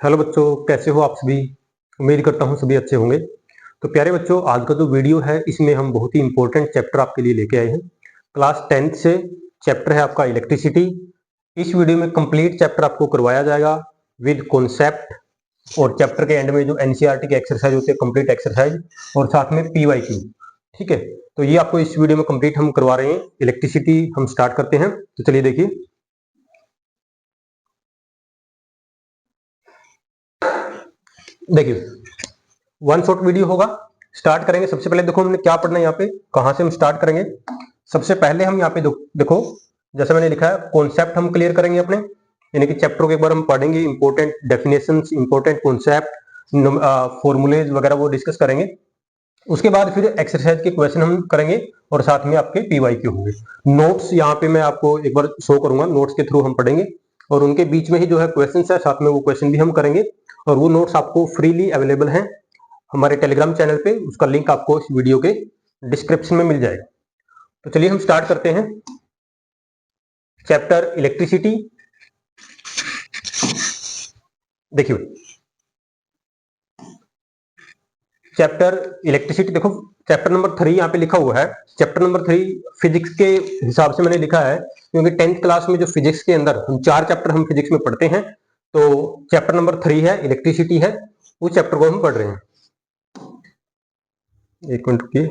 Hello बच्चों, कैसे हो आप सभी। उम्मीद करता हूँ सभी अच्छे होंगे। तो प्यारे बच्चों, आज का जो वीडियो है इसमें हम बहुत ही इंपॉर्टेंट चैप्टर आपके लिए लेके आए हैं। क्लास 10th से चैप्टर है आपका इलेक्ट्रिसिटी। इस वीडियो में कंप्लीट चैप्टर आपको करवाया जाएगा विद कॉन्सेप्ट, और चैप्टर के एंड में जो एनसीईआरटी के एक्सरसाइज होते हैं कंप्लीट एक्सरसाइज, और साथ में पीवाईक्यू। ठीक है, तो ये आपको इस वीडियो में कंप्लीट हम करवा रहे हैं। इलेक्ट्रिसिटी हम स्टार्ट करते हैं। तो चलिए देखिए, वन शॉट वीडियो होगा। स्टार्ट करेंगे। सबसे पहले देखो हमने क्या पढ़ना है, यहाँ पे कहां से हम स्टार्ट करेंगे। सबसे पहले हम यहाँ पे देखो, जैसे मैंने लिखा है कॉन्सेप्ट हम क्लियर करेंगे अपने, यानी कि चैप्टर के एक बार हम पढ़ेंगे, important definitions, important concept, formulas वगैरह वो डिस्कस करेंगे। उसके बाद फिर एक्सरसाइज के क्वेश्चन हम करेंगे और साथ में आपके पीवाईक्यू होंगे। नोट्स यहाँ पे मैं आपको एक बार शो करूंगा, नोट्स के थ्रू हम पढ़ेंगे और उनके बीच में ही जो है क्वेश्चन है, साथ में वो क्वेश्चन भी हम करेंगे। और वो नोट्स आपको फ्रीली अवेलेबल हैं हमारे टेलीग्राम चैनल पे। उसका लिंक आपको इस वीडियो के डिस्क्रिप्शन में मिल जाएगा। तो चलिए हम स्टार्ट करते हैं चैप्टर इलेक्ट्रिसिटी। देखिए चैप्टर इलेक्ट्रिसिटी, देखो चैप्टर नंबर 3 यहाँ पे लिखा हुआ है। चैप्टर नंबर 3 फिजिक्स के हिसाब से मैंने लिखा है, क्योंकि 10th क्लास में जो फिजिक्स के अंदर हम 4 चैप्टर हम फिजिक्स में पढ़ते हैं, तो चैप्टर नंबर 3 है, इलेक्ट्रिसिटी है, उस चैप्टर को हम पढ़ रहे हैं। एक मिनट रुकिए।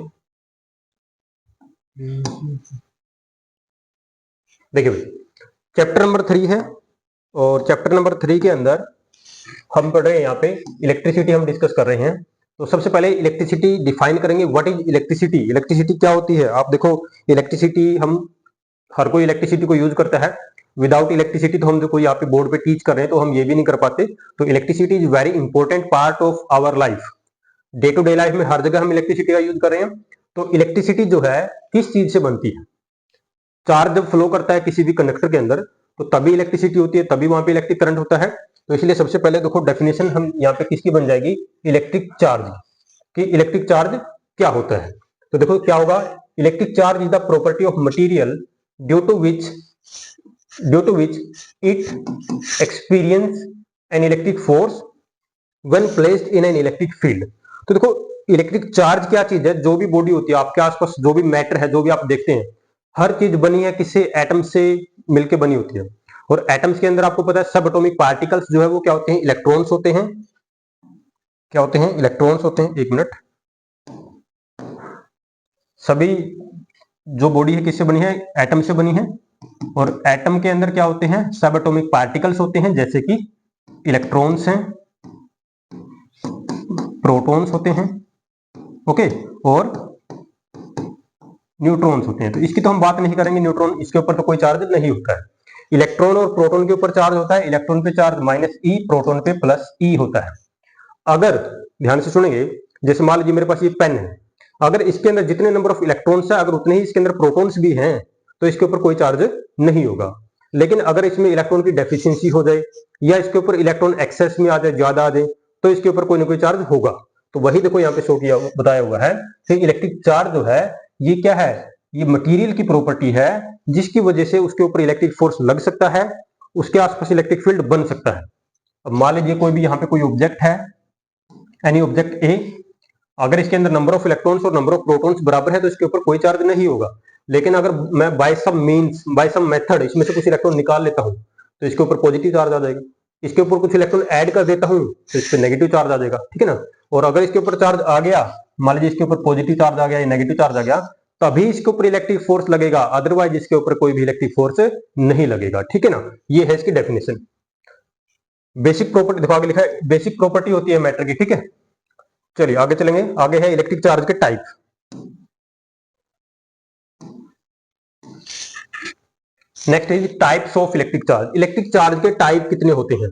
देखिए भाई, चैप्टर नंबर 3 है और चैप्टर नंबर 3 के अंदर हम पढ़ रहे हैं, यहाँ पे इलेक्ट्रिसिटी हम डिस्कस कर रहे हैं। तो सबसे पहले इलेक्ट्रिसिटी डिफाइन करेंगे। व्हाट इज इलेक्ट्रिसिटी, इलेक्ट्रिसिटी क्या होती है। आप देखो, इलेक्ट्रिसिटी हम हर कोई इलेक्ट्रिसिटी को यूज करता है। विदाउट इलेक्ट्रिसिटी तो हम देखो यहाँ पे बोर्ड पे टीच कर रहे हैं तो हम ये भी नहीं कर पाते। तो electricity is very important part of our life. Day to day life में हर जगह हम इलेक्ट्रिसिटी का यूज कर रहे हैं। तो इलेक्ट्रिसिटी जो है किस चीज से बनती है। चार्ज जब फ्लो करता है किसी भी कंडक्टर के अंदर, तो तभी इलेक्ट्रिसिटी होती है, तभी वहां पे इलेक्ट्रिक करंट होता है। तो इसलिए सबसे पहले देखो डेफिनेशन हम यहाँ पे किसकी बन जाएगी, इलेक्ट्रिक चार्ज कि इलेक्ट्रिक चार्ज क्या होता है। तो देखो क्या होगा, electric charge is the property of material due to which it experience an electric force when placed in an electric field. तो देखो इलेक्ट्रिक चार्ज क्या चीज है, जो भी बॉडी होती है आपके आसपास, जो भी मैटर है, जो भी आप देखते हैं, हर चीज बनी है किससे, एटम से मिलकर बनी होती है। और एटम्स के अंदर आपको पता है सब एटॉमिक पार्टिकल्स जो है वो क्या होते हैं, इलेक्ट्रॉन्स होते हैं। क्या होते हैं, इलेक्ट्रॉन्स होते हैं। एक मिनट, सभी जो बॉडी है किससे बनी है, एटम से बनी है। और एटम के अंदर क्या होते हैं, सब एटॉमिक पार्टिकल्स होते हैं, जैसे कि इलेक्ट्रॉन्स हैं, प्रोटॉन्स होते हैं, ओके, और न्यूट्रॉन्स होते हैं। तो इसकी तो हम बात नहीं करेंगे, न्यूट्रॉन इसके ऊपर तो कोई चार्ज नहीं होता है। इलेक्ट्रॉन और प्रोटॉन के ऊपर चार्ज होता है। इलेक्ट्रॉन पे चार्ज -e, प्रोटॉन पे +e होता है। अगर ध्यान से सुनेंगे, जैसे मान लीजिए मेरे पास ये पेन है, अगर इसके अंदर जितने नंबर ऑफ इलेक्ट्रॉन्स है, अगर उतने ही इसके अंदर प्रोटॉन्स भी हैं, तो इसके ऊपर कोई चार्ज नहीं होगा। लेकिन अगर इसमें इलेक्ट्रॉन की डेफिशिएंसी हो जाए या इसके ऊपर इलेक्ट्रॉन एक्सेस में आ जाए, ज्यादा आ जाए, तो इसके ऊपर कोई ना कोई चार्ज होगा। तो वही देखो यहाँ पे शो किया बताया हुआ है कि इलेक्ट्रिक चार्ज जो है ये क्या है, ये मटेरियल की प्रॉपर्टी है, जिसकी वजह से उसके ऊपर इलेक्ट्रिक फोर्स लग सकता है, उसके आसपास इलेक्ट्रिक फील्ड बन सकता है। अब मान लीजिए कोई भी यहाँ पे कोई ऑब्जेक्ट है, एनी ऑब्जेक्ट ए, अगर इसके अंदर नंबर ऑफ इलेक्ट्रॉन्स और नंबर ऑफ प्रोटॉन्स बराबर है तो इसके ऊपर कोई चार्ज नहीं होगा। लेकिन अगर मैं बाय सम मींस, बाय सम मेथड इसमें से कुछ इलेक्ट्रॉन निकाल लेता हूं, तो इसके ऊपर पॉजिटिव चार्ज आ जाएगा। इसके ऊपर कुछ इलेक्ट्रॉन ऐड कर देता हूं तो इस पर नेगेटिव चार्ज आ जाएगा, ठीक है ना। और अगर इसके ऊपर चार्ज आ गया, मान लीजिए इसके ऊपर पॉजिटिव चार्ज आ गया या नेगेटिव चार्ज आ गया, तभी इसके ऊपर इलेक्ट्रिक फोर्स लगेगा, अदरवाइज इसके ऊपर कोई भी इलेक्ट्रिक फोर्स नहीं लगेगा, ठीक है ना। ये है इसकी डेफिनेशन। बेसिक प्रॉपर्टी देखो आगे लिखा है, बेसिक प्रॉपर्टी होती है मैटर की, ठीक है। चलिए आगे चलेंगे। आगे है इलेक्ट्रिक चार्ज के type. Next is types of electric charge. Electric charge के टाइप कितने होते हैं।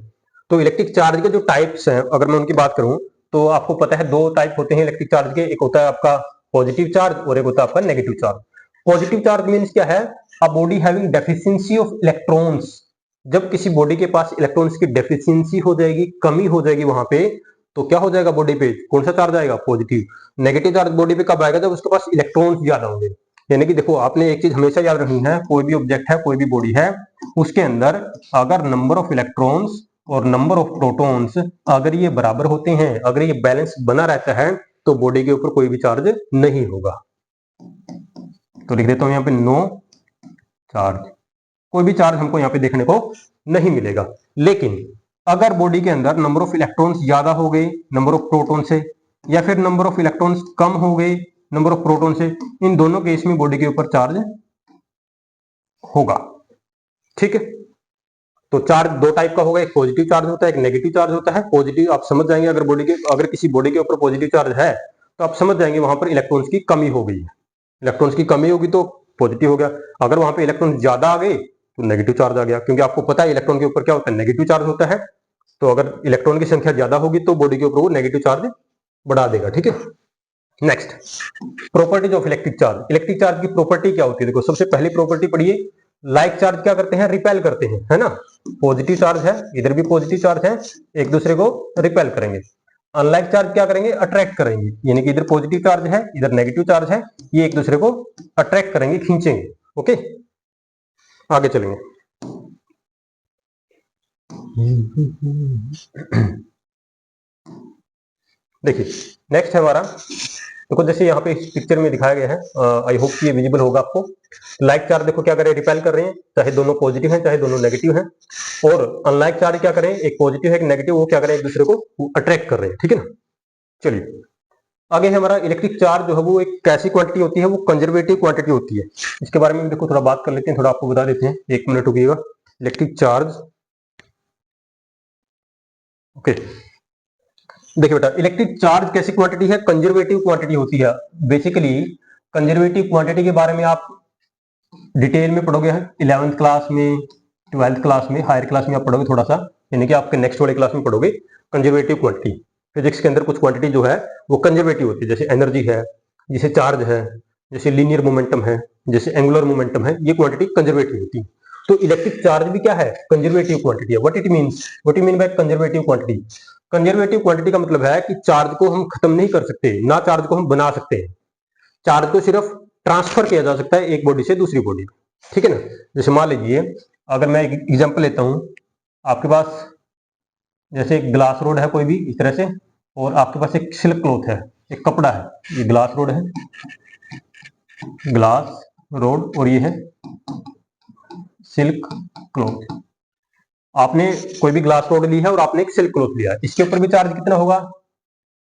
तो इलेक्ट्रिक चार्ज के जो टाइप्स हैं, अगर मैं उनकी बात करूं, तो आपको पता है दो टाइप होते हैं इलेक्ट्रिक चार्ज के। एक होता है आपका पॉजिटिव चार्ज और एक होता है आपका negative charge. Positive charge means क्या है, a body having deficiency of electrons. जब किसी बॉडी के पास इलेक्ट्रॉन्स की डेफिशिएंसी हो जाएगी, कमी हो जाएगी वहां पे, तो क्या हो जाएगा बॉडी पे, कौन सा चार्ज आएगा, पॉजिटिव। नेगेटिव चार्ज बॉडी पे कब आएगा, जब उसके पास इलेक्ट्रॉन्स ज्यादा होंगे। यानी कि देखो आपने एक चीज हमेशा याद रखनी है, कोई भी ऑब्जेक्ट है, कोई भी बॉडी है, उसके अंदर अगर नंबर ऑफ इलेक्ट्रॉन्स और नंबर ऑफ प्रोटॉन्स अगर ये बराबर होते हैं, अगर ये बैलेंस बना रहता है, तो बॉडी के ऊपर कोई भी चार्ज नहीं होगा। तो लिख देता हूं यहां पे नो चार्ज, कोई भी चार्ज हमको यहाँ पे देखने को नहीं मिलेगा। लेकिन अगर बॉडी के अंदर नंबर ऑफ इलेक्ट्रॉन्स ज्यादा हो गए नंबर ऑफ प्रोटॉन से, या फिर नंबर ऑफ इलेक्ट्रॉन्स कम हो गए नंबर ऑफ प्रोटॉन से, इन दोनों केस में बॉडी के ऊपर चार्ज होगा। ठीक है, तो चार्ज दो टाइप का होगा, एक पॉजिटिव चार्ज होता है, एक नेगेटिव चार्ज होता है। पॉजिटिव आप समझ जाएंगे, अगर किसी बॉडी के ऊपर पॉजिटिव चार्ज है तो आप समझ जाएंगे वहां पर इलेक्ट्रॉन्स की कमी हो गई है। इलेक्ट्रॉन्स की कमी होगी तो पॉजिटिव हो गया, अगर वहां पे इलेक्ट्रॉन ज्यादा आ गए तो नेगेटिव चार्ज आ गया, क्योंकि आपको पता है इलेक्ट्रॉन के ऊपर क्या होता है, नेगेटिव चार्ज होता है। तो अगर इलेक्ट्रॉन की संख्या ज्यादा होगी तो बॉडी के ऊपर वो नेगेटिव चार्ज बढ़ा देगा। ठीक है, next properties of electric charge. Electric charge की प्रॉपर्टी क्या होती है, देखो सबसे पहली प्रॉपर्टी पढ़िए, लाइक चार्ज क्या करते हैं, रिपेल करते हैं, है ना। पॉजिटिव चार्ज है, इधर भी पॉजिटिव चार्ज है, एक दूसरे को रिपेल करेंगे। अनलाइक चार्ज क्या करेंगे, अट्रैक्ट करेंगे, यानी कि इधर पॉजिटिव चार्ज है इधर नेगेटिव चार्ज है, ये एक दूसरे को अट्रैक्ट करेंगे, खींचेंगे। ओके, आगे चलेंगे। देखिए नेक्स्ट है हमारा, देखो जैसे यहाँ पे इस पिक्चर में दिखाया गया है, आई होप कि ये विजिबल होगा आपको। लाइक चार्ज देखो क्या करें, रिपेल कर रहे हैं, चाहे दोनों पॉजिटिव हैं चाहे दोनों नेगेटिव हैं। और अनलाइक चार्ज क्या करें, एक पॉजिटिव है एक नेगेटिव, वो क्या करें, एक दूसरे को अट्रैक्ट कर रहे हैं। ठीक है ना, चलिए आगे है हमारा इलेक्ट्रिक चार्ज जो है वो एक कैसी क्वांटिटी होती है, वो कंजर्वेटिव क्वांटिटी होती है। इसके बारे में देखो थोड़ा बात कर लेते हैं, थोड़ा आपको बता देते हैं, एक मिनट रुकिएगा। इलेक्ट्रिक चार्ज, ओके देखिए बेटा, इलेक्ट्रिक चार्ज कैसी क्वांटिटी है, कंजर्वेटिव क्वांटिटी होती है। बेसिकली कंजर्वेटिव क्वांटिटी के बारे में आप डिटेल में पढ़ोगे 11th क्लास में, 12th क्लास में, हायर क्लास में आप पढ़ोगे थोड़ा सा, यानी कि आपके नेक्स्ट वाले क्लास में पढ़ोगे कंजर्वेटिव क्वांटिटी। फिजिक्स के अंदर कुछ क्वांटिटी जो है वो कंजर्वेटिव होती है, जैसे एनर्जी है, जैसे चार्ज है, जैसे लीनियर मोमेंटम है, जैसे एंगुलर मोमेंटम है, ये क्वांटिटी कंजर्वेटिव होती है। तो इलेक्ट्रिक चार्ज भी क्या है, कंजर्वेटिव क्वांटिटी है। What it means, what you mean by conservative quantity. Conservative quantity का मतलब है कि चार्ज को हम खत्म नहीं कर सकते, ना चार्ज को हम बना सकते हैं, चार्ज को सिर्फ ट्रांसफर किया जा सकता है एक बॉडी से दूसरी बॉडी में। ठीक है ना, जैसे मान लीजिए अगर मैं एक एग्जांपल लेता हूं, आपके पास जैसे एक ग्लास रोड है कोई भी इस तरह से, और आपके पास एक सिल्क क्लॉथ है, एक कपड़ा है, ये ग्लास रोड है, ग्लास रोड, और ये है सिल्क क्लॉथ। आपने कोई भी ग्लास रोड ली है और आपने एक सिल्क क्लॉथ लिया, इसके ऊपर भी चार्ज कितना होगा,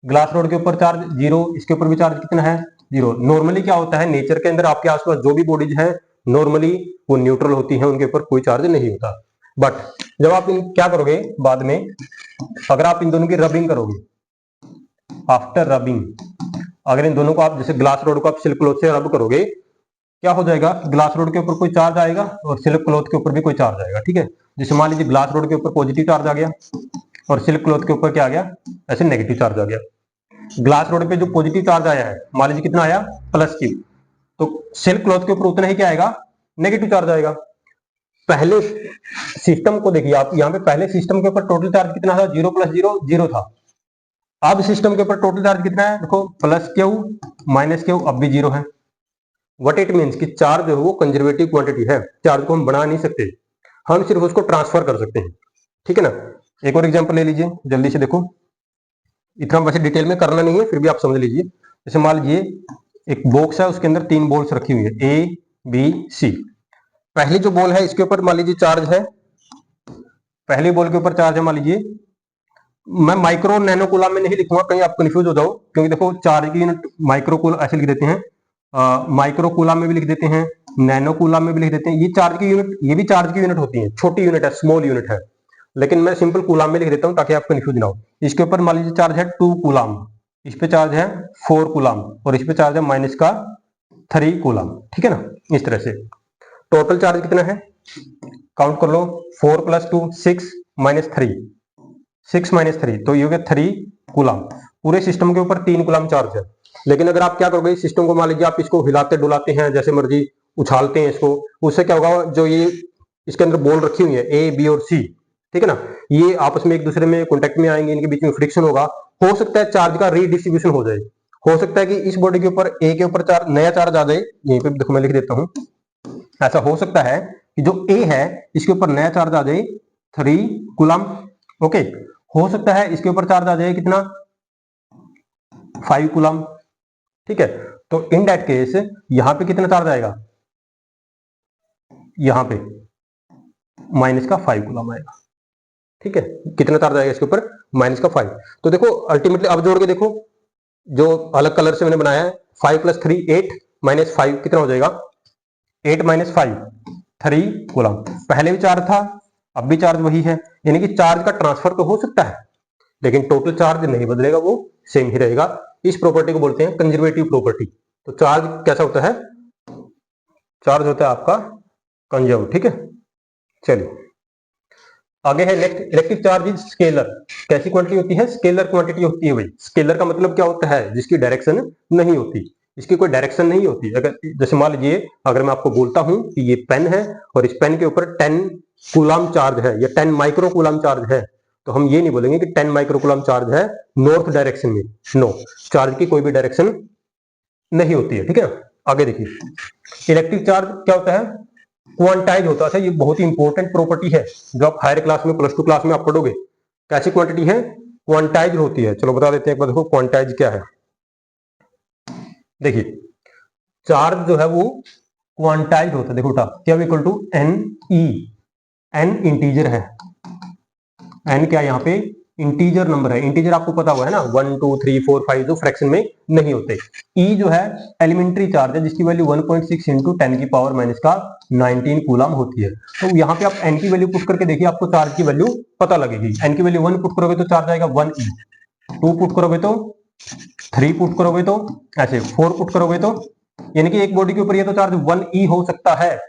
ग्लास रोड के ऊपर चार्ज 0, इसके ऊपर भी चार्ज कितना है, 0। नॉर्मली क्या होता है, नेचर के अंदर आपके आसपास जो भी बॉडीज हैं नॉर्मली वो न्यूट्रल होती हैं, उनके ऊपर कोई चार्ज नहीं होता। बट जब आप इन क्या करोगे बाद में, अगर आप इन दोनों की रबिंग करोगे, आफ्टर रबिंग, अगर इन दोनों को आप जैसे ग्लास रोड को आप सिल्क क्लॉथ से रब करोगे, क्या हो जाएगा, ग्लास रोड के ऊपर कोई चार्ज आएगा और सिल्क क्लॉथ के ऊपर भी कोई चार्ज आएगा। ठीक है, जैसे मान लीजिए ग्लास रोड के ऊपर पॉजिटिव चार्ज आ गया और सिल्क क्लॉथ के ऊपर क्या आ गया, ऐसे नेगेटिव चार्ज आ गया। ग्लास रोड पे जो पॉजिटिव चार्ज आया है, मान लीजिए कितना आया, +Q, तो सिल्क क्लॉथ के ऊपर उतना ही क्या आएगा, नेगेटिव चार्ज आएगा। पहले सिस्टम को देखिए आप, यहाँ पे पहले सिस्टम के ऊपर टोटल चार्ज कितना था, 0 + 0 0 था। अब सिस्टम के ऊपर टोटल चार्ज कितना है, देखो +Q -Q, अब भी 0 है। व्हाट इट मीन्स कि चार्ज जो है वो कंजर्वेटिव क्वांटिटी है, चार्ज को हम बना नहीं सकते, हम सिर्फ उसको ट्रांसफर कर सकते हैं। ठीक है ना, एक और एग्जांपल ले लीजिए जल्दी से, देखो इतना वैसे डिटेल में करना नहीं है, फिर भी आप समझ लीजिए। जैसे मान लीजिए एक बॉक्स है, उसके अंदर 3 बॉल्स रखी हुई है, A B C। पहली जो बॉल है इसके ऊपर मान लीजिए चार्ज है, पहली बॉल के ऊपर चार्ज है मान लीजिए, मैं माइक्रो नैनो कूलम में नहीं लिखूंगा, कहीं आप कंफ्यूज हो जाओ, क्योंकि देखो चार्ज की यूनिट माइक्रो कूलम ऐसे लिख देते हैं, माइक्रो कूलम में भी लिख देते हैं, नैनो कूलम में भी लिख देते हैं। ये चार्ज की यूनिट, ये भी चार्ज की यूनिट होती है, छोटी यूनिट है, स्मॉल यूनिट है, लेकिन मैं सिंपल कूलम में लिख देता हूं ताकि आप कंफ्यूज ना हो। इसके ऊपर मान लीजिए चार्ज है 2 कूलम, इस पे चार्ज है 4 कूलम, और इस पे चार्ज है -3 कूलम। ठीक है ना, इस तरह से टोटल चार्ज कितना है, काउंट कर लो, 4 + 2 6 -3, 6 -3, तो ये हो गया 3 कूलम। पूरे सिस्टम के ऊपर 3 कूलम चार्ज है। लेकिन अगर आप क्या करोगे, सिस्टम को मान लीजिए आप इसको हिलाते डुलाते हैं, जैसे मर्जी उछालते हैं इसको, उससे क्या होगा, जो ये इसके अंदर बॉल रखी हुई है A B और C, ठीक है ना, ये आपस में एक दूसरे में कॉन्टेक्ट में आएंगे, इनके बीच में फ्रिक्शन होगा, हो सकता है चार्ज का रीडिस्ट्रीब्यूशन हो जाए, हो सकता है कि इस बॉडी के ऊपर A के ऊपर चार्ज, नया चार्ज आ जाए, यहीं पे देखो मैं लिख देता हूं, ऐसा हो सकता है कि जो A है इसके ऊपर नया चार्ज आ जाए 3 कूलम, ओके, हो सकता है इसके ऊपर चार्ज आ जाए कितना, 5 कूलम, ठीक है। तो इन दैट केस यहां पे कितना चार्ज आएगा, यहां पे माइनस का 5 कूलम आएगा, ठीक है। कितना चार्ज आएगा इसके ऊपर, माइनस का 5। तो देखो अल्टीमेटली अब जोड़ के देखो, जो अलग कलर से मैंने बनाया है, 5 + 3 8 माइनस 5 कितना हो जाएगा, 8 - 5 3 कूलम। पहले भी चार्ज था, अब भी चार्ज वही है, यानी कि चार्ज का ट्रांसफर तो हो सकता है लेकिन टोटल चार्ज नहीं बदलेगा, वो सेम ही रहेगा। इस प्रॉपर्टी को बोलते हैं कंजर्वेटिव प्रॉपर्टी। तो चार्ज कैसा होता है, चार्ज होता है आपका कंजर्व, ठीक है। चलिए आगे है next, electric charge is scalar. कैसी क्वांटिटी होती है, स्केलर क्वांटिटी होती है भाई। स्केलर का मतलब क्या होता है, जिसकी डायरेक्शन नहीं होती, इसकी कोई डायरेक्शन नहीं होती। अगर जैसे मान लीजिए अगर मैं आपको बोलता हूं कि ये पेन है और इस पेन के ऊपर 10 कूलम चार्ज है या 10 माइक्रो कूलम चार्ज है, तो हम ये नहीं बोलेंगे कि 10 माइक्रो कूलम चार्ज है नॉर्थ डायरेक्शन में। नो, चार्ज की कोई भी डायरेक्शन नहीं होती है, ठीक है। आगे देखिए इलेक्ट्रिक चार्ज क्या होता है, क्वांटाइज होता है। ये बहुत ही इंपॉर्टेंट प्रॉपर्टी है जो आप हायर क्लास में +2 क्लास में आप पढ़ोगे। कैसी क्वांटिटी है, क्वांटाइज होती है। चलो बता देते हैं एक बार, देखो क्वांटाइज क्या है। देखिए चार्ज जो है वो क्वांटाइज होता है, देखो उठा क्या, equal to n e, n integer है, एन क्या यहाँ पे इंटीजर नंबर है। इंटीजर आपको पता हुआ है ना, 1 2 3 4 5 जो फ्रैक्शन में नहीं होते। ई जो है एलिमेंट्री चार्ज है जिसकी वैल्यू 1.6 × 10⁻⁻19 कूलम होती है। तो यहाँ पे आप एन की वैल्यू पुट करके देखिए, आपको चार्ज की वैल्यू पता लगेगी। एन की वैल्यू 1 पुट करोगे तो चार्ज आएगा 1 ई, 2 पुट करोगे तो 3 पुट करोगे तो ऐसे 4 पुट करोगे तो, यानी कि एक बॉडी के ऊपर ये तो चार्ज 1 ई हो सकता है,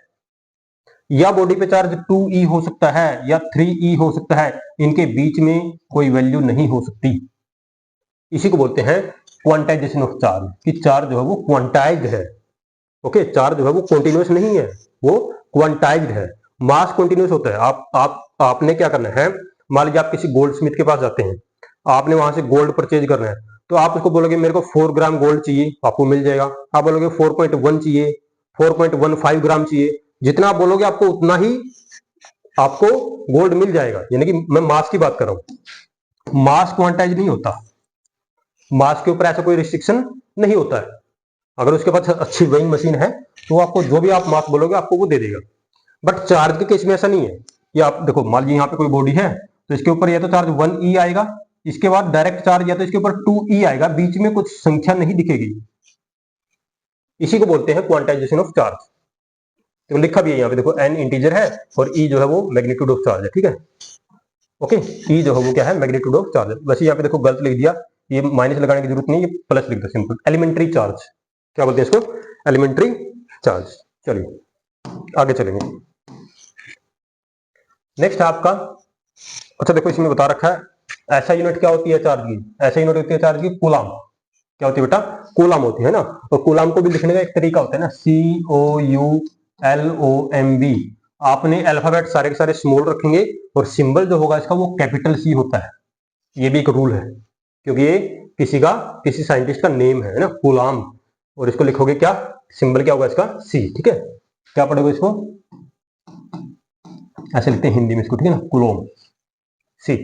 या बॉडी पे चार्ज 2 ई हो सकता है, या 3 ई हो सकता है। इनके बीच में कोई वैल्यू नहीं हो सकती। इसी को बोलते हैं क्वांटाइजेशन ऑफ चार्ज, कि चार्ज जो है वो क्वांटाइज्ड है। ओके, चार्ज जो है वो कॉन्टिन्यूस नहीं है, वो क्वांटाइज्ड है। मास कॉन्टिन्यूस होता है। आपने क्या करना है, मान लीजिए आप किसी गोल्ड स्मिथ के पास जाते हैं, आपने वहां से गोल्ड परचेज करना है, तो आप उसको बोलोगे मेरे को 4 ग्राम गोल्ड चाहिए, आपको मिल जाएगा। आप बोलोगे 4.1 चाहिए, 4.15 ग्राम चाहिए, जितना आप बोलोगे आपको उतना ही आपको गोल्ड मिल जाएगा। यानी कि मैं मास की बात कर रहा हूं, मास क्वांटाइज नहीं होता, मास के ऊपर ऐसा कोई रिस्ट्रिक्शन नहीं होता है। अगर उसके पास अच्छी वेइंग मशीन है तो आपको जो भी आप मास बोलोगे आपको वो दे देगा। बट चार्ज के केस में ऐसा नहीं है। ये आप देखो, मान लीजिए यहाँ पे कोई बॉडी है तो इसके ऊपर या तो चार्ज 1 ई आएगा, इसके बाद डायरेक्ट चार्ज या तो इसके ऊपर 2 ई आएगा, बीच में कुछ संख्या नहीं दिखेगी। इसी को बोलते हैं क्वांटाइजेशन ऑफ चार्ज। तो लिखा भी है यहाँ पे देखो, एन इंटीजर है और ई जो है वो मैग्नीट्यूड ऑफ चार्ज है, ठीक है। ओके, ई जो है वो क्या है, मैग्नीट्यूड ऑफ चार्ज। वैसे यहाँ पे देखो गलत लिख दिया, ये माइनस लगाने की जरूरत नहीं, ये प्लस लिख दो सिंपल। एलिमेंट्री चार्ज क्या बोलते हैं इसको, एलिमेंट्री चार्ज। चलिए आगे चलेंगे। नेक्स्ट आपका, अच्छा देखो इसमें बता रखा है ऐसा यूनिट क्या होती है चार्ज की, ऐसा यूनिट होती है चार्ज की कूलम। क्या होती है बेटा, कूलम होती है ना। और कूलम को भी लिखने का एक तरीका होता है ना, COULOMB। आपने अल्फाबेट सारे के सारे स्मॉल रखेंगे और सिंबल जो होगा इसका वो कैपिटल C होता है। ये भी एक रूल है, क्योंकि ये किसी साइंटिस्ट का नेम है ना, कूलम। और इसको लिखोगे क्या, सिंबल क्या होगा इसका, C, ठीक है। क्या पढ़ोगे इसको, ऐसे लिखते हैं हिंदी में इसको, ठीक है ना, कूलोम, C।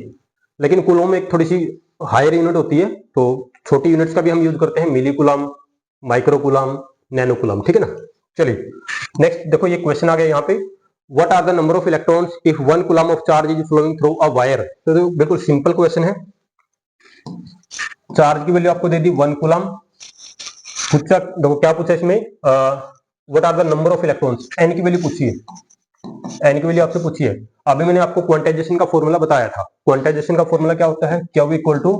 लेकिन कूलोम एक थोड़ी सी हायर यूनिट होती है, तो छोटी यूनिट्स का भी हम यूज करते हैं, milli coulomb, micro coulomb, nano coulomb, ठीक है ना। चलिए नेक्स्ट देखो, ये क्वेश्चन आ गया यहाँ पे, what are the number of electrons if 1 coulomb of charge is flowing through a wire. तो बिल्कुल सिंपल क्वेश्चन है। चार्ज की वैल्यू आपको दे दी 1 कूलम, पूछा देखो क्या पूछा इसमें, what are the number of electrons, n की वैल्यू पूछी है, एन की वैल्यू आपसे पूछी है। अभी मैंने आपको क्वांटाइजेशन का फॉर्मूला बताया था। क्वांटाइजेशन का फॉर्मूला क्या होता है, q equal to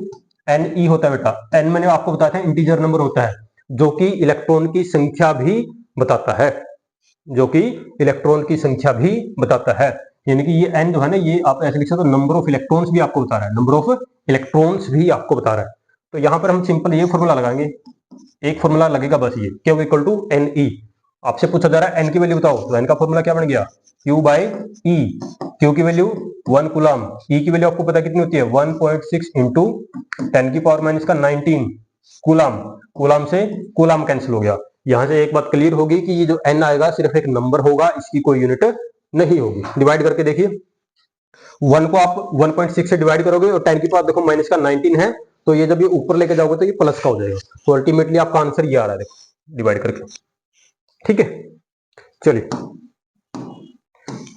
n e होता है बेटा। एन मैंने आपको बताया था इंटीजर नंबर होता है, जो कि इलेक्ट्रॉन की संख्या भी बताता है, जो कि इलेक्ट्रॉन की संख्या भी बताता है। यानी कि ये एन जो है ना, ये आप ऐसे लिख सकते हो, नंबर ऑफ इलेक्ट्रॉन्स भी आपको बता रहा है, नंबर ऑफ इलेक्ट्रॉन्स भी आपको बता रहा है। तो यहाँ पर हम सिंपल ये फॉर्मूला लगाएंगे, एक फॉर्मूला लगेगा बस, ये q equal to n e. आपसे पूछा जा रहा है एन की वैल्यू बताओ, तो एन का फॉर्मूला क्या बन गया, Q बाई ई। क्यू की वैल्यू 1 कूलम, ई की वैल्यू आपको पता कितनी होती है, 1.6 इंटू 10⁻⁻19 कूलम। कूलम से कूलम कैंसिल हो गया। यहां से एक बात क्लियर होगी कि ये जो एन आएगा सिर्फ एक नंबर होगा, इसकी कोई यूनिट नहीं होगी। डिवाइड करके देखिए, 1 को आप 1.6 से डिवाइड करोगे और 10 की पावर देखो माइनस का 19 है, तो ये जब ये ऊपर लेके जाओगे तो ये प्लस का हो जाएगा। तो अल्टीमेटली आपका आंसर ये आ रहा है, देखो डिवाइड करके। ठीक है, चलिए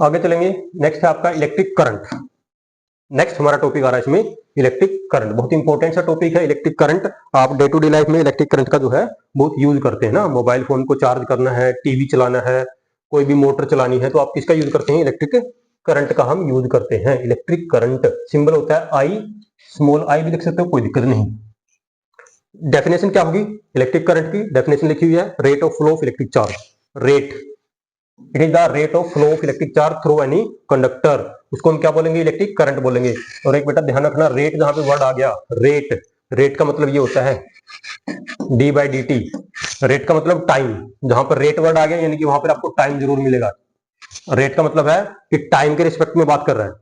आगे चलेंगे। नेक्स्ट है आपका इलेक्ट्रिक करंट। नेक्स्ट हमारा टॉपिक आ रहा है इसमें इलेक्ट्रिक करंट। बहुत इंपॉर्टेंट सा टॉपिक है इलेक्ट्रिक करंट। आप डे टू डे लाइफ में इलेक्ट्रिक करंट का जो है बहुत यूज करते हैं ना। मोबाइल फोन को चार्ज करना है, टीवी चलाना है, कोई भी मोटर चलानी है, तो आप किसका यूज करते हैं? इलेक्ट्रिक करंट का हम यूज करते हैं। इलेक्ट्रिक करंट सिंबल होता है आई, स्मॉल आई भी लिख सकते हो, कोई दिक्कत नहीं। डेफिनेशन क्या होगी इलेक्ट्रिक करंट की? डेफिनेशन लिखी हुई है, rate of flow of electric charge. Rate, it is the rate of flow of electric charge through any conductor. उसको हम क्या बोलेंगे? इलेक्ट्रिक करंट बोलेंगे। और एक बेटा ध्यान रखना, रेट जहां पे वर्ड आ गया, रेट, रेट का मतलब ये होता है D by D T. Rate का मतलब टाइम, जहां पर रेट वर्ड आ गया यानी कि वहां पर आपको टाइम जरूर मिलेगा। रेट का मतलब है कि टाइम के रिस्पेक्ट में बात कर रहा है,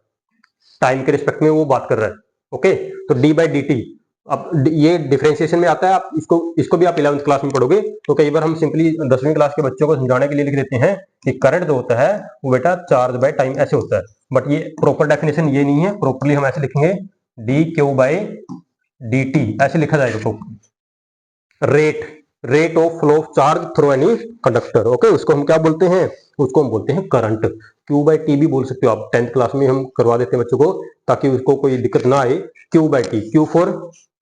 टाइम के रिस्पेक्ट में वो बात कर रहा है। ओके, तो डी बाई डी टी, अब ये डिफरेंशिएशन में आता है। आप इसको भी आप 11वीं क्लास में पढ़ोगे। तो कई बार हम सिंपली 10वीं क्लास के बच्चों को समझाने के लिए लिख देते हैं कि करंट जो होता है वो बेटा चार्ज बाय टाइम ऐसे होता है। बट ये प्रॉपर डेफिनेशन ये नहीं है। प्रॉपरली हम ऐसे लिखेंगे D Q by D T, ऐसे लिखा जाएगा proper. Rate, rate of flow of charge through any conductor. Okay, उसको हम क्या बोलते हैं? उसको हम बोलते हैं करंट। क्यू बाई टी भी बोल सकते हो आप, 10th क्लास में हम करवा देते हैं बच्चों को ताकि उसको कोई दिक्कत ना आए। Q by T, Q for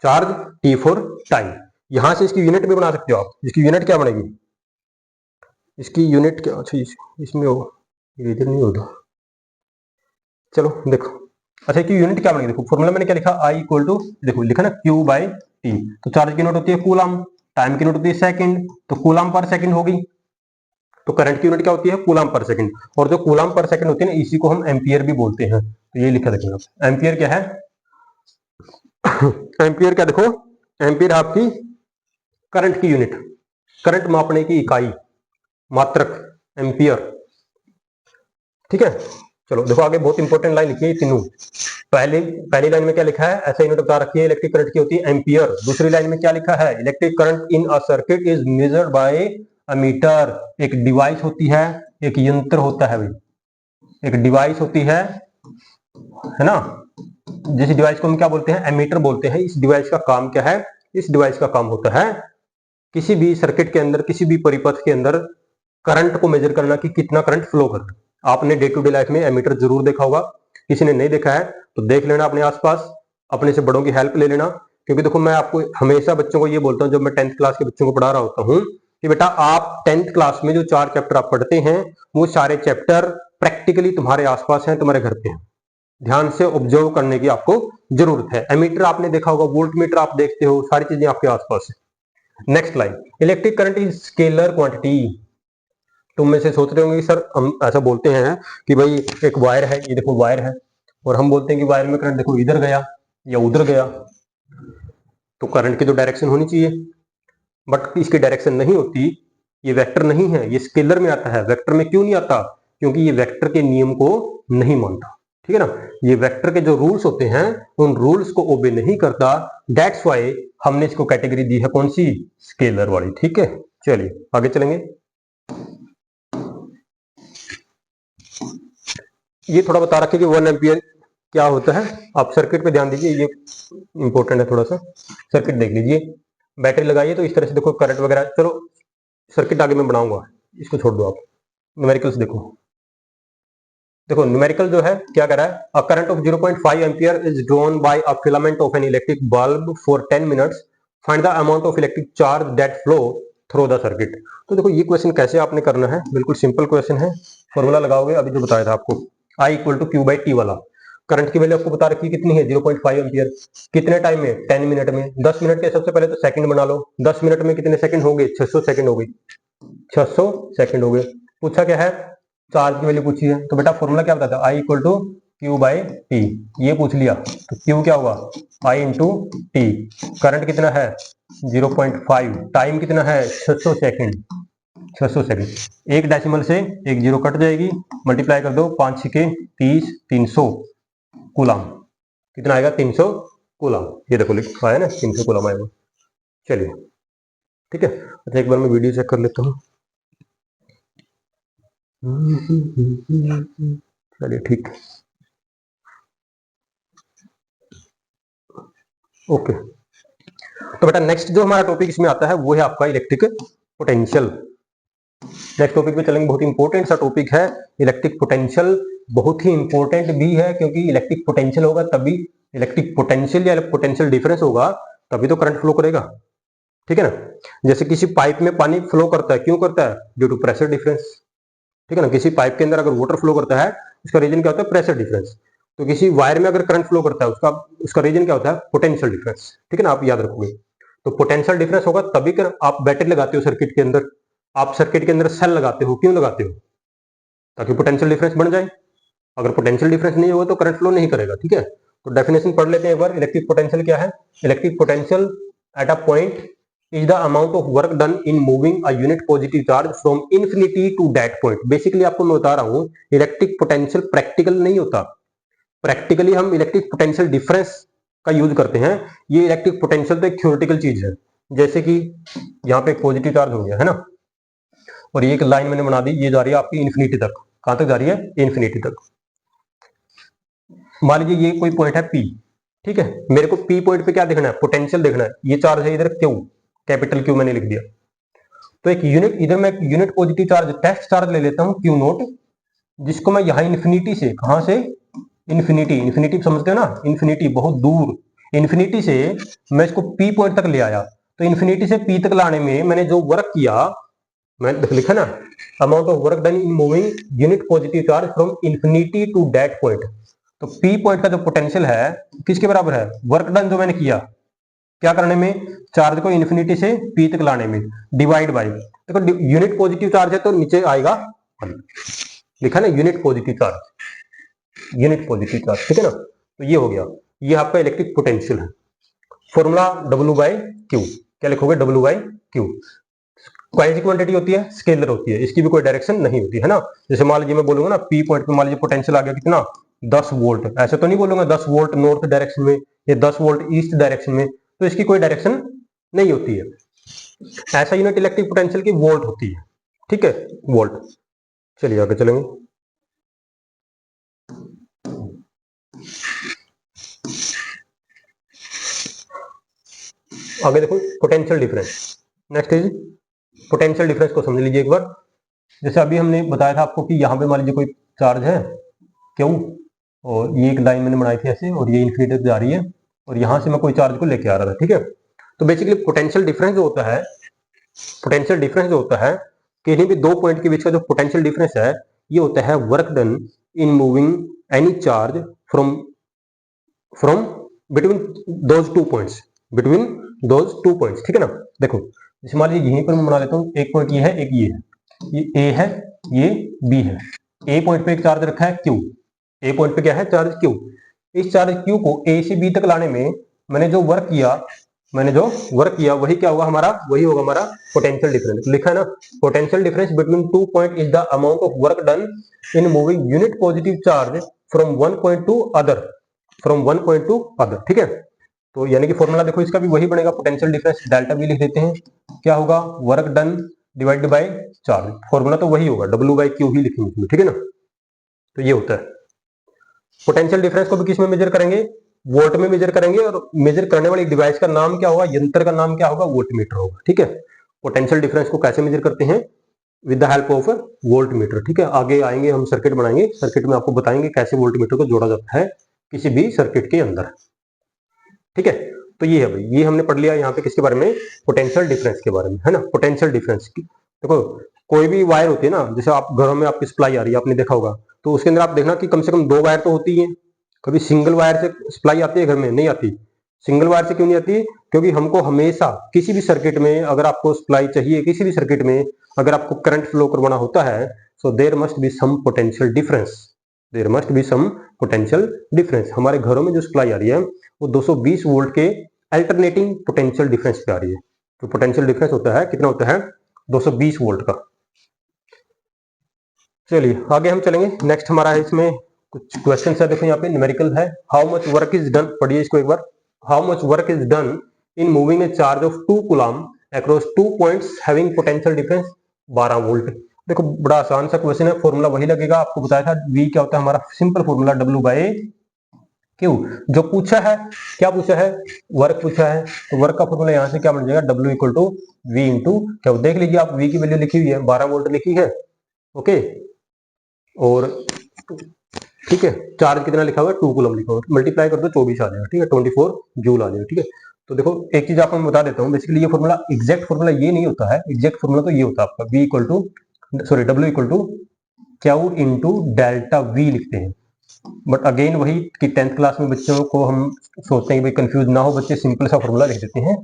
charge, T for time. यहां से इसकी यूनिट भी बना सकते हो आप। इसकी यूनिट क्या बनेगी? इसकी यूनिट क्या, अच्छा इसमें हो, इधर नहीं होगा, चलो देखो। अच्छा, इसकी यूनिट क्या बनेगी? देखो फॉर्मूला मैंने क्या लिखा, आई इक्वल टू, देखो लिखा ना क्यू बाई टी। तो चार्ज की यूनिट होती है कूलम, टाइम की यूनिट होती है सेकंड, तो कूलम पर सेकंड होगी। तो करंट की यूनिट क्या होती है? Coulomb per second. और जो कूलम पर सेकंड होती है ना, इसी को हम एम्पियर भी बोलते हैं। तो ये लिखा रखिएगा, एम्पियर क्या है? एम्पियर क्या, देखो एम्पियर आपकी करंट की यूनिट, करंट मापने की इकाई, मात्रक, एम्पियर। ठीक है, चलो देखो आगे बहुत इंपॉर्टेंट लाइन लिखी है तीनों। पहली लाइन में क्या लिखा है? ऐसा यूनिट बता रखी है, इलेक्ट्रिक करंट की होती है एम्पियर। दूसरी लाइन में क्या लिखा है? Electric current in a circuit is measured by a meter. एक डिवाइस होती है, एक यंत्र होता है भाई, एक डिवाइस होती है ना। जिस डिवाइस को हम क्या बोलते हैं? एमीटर बोलते हैं। इस डिवाइस का काम क्या है? इस डिवाइस का काम होता है किसी भी सर्किट के अंदर, किसी भी परिपथ के अंदर करंट को मेजर करना कि कितना करंट फ्लो कर रहा है। आपने डे टू डे लाइफ में एमीटर जरूर देखा होगा, किसी ने नहीं देखा है तो देख लेना अपने आसपास, अपने से बड़ों की हेल्प ले लेना। क्योंकि देखो मैं आपको हमेशा बच्चों को ये बोलता हूँ, जब मैं 10th क्लास के बच्चों को पढ़ा रहा होता हूँ कि बेटा आप 10th क्लास में जो 4 चैप्टर आप पढ़ते हैं वो सारे चैप्टर प्रैक्टिकली तुम्हारे आसपास हैं, तुम्हारे घर पे हैं। ध्यान से ऑब्जर्व करने की आपको जरूरत है। एमीटर आपने देखा होगा, वोल्ट मीटर आप देखते हो, सारी चीजें आपके आसपास है। Next line, electric current is scalar quantity. तुम में से सोच रहे होंगे सर हम ऐसा बोलते हैं कि भाई एक वायर है, ये देखो वायर है, और हम बोलते हैं कि वायर में करंट देखो इधर गया या उधर गया, तो करंट की तो डायरेक्शन होनी चाहिए, बट इसकी डायरेक्शन नहीं होती। ये वेक्टर नहीं है, ये स्केलर में आता है। वेक्टर में क्यों नहीं आता? क्योंकि ये वेक्टर के नियम को नहीं मानता। ठीक है ना, ये वेक्टर के जो रूल्स होते हैं उन रूल्स को ओबे नहीं करता। दैट्स वाई हमने इसको कैटेगरी दी है कौन सी? स्केलर वाली। ठीक है, चलिए आगे चलेंगे। ये थोड़ा बता रखे कि 1 एम्पियर क्या होता है। आप सर्किट पे ध्यान दीजिए, ये इंपॉर्टेंट है थोड़ा सा। सर्किट देख लीजिए, बैटरी लगाइए तो इस तरह से देखो करंट वगैरह। चलो सर्किट आगे मैं बनाऊंगा, इसको छोड़ दो आप। न्यूमेरिकल्स देखो, देखो न्यूमेरिकल जो है क्या कर रहा है? A current of 0.5 ampere is drawn by a filament of an electric bulb for 10 minutes, find the amount of electric charge that flow through the circuit. तो देखो ये क्वेश्चन कैसे आपने करना है, बिल्कुल सिंपल क्वेश्चन है। फॉर्मूला लगाओगे अभी जो बताया था आपको, I equal to Q by t वाला। करंट की वैल्यू आपको बता रखी है कितनी है? 0.5 एम्पियर। कितने टाइम में? 10 मिनट में। 10 मिनट के सबसे पहले तो सेकंड बना लो। 10 मिनट में कितने सेकंड हो गए? 600 सेकंड हो गई, 600 सेकंड हो गए। पूछा क्या है? चार्ज की वैल्यू पूछी है। तो बेटा फॉर्मूला क्या बताता है? I equal to Q by T. ये पूछ लिया तो क्यू क्या होगा? आई इंटू टी। करंट कितना है? 0.5। टाइम कितना है? 600 सेकंड। 600 सेकंड। एक डेसिमल से एक जीरो कट जाएगी, मल्टीप्लाई कर दो, 5 6 30, 300 कूलम। कितना आएगा? 300 कूलम। ये देखो लिखा है ना, 300 कूलम आएगा। चलिए ठीक है। अच्छा एक बार मैं वीडियो चेक कर लेता हूँ। चलिए ठीक है। ओके, तो बेटा नेक्स्ट जो हमारा टॉपिक इसमें आता है वो है आपका इलेक्ट्रिक पोटेंशियल। नेक्स्ट टॉपिक पे चलेंगे, बहुत इंपॉर्टेंट सा टॉपिक है इलेक्ट्रिक पोटेंशियल। बहुत ही इंपॉर्टेंट भी है क्योंकि इलेक्ट्रिक पोटेंशियल होगा तभी, इलेक्ट्रिक पोटेंशियल या पोटेंशियल डिफरेंस होगा तभी तो करंट फ्लो करेगा, ठीक है ना। जैसे किसी पाइप में पानी फ्लो करता है, क्यों करता है? ड्यू टू प्रेशर डिफरेंस, ठीक है ना। किसी पाइप के अंदर अगर वाटर फ्लो करता है उसका रीजन क्या होता है? Pressure difference. तो किसी वायर में अगर करंट फ्लो करता है उसका उसका रीजन क्या होता है? पोटेंशियल डिफरेंस, ठीक है ना, आप याद रखोगे। तो पोटेंशियल डिफरेंस होगा तभी कर आप बैटरी लगाते हो सर्किट के अंदर, आप सर्किट के अंदर सेल लगाते हो, क्यों लगाते हो? ताकि पोटेंशियल डिफरेंस बन जाए। अगर पोटेंशियल डिफरेंस नहीं होगा तो करंट फ्लो नहीं करेगा, ठीक है। तो डेफिनेशन पढ़ लेते हैं एक बार। इलेक्ट्रिक पोटेंशियल क्या है? Electric potential at a point is the amount of work done in moving a unit positive charge from infinity to that point। Basically आपको मैं बता रहा हूं इलेक्ट्रिक पोटेंशियल प्रैक्टिकल नहीं होता। प्रैक्टिकली हम इलेक्ट्रिक पोटेंशियल डिफरेंस का यूज करते हैं। ये इलेक्ट्रिक पोटेंशियल तो एक थ्योरेटिकल चीज है। जैसे कि यहाँ पे एक पॉजिटिव चार्ज हो गया है ना, और ये एक लाइन मैंने बना दी, ये जा रही है आपकी इन्फिनिटी तक। कहां तक जा रही है? इन्फिनिटी तक। मान लीजिए ये कोई पॉइंट है पी, ठीक है। मेरे को पी पॉइंट पे क्या देखना है? पोटेंशियल देखना है। ये चार्ज है इधर क्यू, कैपिटल क्यू मैंने लिख दिया। तो एक यूनिट, इधर मैं unit positive charge test charge ले लेता हूं क्यू नोट, जिसको मैं यहां इन्फिनिटी से, कहां से? इन्फिनिटी, इन्फिनिटी समझते हो ना, इन्फिनिटी बहुत दूर, इन्फिनिटी से मैं इसको पी पॉइंट तक ले आया। तो इन्फिनिटी से पी तक लाने में मैंने जो वर्क किया, मैं लिखा ना, amount of work done in moving unit positive charge from infinity to that point. तो पी पॉइंट का जो पोटेंशियल है किसके बराबर है? वर्क डन जो मैंने किया क्या करने में? चार्ज को इन्फिनिटी से पी तक लाने में, डिवाइड बाय, देखो यूनिट पॉजिटिव चार्ज है तो नीचे आएगा 1, लिखा ना unit positive charge, unit positive charge, ठीक है ना। तो ये हो गया, ये आपका इलेक्ट्रिक पोटेंशियल है। फॉर्मूला W बाय क्यू, क्या लिखोगे? W by q. कौन सी क्वांटिटी होती है? स्केलर होती है, इसकी भी कोई डायरेक्शन नहीं होती है ना। जैसे मान लीजिए मैं बोलूंगा ना पी पॉइंट पे मान लीजिए पोटेंशियल आ गया कितना? 10 वोल्ट, ऐसे तो नहीं बोलूंगा 10 वोल्ट नॉर्थ डायरेक्शन में या 10 वोल्ट ईस्ट डायरेक्शन में, तो इसकी कोई डायरेक्शन नहीं होती है। ऐसा यूनिट इलेक्ट्रिक पोटेंशियल की वोल्ट होती है, ठीक है, वोल्ट। चलिए आगे चलेंगे। आगे देखो potential difference. Next is potential difference को समझ लीजिए एक बार। जैसे अभी हमने बताया था आपको कि यहाँ पे मान लीजिए कोई चार्ज है क्यों, और ये एक लाइन मैंने बनाई थी ऐसे, और ये इन्फिनिटी जा रही है, और यहां से मैं कोई चार्ज को लेके आ रहा था, ठीक है। तो बेसिकली पोटेंशियल डिफरेंस जो होता है, पोटेंशियल डिफरेंस जो होता है किन्हीं भी दो पॉइंट के बीच का जो पोटेंशियल डिफरेंस है, ये होता है work done in moving any charge from from between those two points, between those two points, ठीक है ना। देखो जैसे मान लीजिए यहीं पर मैं बना लेता हूँ, एक पॉइंट ये है, एक ये है, ये ए है, ये बी है। ए पॉइंट पे एक चार्ज रखा है क्यू, ए पॉइंट पे क्या है? Charge Q. इस चार्ज क्यू को ए से बी तक लाने में मैंने जो वर्क किया वही क्या होगा हमारा? वही होगा हमारा पोटेंशियल डिफरेंस। लिखा है ना, potential difference between two point is the amount of work done in moving unit positive charge from one point two other, from one point two other, ठीक है। तो यानी कि फॉर्मूला देखो इसका भी वही बनेगा, पोटेंशियल डिफरेंस डेल्टा भी लिख देते हैं, क्या होगा? Work done divided by charge. Formula तो वही होगा, W बाय क्यू ही लिखेंगे इसमें, ठीक है ना। तो ये होता है। पोटेंशियल डिफरेंस को भी किस में मेजर करेंगे? वोल्ट में मेजर करेंगे, और मेजर करने वाली डिवाइस का नाम क्या होगा? यंत्र का नाम क्या होगा? वोल्टमीटर होगा, ठीक है। पोटेंशियल डिफरेंस को कैसे मेजर करते हैं? With the help of voltmeter, ठीक है। आगे आएंगे हम, सर्किट बनाएंगे, सर्किट में आपको बताएंगे कैसे वोल्टमीटर को जोड़ा जाता है किसी भी सर्किट के अंदर, ठीक है। तो ये है भाई, ये हमने पढ़ लिया यहाँ पे किसके बारे में? पोटेंशियल डिफरेंस के बारे में, है ना। पोटेंशियल डिफरेंस की देखो, कोई भी वायर होती है ना, जैसे आप घरों में आपकी सप्लाई आ रही है, आपने देखा होगा, तो उसके अंदर आप देखना कि कम से कम 2 वायर तो होती है। कभी सिंगल वायर से सप्लाई आती है घर में? नहीं आती। सिंगल वायर से क्यों नहीं आती? क्योंकि हमको हमेशा किसी भी सर्किट में अगर आपको सप्लाई चाहिए, किसी भी सर्किट में अगर आपको करंट फ्लो करवाना होता है, so there must be some potential difference, there must be some potential difference. हमारे घरों में जो सप्लाई आ रही है वो 220 वोल्ट के अल्टरनेटिंग पोटेंशियल डिफरेंस पे आ रही है। तो पोटेंशियल डिफरेंस होता है कितना? होता है 220 वोल्ट का। चलिए आगे हम चलेंगे। नेक्स्ट हमारा है, इसमें कुछ क्वेश्चन है, देखो यहाँ पे न्यूमेरिकल है। How much work is done, पढ़िए इसको एक बार। How much work is done in moving a charge of 2 coulomb across 2 points having potential difference 12 volt. देखो बड़ा आसान सा क्वेश्चन है, फॉर्मूला वही लगेगा, आपको बताया था। V क्या होता है हमारा? सिंपल फॉर्मूला W बाय क्यों? जो पूछा है, क्या पूछा है? वर्क पूछा है, तो वर्क का फॉर्मूला यहाँ से क्या बन जाएगा? W equal to V into क्या? देख लीजिए आप, V की वैल्यू लिखी हुई है 12 वोल्ट लिखी है, ओके, और ठीक है, चार्ज कितना लिखा हुआ है? 2 कूलम लिखा हुआ है, मल्टीप्लाई कर दो 24 आ जाएगा, ठीक है, 24 जूल आ जाएगा, ठीक है। तो देखो एक चीज आपको मैं बता देता हूँ, बेसिकली ये फॉर्मूला एग्जैक्ट फॉर्मूला ये नहीं होता है, एग्जैक्ट फॉर्मूला तो ये होता है आपका V equal to W equal to q into delta V लिखते हैं। बट अगेन वही कि 10th क्लास में बच्चों को हम सोचते हैं कि भाई कंफ्यूज ना हो बच्चे, सिंपल सा फॉर्मूला लिख देते हैं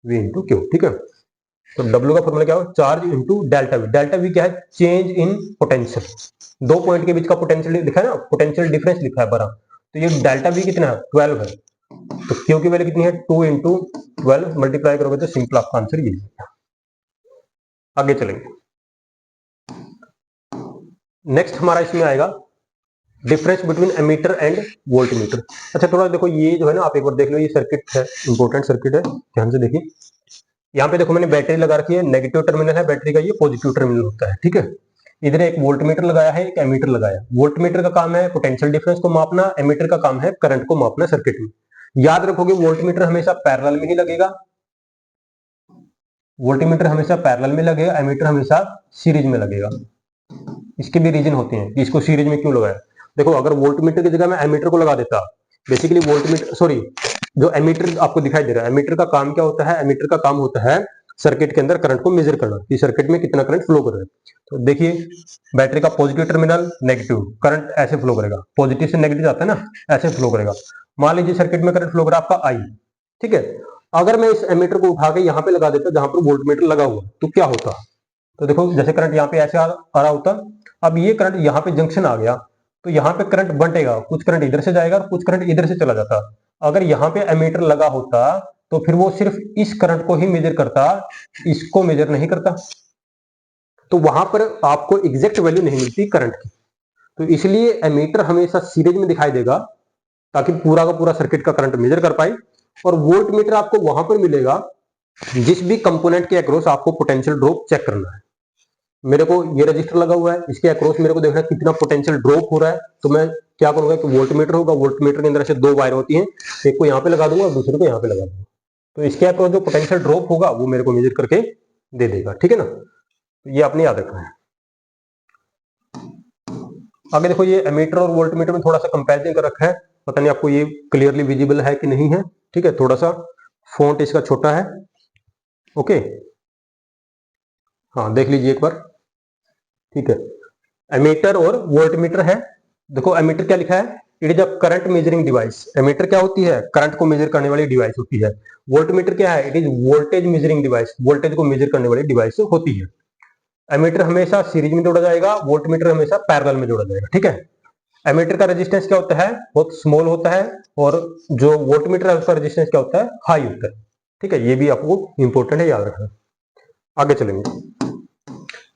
V इंटू क्यू, ठीक है। तो W का फॉर्मूला क्या हो? Charge into delta V। Delta V क्या है? चेंज इन पोटेंशियल, दो पॉइंट के बीच का पोटेंशियल लिखा है ना, पोटेंशियल डिफरेंस लिखा है 12, तो ये डेल्टा V कितना है? 12 है। तो क्यू की वैल्यू कितनी है? 2 इंटू 12 मल्टीप्लाई करोगे तो सिंपल आपका आंसर ये है। आगे चलेंगे, नेक्स्ट हमारा इसमें आएगा difference between ammeter and voltmeter. अच्छा थोड़ा देखो, ये जो है ना, आप एक बार देख लो, ये सर्किट है, इंपॉर्टेंट सर्किट है, ध्यान से देखिए। यहाँ पे देखो मैंने बैटरी लगा रखी है, नेगेटिव टर्मिनल है बैटरी का, ये पॉजिटिव टर्मिनल होता है, ठीक है। इधर एक वोल्टमीटर लगाया है, एक एमीटर लगाया। वोल्टमीटर का काम है पोटेंशियल डिफरेंस को मापना, एमीटर का काम है करंट को मापना सर्किट में। याद रखोगे वोल्टमीटर हमेशा पैरेलल में ही लगेगा, वोल्टमीटर हमेशा पैरेलल में लगेगा, एमीटर हमेशा सीरीज में लगेगा। इसके भी रीजन होते हैं कि इसको सीरीज में क्यों लगाया। देखो अगर वोल्टमीटर की जगह मैं एमीटर को लगा देता, बेसिकली वोल्टमीटर सॉरी जो एमीटर आपको दिखाई दे रहा है, एमीटर का काम क्या होता है? एमीटर का काम होता है सर्किट के अंदर करंट को मेजर करना कि सर्किट में कितना करंट फ्लो कर रहा है। तो देखिए बैटरी का पॉजिटिव टर्मिनल नेगेटिव, करंट ऐसे फ्लो करेगा, पॉजिटिव से नेगेटिव जाता है ना, ऐसे फ्लो करेगा। मान लीजिए सर्किट में करंट फ्लो कर रहा है आपका आई, ठीक है। अगर मैं इस एमीटर को उठा के यहाँ पे लगा देता जहां पर वोल्टमीटर लगा हुआ, तो क्या होता? तो देखो जैसे करंट यहाँ पे ऐसे आ रहा होता, अब ये करंट यहाँ पे जंक्शन आ गया, तो यहाँ पे करंट बंटेगा, कुछ करंट इधर से जाएगा और कुछ करंट इधर से चला जाता। अगर यहाँ पे एमीटर लगा होता तो फिर वो सिर्फ इस करंट को ही मेजर करता, इसको मेजर नहीं करता, तो वहां पर आपको एग्जैक्ट वैल्यू नहीं मिलती करंट की। तो इसलिए एमीटर हमेशा सीरीज में दिखाई देगा ताकि पूरा का पूरा सर्किट का करंट मेजर कर पाए, और वोल्ट मीटर आपको वहां पर मिलेगा जिस भी कंपोनेंट के अक्रॉस आपको पोटेंशियल ड्रॉप चेक करना है। मेरे को ये रजिस्टर लगा हुआ है, इसके अक्रॉस मेरे को देखना है कितना पोटेंशियल ड्रॉप हो रहा है, तो मैं क्या करूंगा कि वोल्ट मीटर होगा, वोल्ट मीटर के अंदर ऐसे दो वायर होती हैं, एक को यहाँ पे लगा दूंगा और दूसरे को यहाँ पे लगा दूंगा, तो इसके अक्रॉस जो पोटेंशियल ड्रॉप होगा वो मेरे को मेजर करके दे देगा, ठीक है ना। तो ये आपने याद रखना है। आगे देखो ये एमीटर और वोल्ट मीटर में थोड़ा सा कंपेरिजन कर रखा है, पता नहीं आपको ये क्लियरली विजिबल है कि नहीं है, ठीक है, थोड़ा सा फॉन्ट इसका छोटा है, ओके, हाँ देख लीजिए एक बार, ठीक है। एमीटर और वोल्ट मीटर है। देखो एमीटर क्या लिखा है? It is a current measuring device. Ammeter क्या होती है? करंट को मेजर करने वाली डिवाइस होती है। वोल्ट मीटर क्या है? It is voltage measuring device, voltage को मेजर करने वाली डिवाइस होती है। एमीटर हमेशा सीरीज में जोड़ा जाएगा, वोल्ट मीटर हमेशा पैरेलल में जोड़ा जाएगा, ठीक है। एमीटर का रेजिस्टेंस क्या होता है? बहुत स्मॉल होता है, और जो वोल्ट मीटर है उसका रेजिस्टेंस क्या होता है? हाई होता है, ठीक है। ये भी आपको इंपॉर्टेंट है, याद रखना। आगे चलेंगे,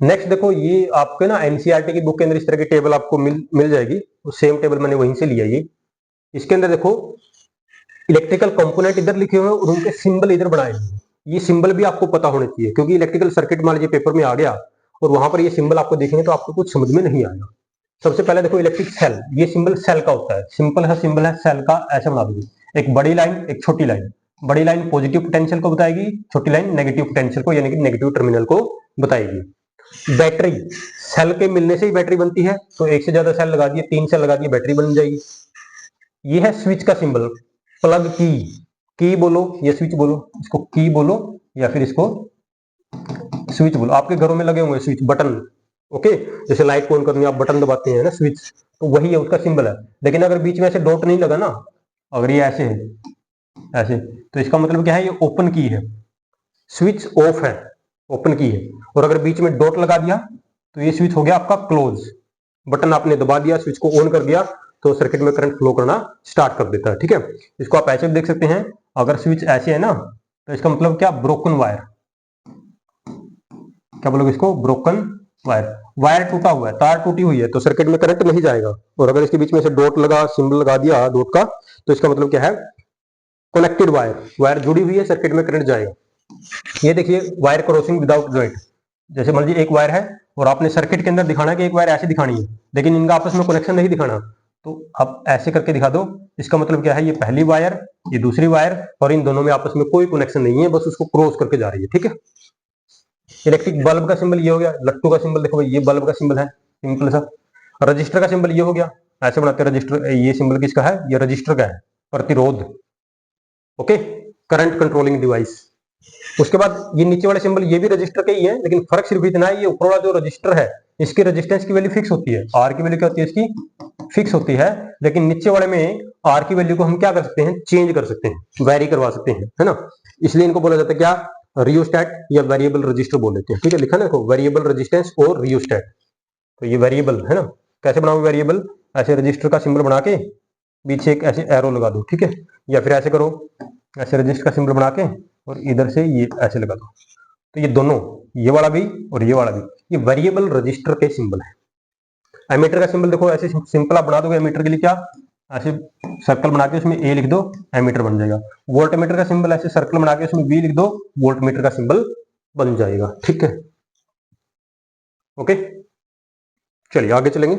नेक्स्ट देखो ये आपके ना एनसीईआरटी की बुक के अंदर इस तरह की टेबल आपको मिल जाएगी, सेम टेबल मैंने वहीं से लिया ये। इसके अंदर देखो इलेक्ट्रिकल कंपोनेंट इधर लिखे हुए हैं और उनके सिंबल इधर बनाए हुए हैं। ये सिंबल भी आपको पता होने चाहिए, क्योंकि इलेक्ट्रिकल सर्किट मान लीजिए पेपर में आ गया और वहां पर ये सिंबल आपको देखेंगे तो आपको कुछ समझ में नहीं आएगा। सबसे पहले देखो इलेक्ट्रिक सेल, ये सिंबल सेल का होता है, सिंपल है सिंबल है सेल का, ऐसे बना दो, एक बड़ी लाइन एक छोटी लाइन। बड़ी लाइन पॉजिटिव पोटेंशियल को बताएगी, छोटी लाइन नेगेटिव पोटेंशियल को यानी कि नेगेटिव टर्मिनल को बताएगी। बैटरी, सेल के मिलने से ही बैटरी बनती है, तो एक से ज्यादा सेल लगा दिए, 3 सेल लगा दिए, बैटरी बन जाएगी। ये है स्विच का सिंबल, प्लग की बोलो या स्विच बोलो, इसको की बोलो या फिर इसको स्विच बोलो। आपके घरों में लगे होंगे स्विच बटन, ओके, जैसे लाइट ऑन करनी आप बटन दबाते हैं ना स्विच, तो वही है उसका सिंबल है। लेकिन अगर बीच में ऐसे डॉट नहीं लगा ना, अगर ये ऐसे है ऐसे, तो इसका मतलब क्या है? ये ओपन की है, स्विच ऑफ है, ओपन की है। और अगर बीच में डॉट लगा दिया तो ये स्विच हो गया आपका क्लोज, बटन आपने दबा दिया, स्विच को ऑन कर दिया तो सर्किट में करंट फ्लो करना स्टार्ट कर देता है, ठीक है। इसको आप ऐसे भी देख सकते हैं, अगर स्विच ऐसे है ना तो इसका मतलब क्या? ब्रोकन वायर, क्या बोलोगे इसको? ब्रोकन वायर, वायर टूटा हुआ है, तार टूटी हुई है, तो सर्किट में करंट नहीं जाएगा। और अगर इसके बीच में से डॉट लगा, सिंबल लगा दिया डॉट का, तो इसका मतलब क्या है? कनेक्टेड वायर, वायर जुड़ी हुई है, सर्किट में करंट जाएगा। ये देखिए वायर क्रॉसिंग विदाउट जॉइंट, जैसे मान लीजिए एक वायर है और आपने सर्किट के अंदर दिखाना है कि एक वायर ऐसी दिखानी है, लेकिन इनका आपस में कनेक्शन नहीं दिखाना, तो आप ऐसे करके दिखा दो, इसका मतलब क्या है, ये पहली वायर, ये दूसरी वायर, और इन दोनों में आपस में कोई कनेक्शन नहीं है, बस उसको क्रॉस करके जा रही है, ठीक है। इलेक्ट्रिक बल्ब का सिंबल ये हो गया, लट्टू का सिंबल देखो भाई, ये बल्ब का सिंबल है, सिंपल सा। रजिस्टर का सिंबल ये हो गया, ऐसे बनाते हैं रजिस्टर, ये सिंबल किसका है, ये रजिस्टर का है, प्रतिरोध, ओके, करंट कंट्रोलिंग डिवाइस। उसके बाद ये नीचे वाले सिंबल ये भी रजिस्टर के ही है, लेकिन फर्क सिर्फ इतना है, ये ऊपर वाला जो रजिस्टर है इसकी रेजिस्टेंस की वैल्यू फिक्स होती है, आर की वैल्यू क्या होती है इसकी, फिक्स होती है, लेकिन नीचे वाले में आर की वैल्यू को हम क्या कर सकते हैं, चेंज कर सकते हैं, वेरी करवा सकते हैं, है ना। इसलिए इनको बोला जाता है क्या, रियोस्टेट या वेरिएबल रजिस्टर बोल देते हैं, ठीक है। लिखा ना देखो, वेरिएबल रेजिस्टेंस और रियोस्टेट, तो ये वेरिएबल है ना। कैसे बनाओ वेरिएबल, ऐसे रजिस्टर का सिंबल बना के पीछे एक ऐसे एरो लगा दो, ठीक है, या फिर ऐसे करो, ऐसे रजिस्टर का सिंबल बना के और इधर से ये ऐसे लगा दो, तो ये दोनों, ये वाला भी और ये वाला भी, ये वेरिएबल रजिस्टर के सिंबल है। एमीटर का सिंबल देखो, ऐसे सिंपल आप बना दोगे, एमीटर के लिए क्या, ऐसे सर्कल बना के उसमें ए लिख दो, एमीटर बन जाएगा। वोल्ट मीटर का सिंबल ऐसे सर्कल बना के उसमें वी लिख दो, वोल्ट मीटर का सिंबल बन जाएगा, ठीक है, ओके। चलिए आगे चलेंगे।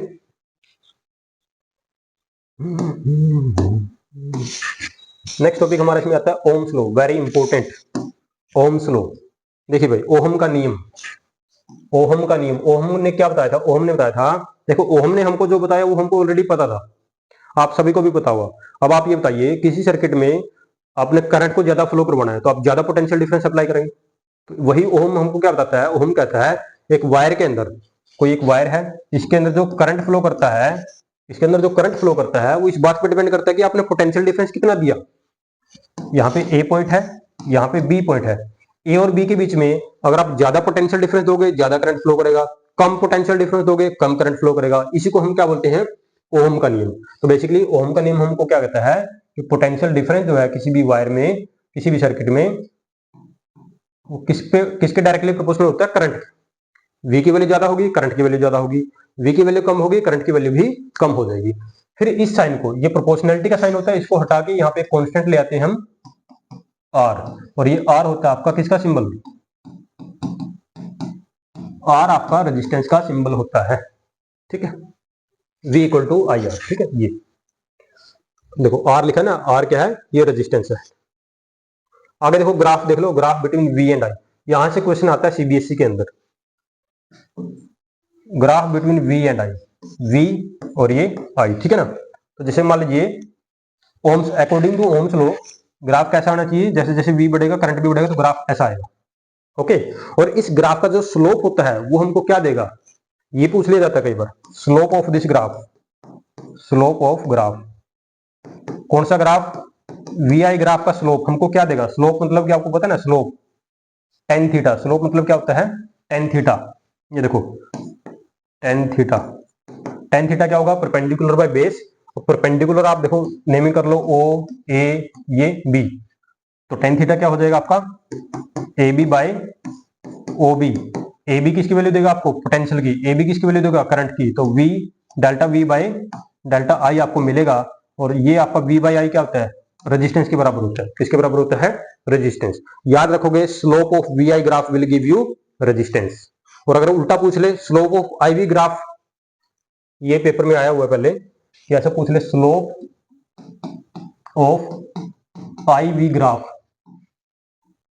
नेक्स्ट टॉपिक हमारा इसमें आता है Ohm's law, very important, Ohm's law. देखिए भाई, ओहम का नियम, ओहम का नियम, ओहम ने क्या बताया था, ओहम ने बताया था, देखो ओहम ने हमको जो बताया वो हमको ऑलरेडी पता था, आप सभी को भी पता हुआ। अब आप ये बताइए, किसी सर्किट में आपने करंट को ज्यादा फ्लो करवाना है तो आप ज्यादा पोटेंशियल डिफरेंस अप्लाई करेंगे, तो वही ओहम हमको क्या बताता है, ओहम कहता है एक वायर के अंदर, कोई एक वायर है, इसके अंदर जो करंट फ्लो करता है, इसके अंदर जो करंट फ्लो करता है वो इस बात पर डिपेंड करता है कि आपने पोटेंशियल डिफरेंस कितना दिया। यहाँ पे ए पॉइंट है, यहाँ पे बी पॉइंट है, ए और बी के बीच में अगर आप ज्यादा पोटेंशियल डिफरेंस दोगे ज्यादा करंट फ्लो करेगा, कम पोटेंशियल डिफरेंस दोगे कम करंट फ्लो करेगा, इसी को हम क्या बोलते हैं, ओहम का नियम। तो बेसिकली ओहम का नियम हमको क्या कहता है कि पोटेंशियल डिफरेंस जो है किसी भी वायर में, किसी भी सर्किट में, वो किसके डायरेक्टली प्रोपोर्शनल होता है, करंट। वी की वैल्यू ज्यादा होगी करंट की वैल्यू ज्यादा होगी, वी की वैल्यू कम होगी करंट की वैल्यू भी कम हो जाएगी। फिर इस साइन को, ये प्रोपोर्शनलिटी का साइन होता है, इसको हटा के यहाँ पे कांस्टेंट ले आते हैं हम आर, और ये आर होता है आपका किसका सिंबल, आर आपका रेजिस्टेंस का सिंबल होता है, ठीक है, V equal to I R, ठीक है। ये देखो आर लिखा ना, आर क्या है, ये रेजिस्टेंस है। आगे देखो ग्राफ देख लो, graph between V and I, यहां से क्वेश्चन आता है सीबीएसई के अंदर, graph between V and I, V और ये I, ठीक है ना। तो जैसे मान लीजिए Ohm's, according to Ohm's law, graph कैसा आना चाहिए, जैसे जैसे V बढ़ेगा करंट भी बढ़ेगा, तो ग्राफ ऐसा आएगा, ओके। और इस ग्राफ का जो स्लोप होता है वो हमको क्या देगा, ये पूछ लिया जाता है कई बार, slope of this graph, slope of graph, कौन सा ग्राफ, वी आई ग्राफ का स्लोप हमको क्या देगा, स्लोप मतलब क्या आपको पता है ना, स्लोप टेन थीटा, स्लोप मतलब क्या होता है, टेन थीटा, ये देखो टेन थीटा, टेन थीटा क्या होगा, परपेंडिकुलर बाय बेस, और परपेंडिकुलर आप देखो नेमिंग कर लो, ओ ए ये बी, तो टेन थीटा क्या हो जाएगा आपका, A B by O B, A B किसकी वैल्यू देगा आपको, पोटेंशियल की, ए बी किसकी वैल्यू देगा, करंट की, तो V delta V by delta I आपको मिलेगा, और ये आपका वी बाय आई क्या होता है, रेजिस्टेंस के बराबर होता है, किसके बराबर होता है, रेजिस्टेंस। याद रखोगे, slope of V I graph will give you resistance. और अगर उल्टा पूछ ले, slope of I V graph, ये पेपर में आया हुआ है पहले कि ऐसा पूछ ले, slope of I V graph,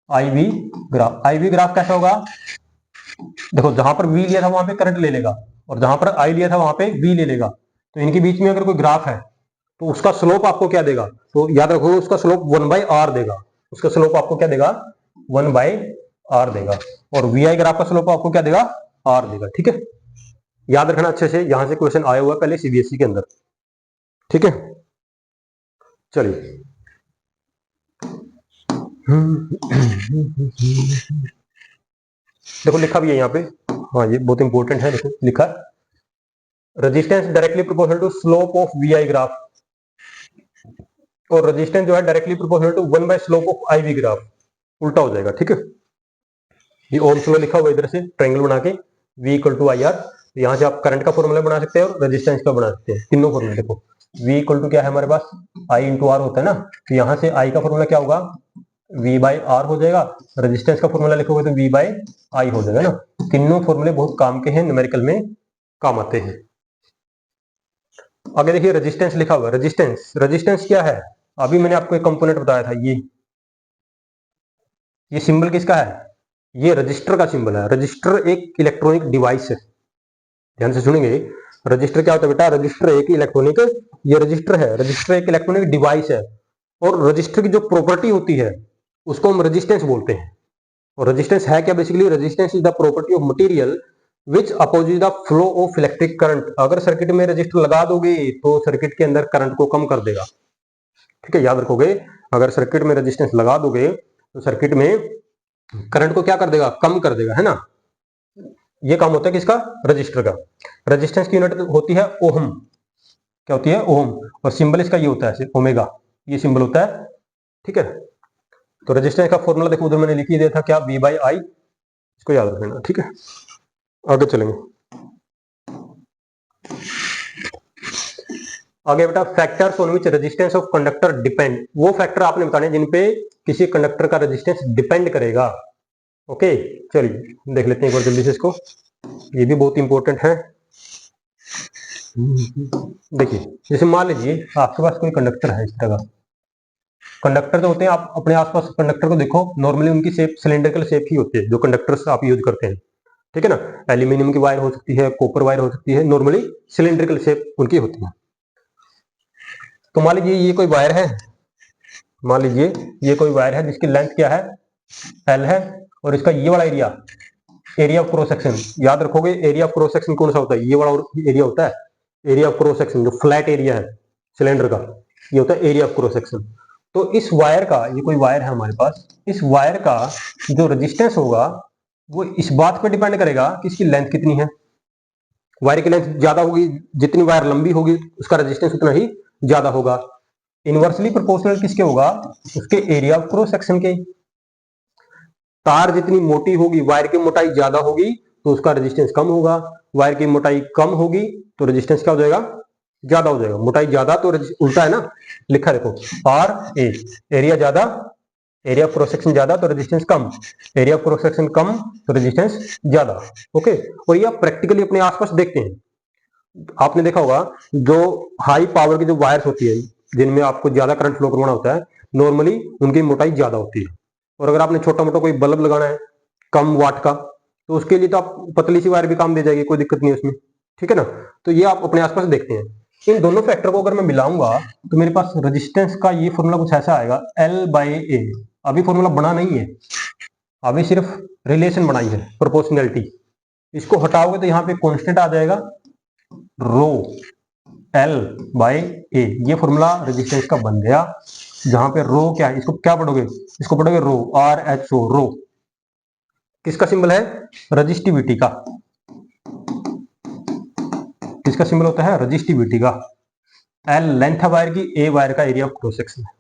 I V graph, I V graph कैसा होगा, देखो जहां पर V लिया था वहां पे करंट ले लेगा, और जहां पर I लिया था वहां पे V ले लेगा, तो इनके बीच में अगर कोई ग्राफ है तो उसका स्लोप आपको क्या देगा, तो याद रखो उसका स्लोप 1/r देगा, उसका स्लोप आपको क्या देगा, 1/r देगा, और VI ग्राफ का स्लोप आपको क्या देगा, R देगा, ठीक है। याद रखना अच्छे से, यहां से क्वेश्चन आया हुआ है पहले सीबीएसई के अंदर, ठीक है। चलिए देखो लिखा भी है यहाँ पे, हाँ ये बहुत इंपॉर्टेंट है, देखो लिखा, resistance directly proportional to slope of V I graph, और रेजिस्टेंस जो है डायरेक्टली प्रोपोर्शनल टू 1/स्लोप ऑफ आई वी ग्राफ, उल्टा हो जाएगा, ठीक है। ये ओम्स लॉ लिखा हुआ इधर से ट्रायंगल बना के, V equal to I R, तो यहाँ से आप करंट का फॉर्मूला बना सकते हैं और रेजिस्टेंस का बना सकते हैं, तीनों फॉर्मूला देखो, V इक्वल टू क्या है हमारे पास, I इंटू आर होता है ना, तो यहाँ से I का फॉर्मूला क्या होगा, V बाई आर हो जाएगा, रेजिस्टेंस का फॉर्मूला लिखोगे तो V बाई आई हो जाएगा ना। तीनों फॉर्मूले बहुत काम के हैं, न्यूमेरिकल में काम आते हैं। आगे देखिए रेजिस्टेंस लिखा हुआ है। रेजिस्टेंस, रेजिस्टेंस क्या है? अभी मैंने आपको एक कंपोनेंट बताया था, ये सिंबल किसका है? ये रजिस्टर का सिंबल है। रजिस्टर एक इलेक्ट्रॉनिक डिवाइस है, ध्यान से सुनेंगे। रजिस्टर क्या होता है बेटा? रजिस्टर एक इलेक्ट्रॉनिक, ये रजिस्टर है, रजिस्टर एक इलेक्ट्रॉनिक डिवाइस है। और रजिस्टर की जो प्रॉपर्टी होती है उसको हम रेजिस्टेंस बोलते हैं। और रेजिस्टेंस है क्या? Basically resistance is the property of material which opposes the flow of electric current. अगर सर्किट में रजिस्टर लगा दोगे तो सर्किट के अंदर करंट को कम कर देगा, ठीक है, याद रखोगे। अगर सर्किट में रेजिस्टेंस लगा दोगे तो सर्किट में करंट को क्या कर देगा? कम कर देगा, है ना। ये काम होता है किसका? रजिस्टर का। रेजिस्टेंस की यूनिट होती है ओहम। क्या होती है? ओहम। और सिंबल इसका ये होता है ओमेगा, ये सिंबल होता है, ठीक है। तो रेजिस्टेंस का फॉर्मूला देखो उधर मैंने लिख ही दिया था, क्या? V बाई आई, इसको याद रखना, ठीक है। आगे चलेंगे। आगे बेटा, factors on which resistance of conductor depend. वो फैक्टर आपने बताने जिन पे किसी कंडक्टर का रेजिस्टेंस डिपेंड करेगा। ओके, चलिए देख लेते हैं एक बार जल्दी से इसको, ये भी बहुत इंपॉर्टेंट है। देखिए, जैसे मान लीजिए आपके पास कोई कंडक्टर है, इस तरह का कंडक्टर जो होते हैं, आप अपने आसपास कंडक्टर को देखो, नॉर्मली उनकी शेप सिलेंड्रिकल शेप ही होती है जो कंडक्टर्स आप यूज करते हैं, ठीक है ना। एल्यूमिनियम की वायर हो सकती है, कॉपर वायर हो सकती है, नॉर्मली सिलेंड्रिकल शेप उनकी होती है। तो मान लीजिए ये कोई वायर है, मान लीजिए ये कोई वायर है जिसकी लेंथ क्या है? L है, और इसका ये वाला area, area of cross section, याद रखोगे एरिया ऑफ क्रॉस सेक्शन कौन सा होता है? ये वाला एरिया होता है एरिया ऑफ क्रॉस सेक्शन, जो फ्लैट एरिया है सिलेंडर का, ये होता है एरिया ऑफ क्रॉस सेक्शन। तो इस वायर का, ये कोई वायर है हमारे पास, इस वायर का जो रेजिस्टेंस होगा वो इस बात पर डिपेंड करेगा कि इसकी लेंथ कितनी है। वायर की लेंथ ज्यादा होगी, जितनी वायर लंबी होगी उसका रेजिस्टेंस उतना ही ज्यादा होगा। इनवर्सली प्रोपोर्शनल किसके होगा? उसके एरिया ऑफ क्रॉस सेक्शन के। तार जितनी मोटी होगी, वायर की मोटाई ज्यादा होगी तो उसका रेजिस्टेंस कम होगा। वायर की मोटाई कम होगी तो रेजिस्टेंस क्या हो जाएगा? ज्यादा हो जाएगा। मोटाई ज्यादा तो उल्टा है ना, लिखा देखो आर ए, एरिया ज्यादा, एरिया ऑफ क्रॉस सेक्शन ज्यादा तो रेजिस्टेंस कम, एरिया ऑफ क्रॉस सेक्शन कम तो रेजिस्टेंस ज्यादा। ओके, और ये आप प्रैक्टिकली अपने आसपास देखते हैं। आपने देखा होगा जो हाई पावर की जो वायर्स होती है जिनमें आपको ज्यादा करंट फ्लो करवाना होता है, नॉर्मली उनकी मोटाई ज्यादा होती है। और अगर आपने छोटा मोटा कोई बल्ब लगाना है कम वाट का, तो उसके लिए तो आप पतली सी वायर भी काम दे जाएगी, कोई दिक्कत नहीं है उसमें, ठीक है ना। तो ये आप अपने आसपास देखते हैं। इन दोनों फैक्टर को अगर मैं मिलाऊंगा तो मेरे पास रेजिस्टेंस का ये फॉर्मूला कुछ ऐसा आएगा, L बाई ए। अभी फॉर्मूला बना नहीं है, अभी सिर्फ रिलेशन बनाई है, प्रोपोर्शनैलिटी। इसको हटाओगे तो यहाँ पे कांस्टेंट आ जाएगा रो L बाई ए। ये फॉर्मूला रेजिस्टेंस का बन गया, जहां पे रो क्या है, इसको क्या पढ़ोगे? इसको पढ़ोगे रो, RHO, रो किसका सिंबल है? रजिस्टिविटी का। किसका सिंबल होता है? रजिस्टिविटी का। L लेंथ है वायर की, A वायर का एरिया ऑफ क्रॉस सेक्शन है,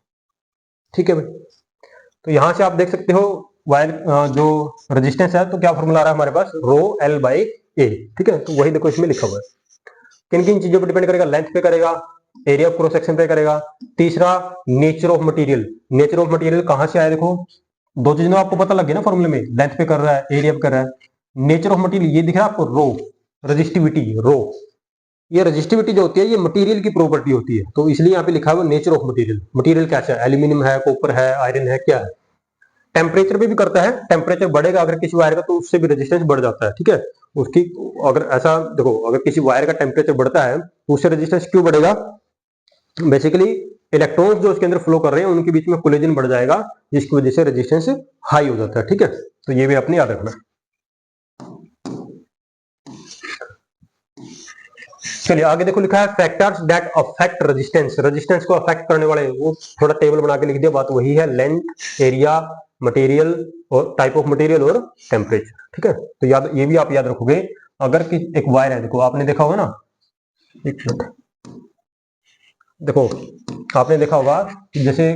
ठीक है भाई। तो यहां से आप देख सकते हो वायर जो रेजिस्टेंस है, तो क्या फॉर्मूला आ रहा है हमारे पास? रो L बाई ए, ठीक है। तो वही देखो इसमें लिखा हुआ है। किन किन चीजों पर डिपेंड करेगा? लेंथ पे करेगा, एरिया ऑफ क्रॉस सेक्शन पे करेगा। तीसरा nature of material. Nature of material कहां से आया? देखो दो चीजें आपको पता लग गई ना फॉर्मूले में, लेंथ पे कर रहा है, एरिया पे कर रहा है। नेचर ऑफ मटेरियल ये दिख रहा है आपको, रो, रजिस्टिविटी रो। ये रजिस्टिविटी जो होती है ये मटेरियल की प्रॉपर्टी होती है, तो इसलिए यहाँ पे लिखा हुआ नेचर ऑफ मटेरियल। मटेरियल कैसा है? एल्यूमिनियम है, कॉपर है, आयरन है, क्या है। टेम्परेचर पे भी करता है, टेम्परेचर बढ़ेगा अगर किसी वायर का तो उससे भी रेजिस्टेंस बढ़ जाता है, ठीक है। उसकी अगर ऐसा देखो, अगर किसी वायर का टेम्परेचर बढ़ता है तो उससे रेजिस्टेंस क्यों बढ़ेगा? बेसिकली इलेक्ट्रॉन्स जो उसके अंदर फ्लो कर रहे हैं उनके बीच में कोलिजन बढ़ जाएगा, जिसकी वजह से रेजिस्टेंस हाई हो जाता है, ठीक है। तो ये भी अपने याद रखना। चलिए आगे देखो, लिखा है factors that affect resistance. Resistance को अफेक्ट करने वाले, वो थोड़ा टेबल बना के लिख दिया, बात वही है, लेंथ, एरिया, मटेरियल और टाइप ऑफ मटेरियल और टेम्परेचर, ठीक है। तो याद, ये भी आप याद रखोगे। अगर कि एक वायर है, देखो आपने देखा होगा ना, एक मिनट, देखो आपने देखा होगा कि जैसे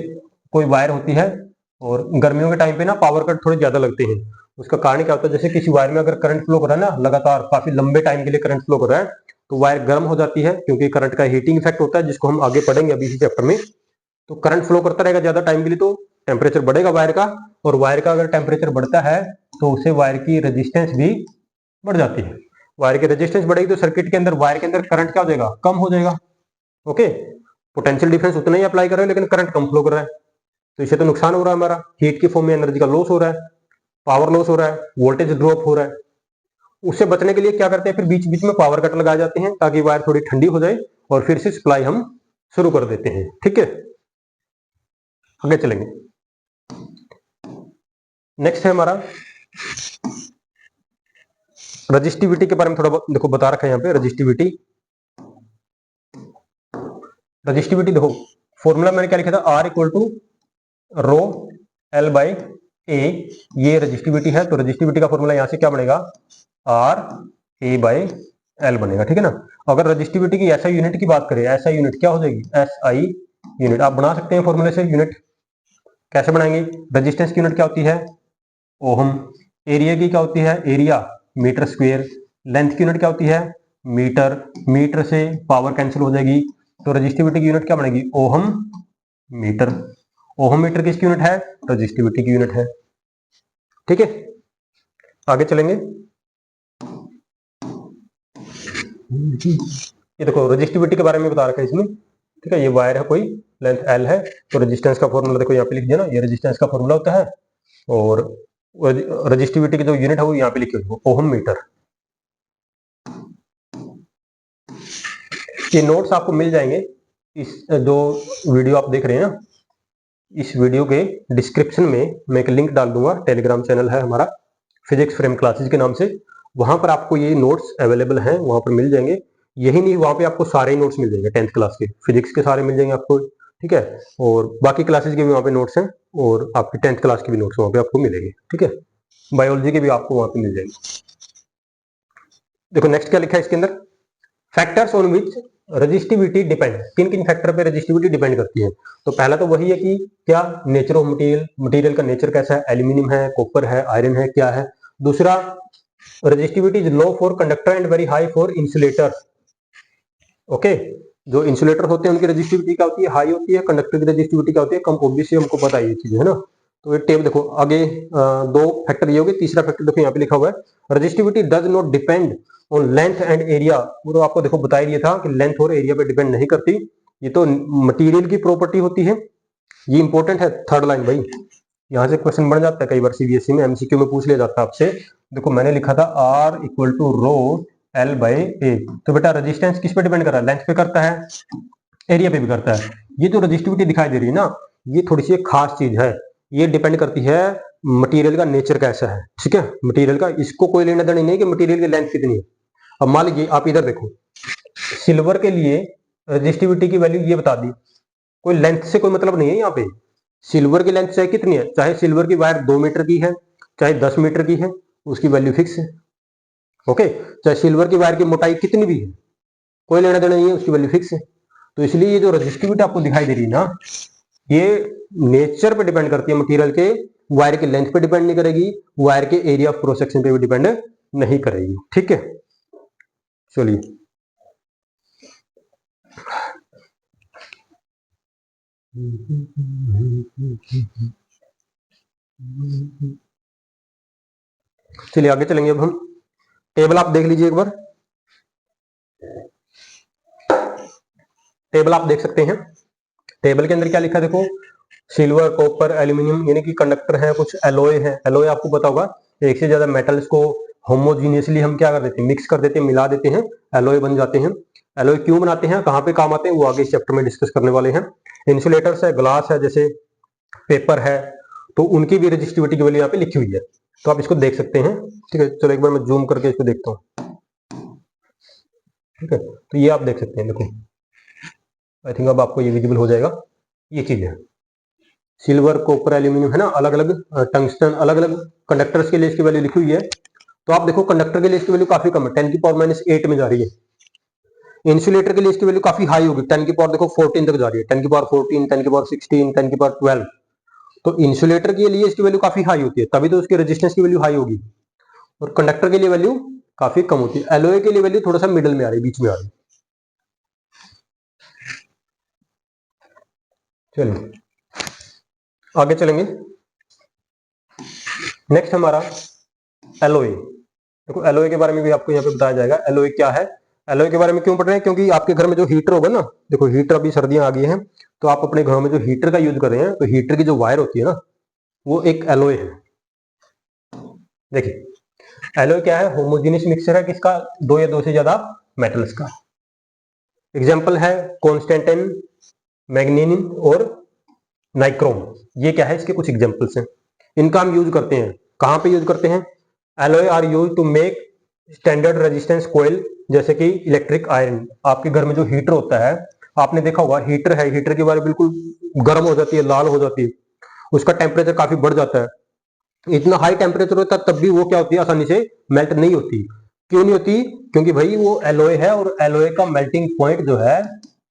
कोई वायर होती है और गर्मियों के टाइम पे ना पावर कट थोड़े ज्यादा लगते हैं। उसका कारण क्या होता है? जैसे किसी वायर में अगर करंट फ्लो कर रहा है ना लगातार काफी लंबे टाइम के लिए करंट फ्लो कर रहा है, तो वायर गर्म हो जाती है, क्योंकि करंट का हीटिंग इफेक्ट होता है, जिसको हम आगे पढ़ेंगे अभी इसी चैप्टर में। तो करंट फ्लो करता रहेगा ज्यादा टाइम के लिए तो टेम्परेचर बढ़ेगा वायर का, और वायर का अगर टेम्परेचर बढ़ता है तो उससे वायर की रेजिस्टेंस भी बढ़ जाती है। वायर की रेजिस्टेंस बढ़ेगी तो सर्किट के अंदर, वायर के अंदर करंट क्या हो जाएगा? कम हो जाएगा। ओके, पोटेंशियल डिफरेंस उतना ही अप्लाई कर रहे हैं लेकिन करंट कम फ्लो कर रहा है, तो इससे तो नुकसान हो रहा है, हमारा हीट की फॉर्म में एनर्जी का लॉस हो रहा है, पावर लॉस हो रहा है, वोल्टेज ड्रॉप हो रहा है। उससे बचने के लिए क्या करते हैं, फिर बीच बीच में पावर कट लगाए जाते हैं ताकि वायर थोड़ी ठंडी हो जाए और फिर से सप्लाई हम शुरू कर देते हैं। ठीक है, आगे चलेंगे। नेक्स्ट है हमारा रजिस्टिविटी के बारे में थोड़ा देखो बता रखा है यहाँ पे। रजिस्टिविटी देखो, फॉर्मूला मैंने क्या लिखा था, R equal to rho L by A, ये रजिस्टिविटी है। तो रजिस्टिविटी का फॉर्मूला यहां से क्या बनेगा, आर ए बाई एल बनेगा। ठीक है ना। अगर रजिस्टिविटी की एसआई यूनिट की बात करें, एसआई यूनिट क्या हो जाएगी, एसआई यूनिट आप बना सकते हैं फॉर्मूले से। यूनिट कैसे बनाएंगे, रेजिस्टेंस की यूनिट क्या होती है, ओहम। एरिया की क्या होती है, एरिया मीटर स्क्वायर। लेंथ की यूनिट क्या होती है, मीटर। मीटर से पावर कैंसिल हो जाएगी, तो रजिस्टिविटी की यूनिट क्या बनेगी, ओहम मीटर। ओहम मीटर किसकी यूनिट है, रजिस्टिविटी की यूनिट है। ठीक है, आगे चलेंगे। ये देखो रजिस्टिविटी के बारे में बता रखा है इसमें। ठीक है, ये वायर है कोई, लेंथ एल है, तो रेजिस्टेंस का फॉर्मूला देखो यहाँ पे लिख दिया ना, ये रेजिस्टेंस का फॉर्मूला होता है। और रजिस्टिविटी की जो यूनिट है वो यहाँ पे लिखी हुई है, ओहम मीटर। ये नोट्स आपको मिल जाएंगे, इस जो वीडियो आप देख रहे हैं ना, इस वीडियो के डिस्क्रिप्शन में मैं एक लिंक डाल दूंगा। टेलीग्राम चैनल है हमारा फिजिक्स फ्रेम क्लासेस के नाम से, वहां पर आपको ये नोट्स अवेलेबल हैं, वहां पर मिल जाएंगे। यही नहीं, वहां पे आपको सारे नोट्स मिल जाएंगे, 10th क्लास के फिजिक्स के सारे मिल जाएंगे आपको। ठीक है, और बाकी क्लासेस के भी वहां पे नोट्स हैं, और आपकी 10th क्लास के भी नोट्स वहां पे आपको मिलेंगे। ठीक है, बायोलॉजी के भी आपको वहां पे मिल जाएंगे। देखो नेक्स्ट क्या लिखा है इसके अंदर, factors on which resistivity depend. किन किन फैक्टर पे रजिस्टिविटी डिपेंड करती है, तो पहला तो वही है कि क्या नेचर ऑफ मटेरियल, मटेरियल का नेचर कैसा है, एल्यूमिनियम है, कॉपर है, आयरन है, क्या है। दूसरा, resistivity is low for conductor and very high for insulator. Okay, जो इंसुलेटर होते हैं उनकी रजिस्टिविटी क्या होती है, हाई होती है, कंडक्टर की रजिस्टिविटी क्या होती है, कम। ऑब्वियसली हमको पता है ये चीज, है ना। तो ये टेब देखो आगे, दो फैक्टर ये हो गए, तीसरा फैक्टर देखो यहाँ पे लिखा हुआ है, resistivity does not depend on length and area. वो तो आपको देखो बता ही दिया था कि लेंथ और एरिया पे डिपेंड नहीं करती, ये तो मटेरियल की प्रॉपर्टी होती है। ये इंपॉर्टेंट है, थर्ड लाइन भाई, यहाँ से क्वेश्चन बन जाता है कई बार सीबीएसई में, एमसीक्यू में पूछ लिया जाता है आपसे। देखो मैंने लिखा था R equal to rho L by A, तो बेटा रेजिस्टेंस किस पे डिपेंड कर रहा है, लेंथ पे करता है, एरिया पे भी करता है। ये जो रजिस्टिविटी दिखाई दे रही है ना, ये थोड़ी सी एक खास चीज है, ये डिपेंड करती है मटेरियल का नेचर कैसा है। ठीक है, मटेरियल का इसको कोई लेना देना नहीं कि मटेरियल की लेंथ कितनी है। अब मान लीजिए आप इधर देखो, सिल्वर के लिए रजिस्टिविटी की वैल्यू ये बता दी, कोई लेंथ से कोई मतलब नहीं है यहाँ पे। सिल्वर की लेंथ चाहे कितनी है, चाहे सिल्वर की वायर 2 मीटर की है, चाहे 10 मीटर की है, उसकी वैल्यू फिक्स है। ओके, चाहे सिल्वर की वायर की मोटाई कितनी भी है, कोई लेना देना नहीं है, उसकी वैल्यू फिक्स है। तो इसलिए ये जो रजिस्टिविटी आपको दिखाई दे रही है ना, ये नेचर पे डिपेंड करती है मटेरियल के, वायर के लेंथ पे डिपेंड नहीं करेगी, वायर के एरिया ऑफ क्रॉस सेक्शन पे भी डिपेंड नहीं करेगी। ठीक है, चलिए चलिए आगे चलेंगे। अब हम टेबल आप देख लीजिए एक बार, टेबल आप देख सकते हैं। टेबल के अंदर क्या लिखा है देखो, सिल्वर, कॉपर, एल्यूमिनियम यानी कि कंडक्टर है, कुछ एलॉय है। एलॉय आपको पता होगा, एक से ज्यादा मेटल्स को होमोजीनियसली हम क्या कर देते हैं, मिक्स कर देते हैं, मिला देते हैं, एलॉय बन जाते हैं। एलॉय क्यों बनाते हैं, कहाँ पे काम आते हैं, वो आगे इस चैप्टर में डिस्कस करने वाले हैं। इंसुलेटर्स है, ग्लास है, जैसे पेपर है, तो उनकी भी रजिस्टिविटी की वैल्यू यहाँ पे लिखी हुई है, तो आप इसको देख सकते हैं। ठीक है, चलो एक बार मैं जूम करके इसको देखता हूँ। ठीक है, तो ये आप देख सकते हैं, देखो आई थिंक अब आपको ये विजिबल हो जाएगा। ये चीज है, सिल्वर, कॉपर, एल्यूमिनियम है ना, अलग अलग टंगस्टन, अलग अलग कंडक्टर्स के लिए इसकी वैल्यू लिखी हुई है। तो आप देखो कंडक्टर के लिए इसकी वैल्यू काफी कम है, 10 की पावर -8 में जा रही है। इंसुलेटर के लिए इसकी वैल्यू काफी हाई होगी, 10 की पावर देखो 14 तक जा रही है, 10 की पावर 14, 10 की पावर 16, 10 की पावर 12। तो इंसुलेटर के लिए इसकी वैल्यू काफी हाई होती है, तभी तो उसकी रेजिस्टेंस की वैल्यू हाई होगी। और कंडक्टर के लिए वैल्यू काफी कम होती है। एलॉय के लिए वैल्यू थोड़ा सा मिडल में आ रही है, बीच में आ रही है। चलिए आगे चलेंगे। नेक्स्ट हमारा एलॉय। देखो एलॉय के बारे में भी आपको यहाँ पे बताया जाएगा, एलॉय क्या है, एलॉय के बारे में क्यों पढ़ रहे हैं? क्योंकि आपके घर में जो हीटर होगा ना, देखो हीटर अभी सर्दियां आ गई हैं, तो आप अपने घरों में जो हीटर का यूज कर रहे हैं, तो हीटर की जो वायर होती है ना, वो एक एलॉय है। देखिए एलॉय क्या है? होमोजेनियस मिक्सचर है किसका? दो या दो से ज्यादा मेटल्स का। एग्जाम्पल है कॉन्स्टेंटाइन, मैग्नीनियम और नाइक्रोम। ये क्या है? इसके कुछ एग्जाम्पल्स हैं। इनका हम यूज करते हैं, कहां पे यूज करते हैं? Alloy are use to make standard resistance coil, जैसे कि इलेक्ट्रिक आयरन। आपके घर में जो हीटर होता है, आपने देखा होगा हीटर है, हीटर की वायर बिल्कुल गर्म हो जाती है, लाल हो जाती है, उसका टेम्परेचर काफी बढ़ जाता है। इतना हाई टेम्परेचर होता है तब भी वो क्या होती है? आसानी से मेल्ट नहीं होती। क्यों नहीं होती? क्योंकि भाई वो एलॉय है, और एलॉय का मेल्टिंग पॉइंट जो है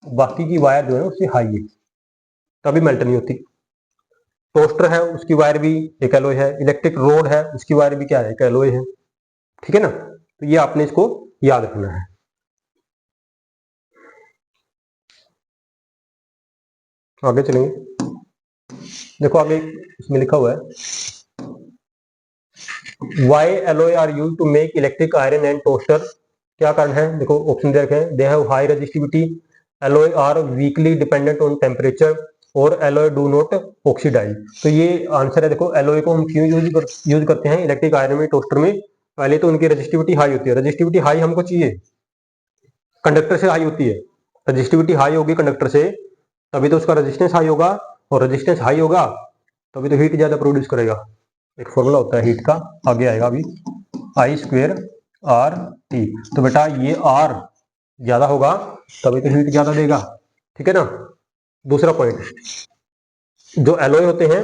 बाकी की वायर जो है उससे हाई है, तभी मेल्ट नहीं होती। टोस्टर है, उसकी वायर भी एक एलॉय है। इलेक्ट्रिक रोड है, उसकी वायर भी क्या है? एक एलॉय है। ठीक है ना? तो ये आपने इसको याद रखना है। आगे चलेंगे, देखो आगे इसमें लिखा हुआ है why alloy are use to make electric iron and toaster. क्या कारण है? देखो ऑप्शन दे रखे हैं। They have high resistivity, alloy are weakly dependent on temperature, और एलॉय डू नॉट ऑक्सीडाइज। तो ये आंसर है। देखो एलॉय को हम क्यों यूज करते हैं इलेक्ट्रिक आयरन में, टोस्टर में? पहले तो उनकी रेजिस्टिविटी हाई होती है। रेजिस्टिविटी हाई हमको चाहिए, कंडक्टर से हाई होती है। रेजिस्टिविटी हाई होगी कंडक्टर से, तभी तो उसका रेजिस्टेंस हाई होगा, और रेजिस्टेंस हाई होगा तभी तो हीट ज्यादा प्रोड्यूस करेगा। एक फॉर्मूला होता है हीट का, आगे आएगा अभी, आई स्क्वेयर आर टी। तो बेटा ये आर ज्यादा होगा तभी तो हीट ज्यादा देगा। ठीक है ना? दूसरा पॉइंट, जो एलॉय होते हैं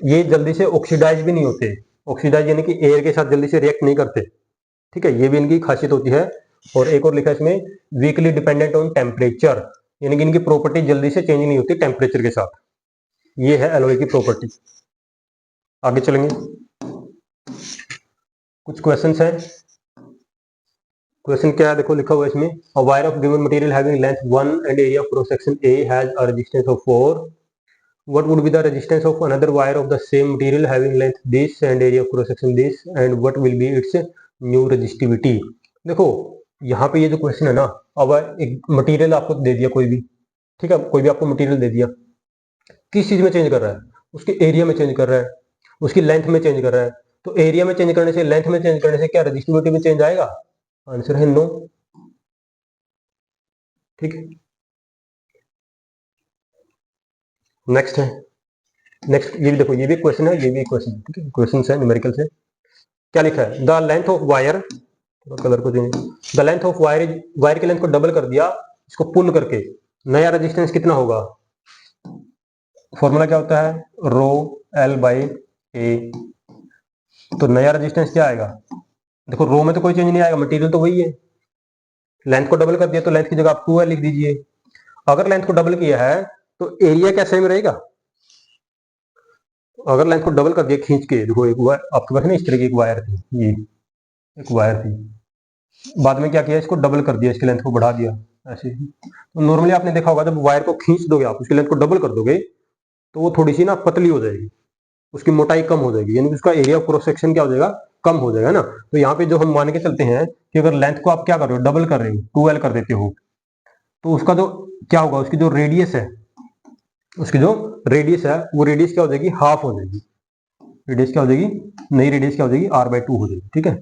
ये जल्दी से ऑक्सीडाइज भी नहीं होते। ऑक्सीडाइज यानी कि एयर के साथ जल्दी से रिएक्ट नहीं करते। ठीक है, ये भी इनकी खासियत होती है। और एक और लिखा है इसमें, वीकली डिपेंडेंट ऑन टेम्परेचर, यानी कि इनकी प्रॉपर्टी जल्दी से चेंज नहीं होती टेम्परेचर के साथ। ये है एलॉय की प्रॉपर्टी। आगे चलेंगे, कुछ क्वेश्चंस हैं। क्वेश्चन क्या है? देखो लिखा हुआ है इसमें, a wire of given material having length 1 and area of cross section A has a resistance of 4, what would be the resistance of another wire of the same material having length this and area of cross section this, and what will be its new resistivity? देखो यहाँ पे ये जो question है ना, अब एक material आपको दे दिया कोई भी, ठीक है, कोई भी आपको मटेरियल दे दिया, किस चीज में चेंज कर रहा है? उसके एरिया में चेंज कर रहा है, उसकी लेंथ में चेंज कर रहा है। तो एरिया में चेंज करने से, लेंथ में चेंज करने से क्या रजिस्टिविटी में चेंज आएगा? आंसर है नो। ठीक है, नेक्स्ट है, नेक्स्ट ये भी देखो, ये भी क्वेश्चन है, ये भी क्वेश्चन है। ठीक है, क्वेश्चन है न्यूमेरिकल से। क्या लिखा है? The length of wire, colour को change, the length of wire, wire की लेंथ को डबल कर दिया, इसको पुल करके नया रेजिस्टेंस कितना होगा? फॉर्मूला क्या होता है? रो एल बाई ए। तो नया रेजिस्टेंस क्या आएगा? देखो रो में तो कोई चेंज नहीं आएगा, मटेरियल तो वही है। लेंथ को डबल कर दिया तो लेंथ की जगह आप 2L लिख दीजिए। अगर लेंथ को डबल किया है तो एरिया क्या सेम रहेगा? अगर लेंथ को डबल कर दिया खींच के, देखो एक वायर आपके पास ना, इस तरह की एक वायर थी, ये एक वायर थी, बाद में क्या किया, इसको डबल कर दिया, इसकी लेंथ को बढ़ा दिया ऐसे। तो नॉर्मली आपने देखा होगा जब वायर को खींच दोगे आप, उसकी लेंथ को डबल कर दोगे, तो वो थोड़ी सी ना पतली हो जाएगी, उसकी मोटाई कम हो जाएगी, यानी उसका एरिया ऑफ क्रॉस सेक्शन क्या हो जाएगा? कम हो जाएगा ना। तो यहाँ पे जो हम मान के चलते हैं कि अगर लेंथ को आप क्या कर रहे हो? डबल कर रहे हो, 2L कर देते हो, तो उसका जो क्या होगा, उसकी जो रेडियस है, उसकी जो रेडियस है वो रेडियस क्या हो जाएगी? हाफ हो जाएगी। रेडियस क्या हो जाएगी? नई रेडियस क्या हो जाएगी? R/2 हो जाएगी। ठीक है,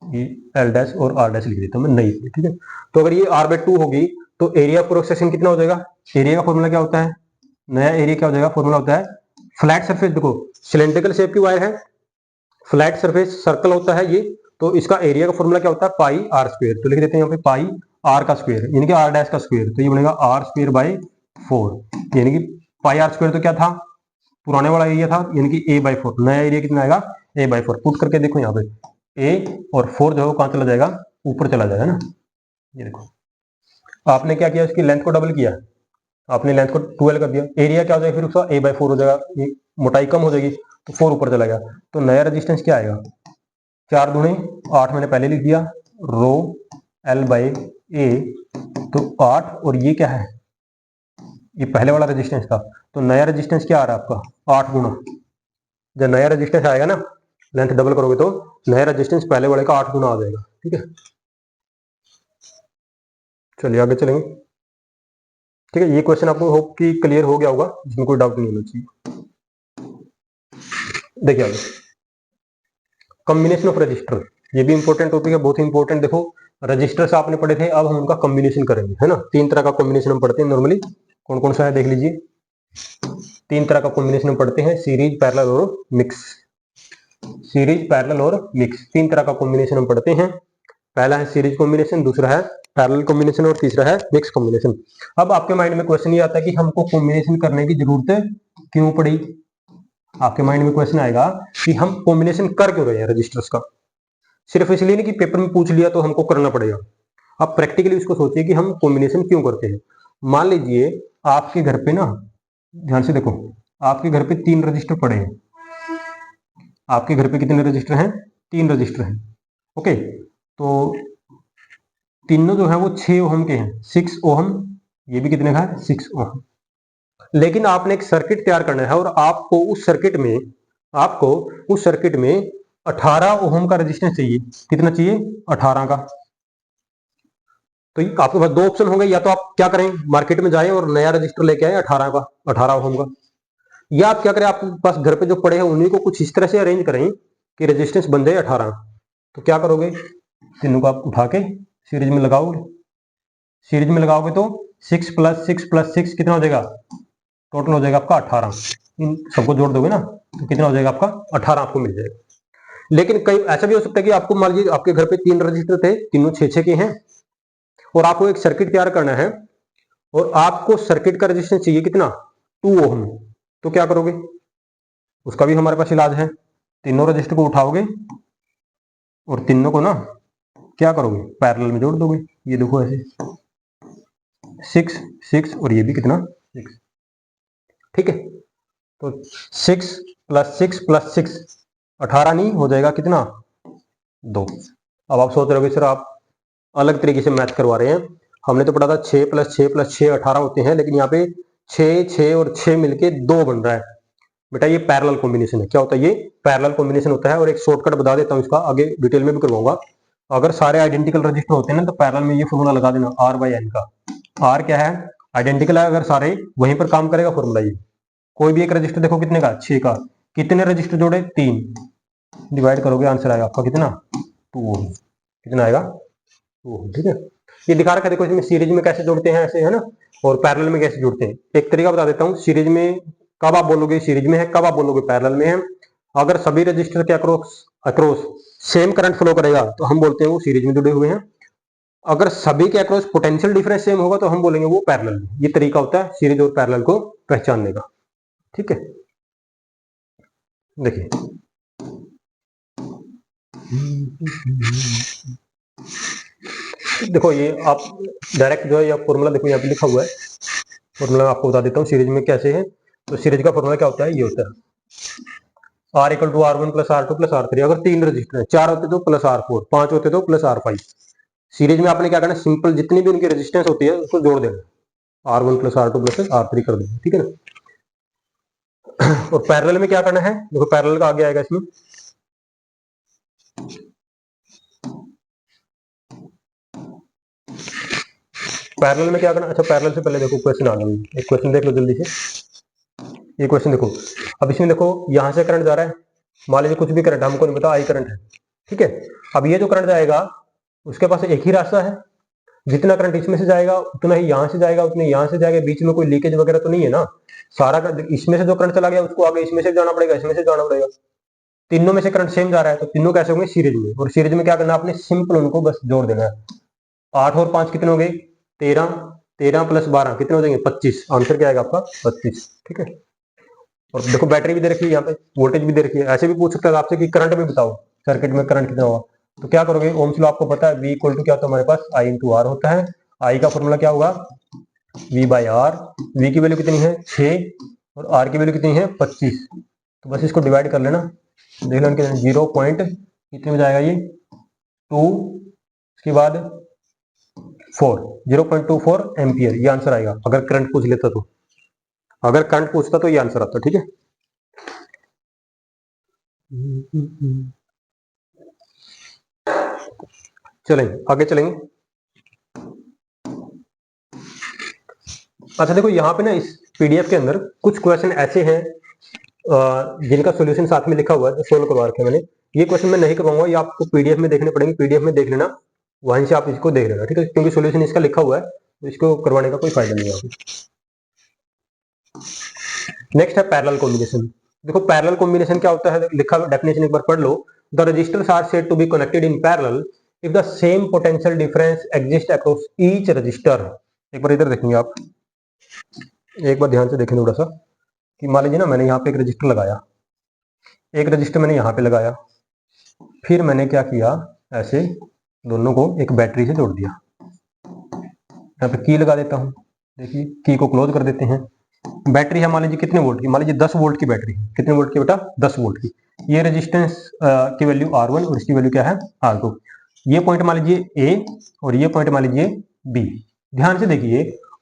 ये एल डैश और आर डैश लिख देता हूँ मैं नई। ठीक है, तो अगर ये R/2 होगी तो एरिया क्रॉस सेक्शन कितना हो जाएगा? एरिया का फॉर्मूला क्या होता है? नया एरिया क्या हो जाएगा? फॉर्मूला होता है फ्लैट सरफेस। देखो सिलेंड्रिकल शेप की वायर है, फ्लैट सरफेस सर्कल होता है ये, तो इसका एरिया का फॉर्मूला क्या होता है? पाई आर स्क्वायर। तो लिख देते हैं यहाँ पे पाई आर का स्क्वायर, यानी कि आर डैश का स्क्वायर, तो ये बनेगा आर स्क्वायर बाई 4, यानी कि पाई आर स्क्वायर तो क्या था? पुराने वाला एरिया था, यानी कि A/4। नया एरिया कितना आएगा? A/4। पुट करके देखो यहाँ पे, A और 4 जो है वो कहाँ चला जाएगा? ऊपर चला जाएगा ना। ये देखो आपने क्या किया, इसकी लेंथ को डबल किया, आपने लेंथ को 2L कर दिया, एरिया क्या हो जाएगा फिर उसका? A/4 हो जाएगा, ये मोटाई कम हो जाएगी तो 4 ऊपर चला गया। तो नया रेजिस्टेंस क्या आएगा? 4 दूनी 8, मैंने पहले लिख दिया, रो L बाई ए, तो 8, और ये क्या है? ये पहले वाला रेजिस्टेंस था। तो नया रेजिस्टेंस क्या आ रहा है आपका? 8 गुना। जब नया रेजिस्टेंस आएगा ना, लेंथ डबल करोगे तो नया रेजिस्टेंस पहले वाले का 8 गुना आ जाएगा। ठीक है, चलिए आगे चलेंगे। ठीक है, ये क्वेश्चन आपको होप कि क्लियर हो गया होगा, इसमें कोई डाउट नहीं होना चाहिए। देखिए आगे, कॉम्बिनेशन ऑफ रजिस्टर, ये भी इंपॉर्टेंट टॉपिक है, बहुत ही इंपॉर्टेंट। देखो रजिस्टर्स आपने पढ़े थे, अब हम उनका कॉम्बिनेशन करेंगे, है ना। तीन तरह का कॉम्बिनेशन हम पढ़ते हैं नॉर्मली। कौन कौन सा है देख लीजिए। तीन तरह का कॉम्बिनेशन हम पढ़ते हैं, सीरीज, पैरेलल और मिक्स। सीरीज, पैरेलल और मिक्स, तीन तरह का कॉम्बिनेशन हम पढ़ते हैं। पहला है सीरीज कॉम्बिनेशन, दूसरा है पैरेलल कॉम्बिनेशन और तीसरा है मिक्स कॉम्बिनेशन। अब आपके माइंड में क्वेश्चन ये आता है कि हमको कॉम्बिनेशन करने की जरूरत क्यों पड़ी। आपके माइंड में क्वेश्चन आएगा कि हम कॉम्बिनेशन कर क्यों रहे हैं रजिस्टर्स का। सिर्फ इसलिए नहीं कि पेपर में पूछ लिया तो हमको करना पड़ेगा। आप प्रैक्टिकली उसको सोचिए कि हम कॉम्बिनेशन क्यों करते हैं। मान लीजिए आपके घर पे ना, ध्यान से देखो, आपके घर पे तीन रजिस्टर पड़े हैं। आपके घर पे कितने रजिस्टर हैं? तीन रजिस्टर हैं। ओके, तो तीनों जो है वो 6 ओहम के हैं, 6 ओहम। ये भी कितने का है? 6 ओहम। लेकिन आपने एक सर्किट तैयार करना है और आपको उस सर्किट में 18 ओहम का रेजिस्टेंस चाहिए। कितना चाहिए? 18 का। तो आपके पास दो ऑप्शन होंगे, या तो आप क्या करें, मार्केट में जाएं और नया रजिस्टर लेके आए 18 का, 18 ओहम का, या आप क्या करें, आपके पास घर पे जो पड़े हैं उन्हीं को कुछ इस तरह से अरेंज करें कि रेजिस्टेंस बन जाए 18। तो क्या करोगे, तीनों को आप उठा के सीरीज में लगाओगे। सीरीज में लगाओगे तो 6 + 6 + 6 कितना हो जाएगा? टोटल हो जाएगा आपका 18। इन सबको जोड़ दोगे ना तो कितना हो जाएगा आपका? 18 आपको मिल जाएगा। लेकिन कई ऐसा भी हो सकता है कि आपको मान लीजिए आपके घर पे तीन रजिस्टर थे, तीनों 6-6 के हैं, और आपको एक सर्किट तैयार करना है और आपको सर्किट का रेजिस्टेंस चाहिए कितना? 2 ओम। तो क्या करोगे, उसका भी हमारे पास इलाज है। तीनों रजिस्टर को उठाओगे और तीनों को ना क्या करोगे, पैरेलल में जोड़ दोगे। ये देखो ऐसे 6 6 और ये भी कितना? 6। ठीक है, तो 6 + 6 + 6 18 नहीं हो जाएगा कितना? 2। अब आप सोच रहे हो सर आप अलग तरीके से मैथ करवा रहे हैं। हमने तो पढ़ा था 6 + 6 + 6 18 होते हैं, लेकिन यहाँ पे 6 6 और 6 मिलके 2 बन रहा है। बेटा ये पैरेलल कॉम्बिनेशन है। क्या होता है? ये पैरेलल कॉम्बिनेशन होता है। और एक शॉर्टकट बता देता हूँ, इसका आगे डिटेल में भी करवाऊंगा। अगर सारे आइडेंटिकल रजिस्टर होते हैं ना तो पैरेलल में ये फॉर्मूला लगा देना, R/N का। R क्या है? आइडेंटिकल है, अगर सारे वहीं पर काम करेगा फॉर्मूला ये। कोई भी एक रजिस्टर देखो कितने का? 6 का। कितने रजिस्टर जोड़े? 3। डिवाइड करोगे आंसर आएगा आपका कितना? 2 ओम। कितना आएगा? 2 ओम। ठीक है, ये दिखा रखा है देखो, इसमें सीरीज में कैसे जोड़ते हैं ऐसे, है ना, और पैरेलल में कैसे जोड़ते हैं। एक तरीका बता देता हूँ, सीरीज में कब आप बोलोगे सीरीज में है, कब आप बोलोगे पैरेलल में है। अगर सभी रजिस्टर के अक्रॉस सेम करंट फ्लो करेगा तो हम बोलते हैं वो सीरीज में जुड़े हुए हैं। अगर सभी के अक्रॉस पोटेंशियल डिफरेंस सेम होगा तो हम बोलेंगे वो पैरेलल में। ये तरीका होता है सीरीज और पैरेलल को पहचानने का। ठीक है, देखिए देखो, ये आप डायरेक्ट जो है ये फॉर्मूला देखो यहाँ पे लिखा हुआ है। फॉर्मूला आपको बता देता हूँ सीरीज में कैसे है। तो सीरीज का फॉर्मूला क्या होता है? ये होता है R = R1 + R2 + R3। अगर तीन रजिस्टर है, 4 होते तो +R4, 5 होते तो +R5। सीरीज में आपने क्या करना है, सिंपल जितनी भी उनकी रेजिस्टेंस होती है उसको जोड़ देना, R1 + R2 + R3 कर देना। ठीक है ना। और पैरेलल में क्या करना है, देखो पैरेलल का आगे आएगा इसमें। पैरेलल में क्या करना, अच्छा पैरेलल से पहले देखो क्वेश्चन आ गया, एक क्वेश्चन देख लो जल्दी से। ये क्वेश्चन देखो, अब इसमें देखो यहां से करंट जा रहा है, मान लीजिए कुछ भी करंट, हमको नहीं पता, आई करंट है। ठीक है, अब ये जो करंट जाएगा उसके पास एक ही रास्ता है, जितना करंट इसमें से जाएगा उतना ही यहां से जाएगा, उतने यहां से जाएगा, बीच में कोई लीकेज वगैरह तो नहीं है ना। सारा इसमें से जो करंट चला गया उसको आगे इसमें से जाना पड़ेगा, इसमें से जाना पड़ेगा। तीनों में से करंट सेम जा रहा है तो तीनों कैसे होंगे? सीरीज में। और सीरीज में क्या करना है आपने? सिंपल उनको बस जोड़ देना है। 8 और 5 कितने हो गए? 13। 13 + 12 कितने हो जाएंगे? 25। आंसर क्या आएगा आपका? 25। ठीक है, और देखो बैटरी भी दे रखी है यहाँ पे, वोल्टेज भी दे रखी है। ऐसे भी पूछ सकता है आपसे कि करंट भी बताओ, सर्किट में करंट कितना होगा। तो क्या करोगे, ओम्स लॉ आपको पता है, V = क्या होता है हमारे पास? I × R होता है। I का फॉर्मूला क्या होगा? V/R। V की वैल्यू कितनी है? 6, और R की वैल्यू कितनी है? 25। तो बस इसको डिवाइड कर लेना, देख लेना कितने, 0 पॉइंट कितने में जाएगा ये? 2, उसके बाद 4, 0.24 एम्पियर। ये आंसर आएगा अगर करंट पूछ लेता तो। अगर करंट पूछता तो ये आंसर आता। ठीक है, चलेंगे आगे चलेंगे। अच्छा देखो यहाँ पे ना इस पीडीएफ के अंदर कुछ क्वेश्चन ऐसे हैं जिनका सॉल्यूशन साथ में लिखा हुआ है, जो सोल्व करवा रखे मैंने। ये क्वेश्चन मैं नहीं करवाऊंगा, ये आपको पीडीएफ में देखने पड़ेंगे, पीडीएफ में देख लेना, वहीं से आप इसको देख लेना, ठीक है, क्योंकि सॉल्यूशन इसका लिखा हुआ है, तो इसको करवाने का कोई फायदा नहीं है अभी। नेक्स्ट है पैरेलल कॉम्बिनेशन। देखो पैरेलल कॉम्बिनेशन क्या होता है, लिखा हुआ डेफिनेशन एक बार पढ़ लो। The resistors are said to be connected in parallel if the same potential difference exist across each resistor. एक बार इधर देखेंगे आप, एक बार ध्यान से देखें थोड़ा सा, कि मान लीजिए ना मैंने यहाँ पे एक रजिस्टर लगाया, एक रजिस्टर मैंने यहाँ पे लगाया, फिर मैंने क्या किया, ऐसे दोनों को एक बैटरी से जोड़ दिया। यहाँ पे की लगा देता हूँ, देखिए की को क्लोज कर देते हैं। बैटरी है मान लीजिए कितने वोल्ट की, मान लीजिए 10 वोल्ट की बैटरी, कितने वोल्ट की बेटा, 10 वोल्ट की। ये रेजिस्टेंस की वैल्यू R1 और इसकी वैल्यू क्या है, R2। ये पॉइंट मान लीजिए A और ये पॉइंट मान लीजिए B। ध्यान से देखिए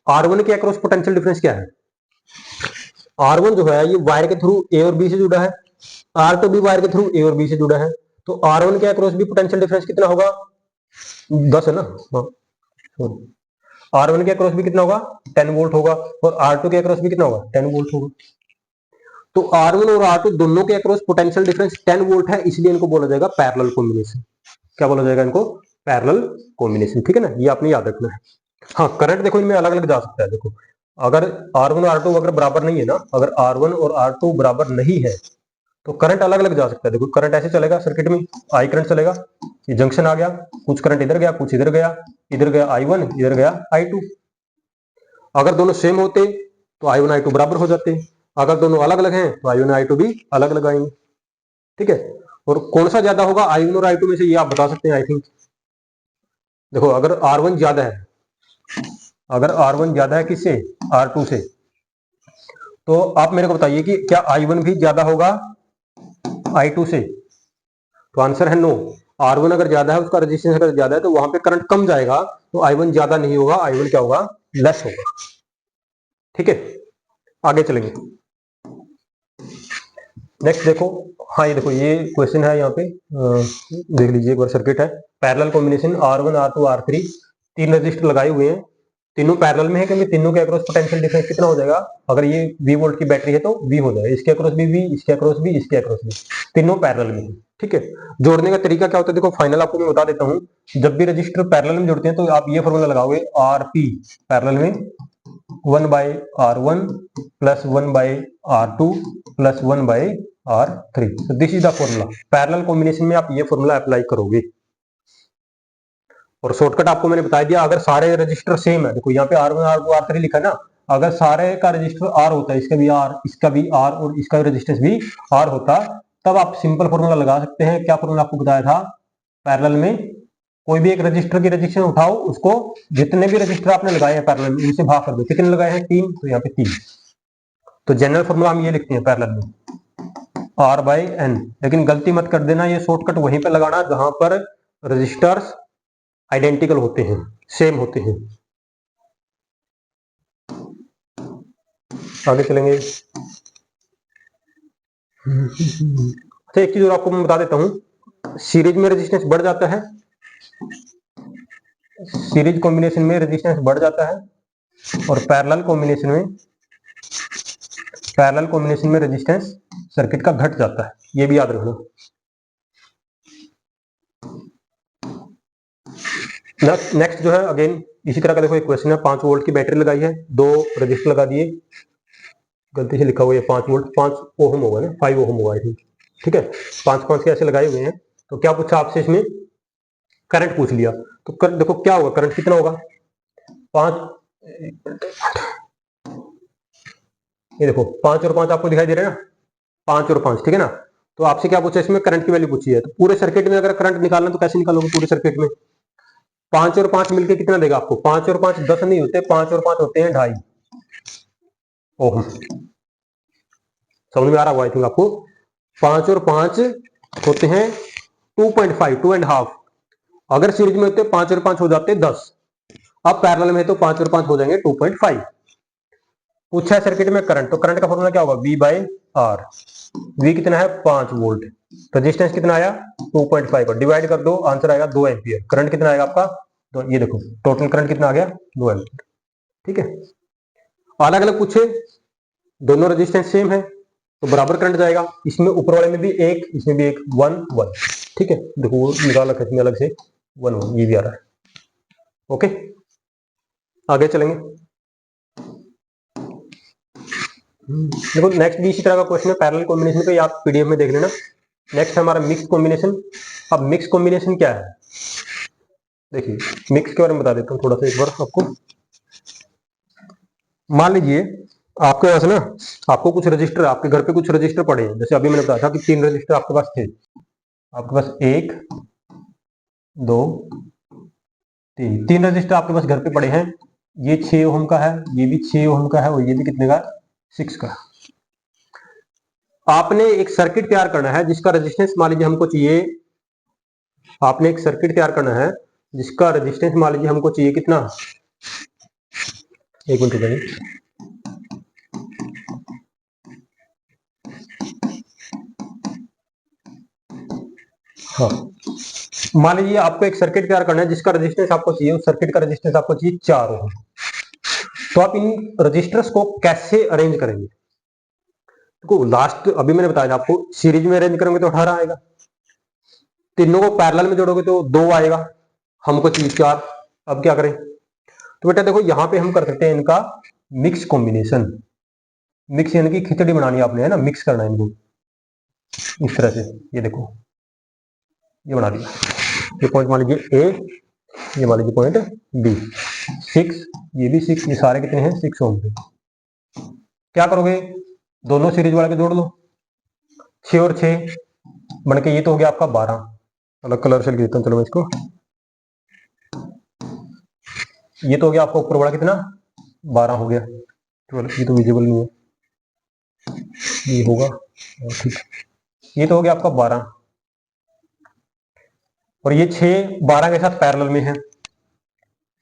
R1 के अक्रॉस पोटेंशियल डिफरेंस क्या है, R1 जो है ये वायर के थ्रू A और B से जुड़ा है, R2 भी वायर के थ्रू A और B से जुड़ा है, तो R1 के अक्रॉस भी पोटेंशियल डिफरेंस कितना होगा, 10 है ना, हाँ R1 के अक्रॉस भी कितना होगा, 10 वोल्ट होगा, और R2 के अक्रॉस भी कितना होगा, 10 वोल्ट होगा। तो R1 और R2 दोनों के अक्रॉस पोटेंशियल डिफरेंस 10 वोल्ट है, इसलिए इनको बोला जाएगा पैरेलल कॉम्बिनेशन। क्या बोला जाएगा इनको, पैरेलल कॉम्बिनेशन, ठीक है ना, ये आपने याद रखना है। हाँ करंट देखो इनमें अलग अलग जा सकता है। देखो अगर R1 और R2 अगर बराबर नहीं है ना, अगर R1 और R2 बराबर नहीं है तो करंट अलग अलग जा सकता है। देखो करंट ऐसे चलेगा सर्किट में, आई करंट चलेगा, ये जंक्शन आ गया, कुछ करंट इधर गया, कुछ इधर गया, इधर गया I1, इधर गया I2। अगर दोनों सेम होते तो I1 I2 बराबर हो जाते, अगर दोनों अलग अलग हैं तो I1 I2 भी अलग अलग आएंगे, ठीक है। और कौन सा ज्यादा होगा I1 और I2 में से, ये आप बता सकते हैं आई थिंक। देखो अगर R1 ज्यादा है, अगर R1 ज्यादा है किससे, R2 से, तो आप मेरे को बताइए कि क्या I1 भी ज्यादा होगा I2 से, तो आंसर है नो। R1 अगर ज्यादा है, उसका रेजिस्टेंस अगर ज्यादा है, तो वहां पे करंट कम जाएगा, तो I1 ज्यादा नहीं होगा, I1 क्या होगा, लेस होगा, ठीक है। आगे चलेंगे, नेक्स्ट देखो, हाँ ये देखो ये क्वेश्चन है यहाँ पे, देख लीजिए एक बार, सर्किट है parallel combination R1 R2 R3, 3 register लगाए हुए हैं, तीनों पैरेलल में है, क्योंकि तीनों के अक्रॉस पोटेंशियल डिफरेंस कितना हो जाएगा, अगर ये V वोल्ट की बैटरी है तो V हो जाएगा, इसके अक्रॉस भी V, इसके अक्रॉस भी, इसके अक्रॉस भी, तीनों पैरेलल में है, ठीक है। जोड़ने का तरीका क्या होता है, देखो फाइनल आपको मैं बता देता हूँ। जब भी रजिस्टर पैरेलल में जुड़ते हैं तो आप ये फॉर्मूला लगाओगे, RP पैरेलल में 1/R1 plus 1/R2 plus 1/R3। so this is the formula. Parallel combination में आप ये फॉर्मूला अप्लाई करोगे। और शॉर्टकट आपको मैंने बता दिया, अगर सारे रजिस्टर सेम है, देखो यहाँ पे R1 R2 R3 लिखा है ना, अगर सारे का रजिस्टर R होता है, इसका भी R, इसका भी R और इसका रेजिस्टेंस भी R होता, तब आप सिंपल फॉर्मूला लगा सकते हैं। क्या फॉर्मूला आपको बताया था, पैरेलल में कोई भी एक रजिस्टर की रेजिस्टेंस उठाओ, उसको जितने भी रजिस्टर आपने लगाए हैं पैरेलल में उनसे भाग कर दो, कितने लगाए हैं, 3, तो यहाँ पे 3। तो जनरल फॉर्मूला हम ये लिखते हैं पैरेलल में, R/N। लेकिन गलती मत कर देना, ये शॉर्टकट वहीं पर लगाना जहां पर रजिस्टर्स आइडेंटिकल होते हैं, सेम होते हैं। आगे चलेंगे। अच्छा एक चीज और आपको मैं बता देता हूं, सीरीज में रेजिस्टेंस बढ़ जाता है, सीरीज कॉम्बिनेशन में रेजिस्टेंस बढ़ जाता है, और पैरेलल कॉम्बिनेशन में रेजिस्टेंस सर्किट का घट जाता है, ये भी याद रखना। नेक्स्ट जो है अगेन इसी तरह का, देखो एक क्वेश्चन है, 5 वोल्ट की बैटरी लगाई है, 2 रजिस्टर लगा दिए, गलती से लिखा हुआ है 5 वोल्ट, 5 ओम होगा ना, 5 ओम होगा आई थिंक, ठीक है। 5 के ऐसे लगाए हुए हैं, तो क्या पूछा आपसे, इसमें करंट पूछ लिया, तो देखो क्या होगा, करंट कितना होगा, 5, ये देखो 5 और 5 आपको दिखाई दे रहा है ना, 5 और 5, ठीक है ना। तो आपसे क्या पूछा, इसमें करंट की वैल्यू पूछी है, तो पूरे सर्किट में अगर करंट निकालना तो कैसे निकालोगे, पूरे सर्किट में 5 और 5 मिलकर कितना देगा आपको, 5 और 5 10 नहीं होते, 5 और 5 होते हैं 2.5 ओम। समझ में आ रहा होगा आई थिंक आपको, 5 और 5 होते हैं 2.5, 2.5। अगर सीरीज में होते 5 और 5 हो जाते 10, अब पैरेलल में तो 5 और 5 हो जाएंगे 2.5। पूछा है सर्किट में करंट, तो करंट का फॉर्मूला क्या होगा, V/R। V कितना है, 5 वोल्ट, रेजिस्टेंस कितना आया 2.5 पर डिवाइड कर दो, आंसर आएगा 2 एम्पियर। करंट कितना आएगा आपका, तो ये देखो टोटल करंट कितना आ गया, 2 एम्पियर, ठीक है। अलग अलग पूछे, दोनों रेजिस्टेंस सेम है तो बराबर करंट जाएगा। इसमें ऊपर वाले में भी एक, इसमें भी एक, 1 1। ठीक है, देखो वो निकाल रखा है अलग से, 1 1 ये भी आ रहा है। ओके, आगे चलेंगे। देखो नेक्स्ट भी इसी तरह का क्वेश्चन है, पैरेलल कॉम्बिनेशन पे, आप पीडीएफ में देख लेना। नेक्स्ट है हमारा मिक्स कॉम्बिनेशन। अब मिक्स कॉम्बिनेशन क्या है, देखिए मिक्स के बारे में बता देता हूँ थोड़ा सा एक बार आपको। मान लीजिए आपके पास ना, आपको कुछ रजिस्टर, आपके घर पे कुछ रजिस्टर पड़े हैं, जैसे अभी मैंने बताया था कि 3 रजिस्टर आपके पास थे। आपके पास 1 2 3 रजिस्टर आपके पास घर पे पड़े हैं। ये 6 ओम का है, ये भी 6 ओम का है, और ये भी कितने का, 6 का। आपने एक सर्किट तैयार करना है जिसका रेजिस्टेंस मान लीजिए हमको चाहिए, आपने एक सर्किट तैयार करना है जिसका रेजिस्टेंस मान लीजिए हमको चाहिए कितना, एक मिनट रुकिए। हाँ, मान लीजिए आपको एक सर्किट तैयार करना है जिसका रेजिस्टेंस आपको चाहिए, उस सर्किट का रेजिस्टेंस आपको चाहिए 4 ओम। तो आप इन रजिस्टर्स को कैसे अरेंज करेंगे, देखो लास्ट अभी मैंने बताया आपको, सीरीज में अरेंज करेंगे तो 18 आएगा, तीनों को पैरेलल में जोड़ोगे तो 2 आएगा, हमको चाहिए 4। अब क्या करें, तो बेटा देखो यहां पे हम कर सकते हैं इनका मिक्स कॉम्बिनेशन। मिक्स यानी कि खिचड़ी बनानी आपने, है ना, मिक्स करना है इनको इस तरह से। ये देखो ये बना दिया, ये पॉइंट मान लीजिए ए, ये मान लीजिए पॉइंट बी, 6, ये भी 6, ये सारे कितने हैं, 6 ओम के। क्या करोगे, दोनों सीरीज वाले को जोड़ लो, 6 और 6 बन के ये तो हो गया आपका 12। अलग कलर से लिख देता हूँ, चलो मैं इसको, ये तो हो गया आपका ऊपर वाला कितना, 12 हो गया। ये तो विजिबल नहीं है, ये होगा ठीक, ये तो हो गया आपका 12, और ये 6 12 के साथ पैरेलल में है।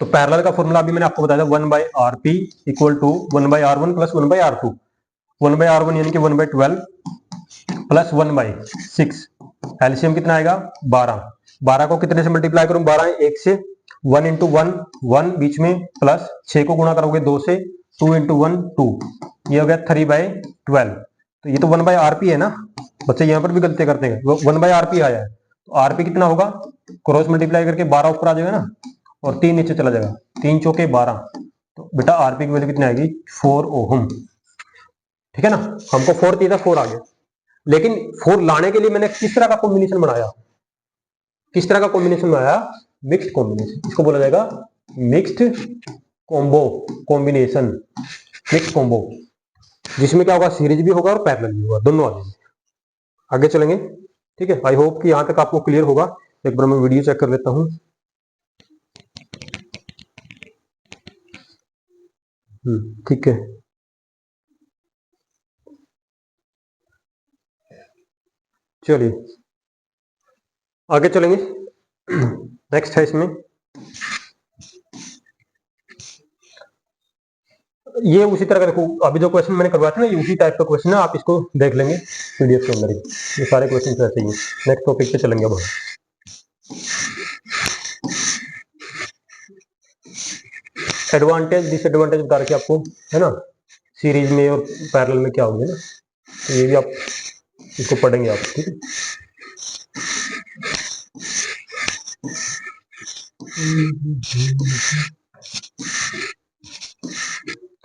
तो पैरेलल का फॉर्मूला अभी मैंने आपको बताया था, 1/RP equal to 1/R1 plus 1/R2। 1/R1 यानी कि 1/12 प्लस 1/6, एलसीएम कितना आएगा, 12। 12 को कितने से मल्टीप्लाई करूं, 12 1 से, 1 इंटू 1 1 बीच में, प्लस 6 को गुणा करोगे 2 से, 2 इंटू 1 2, ये हो गया 3/12। तो ये तो 1/RP है ना, बच्चे यहाँ पर भी गलती करते हैं, 1/RP आया है, तो आरपी कितना होगा, क्रॉस मल्टीप्लाई करके 12 ऊपर आ जाएगा ना, और 3 नीचे चला जाएगा, 3 चौके 12, तो बेटा आरपी की वैल्यू कितनी आएगी, 4 ओम। ठीक है ना, हमको 4 चाहिए था, 4 आ गया। लेकिन 4 लाने के लिए मैंने किस तरह का कॉम्बिनेशन बनाया, किस तरह का कॉम्बिनेशन बनाया, मिक्स्ड कॉम्बिनेशन, इसको बोला जाएगा mixed combo combination, mix combo, जिसमें क्या होगा, सीरीज भी होगा और पैरेलल भी होगा, दोनों आ जाएंगे। आगे चलेंगे, ठीक है। आई होप कि यहां तक आपको क्लियर होगा। एक बार मैं वीडियो चेक कर लेता हूं। ठीक है, चलिए आगे चलेंगे। नेक्स्ट है इसमें, ये उसी तरह का, देखो अभी जो क्वेश्चन मैंने करवाया था ना, ये उसी टाइप का क्वेश्चन है, आप इसको देख लेंगे पीडीएफ के अंदर ही, ये सारे क्वेश्चन ऐसे ही। नेक्स्ट टॉपिक पे चलेंगे अब। एडवांटेज डिसएडवांटेज बता रखे आपको, है ना, सीरीज में और पैरेलल में क्या होंगे ना, तो ये भी आप इसको पढ़ेंगे आप, ठीक है।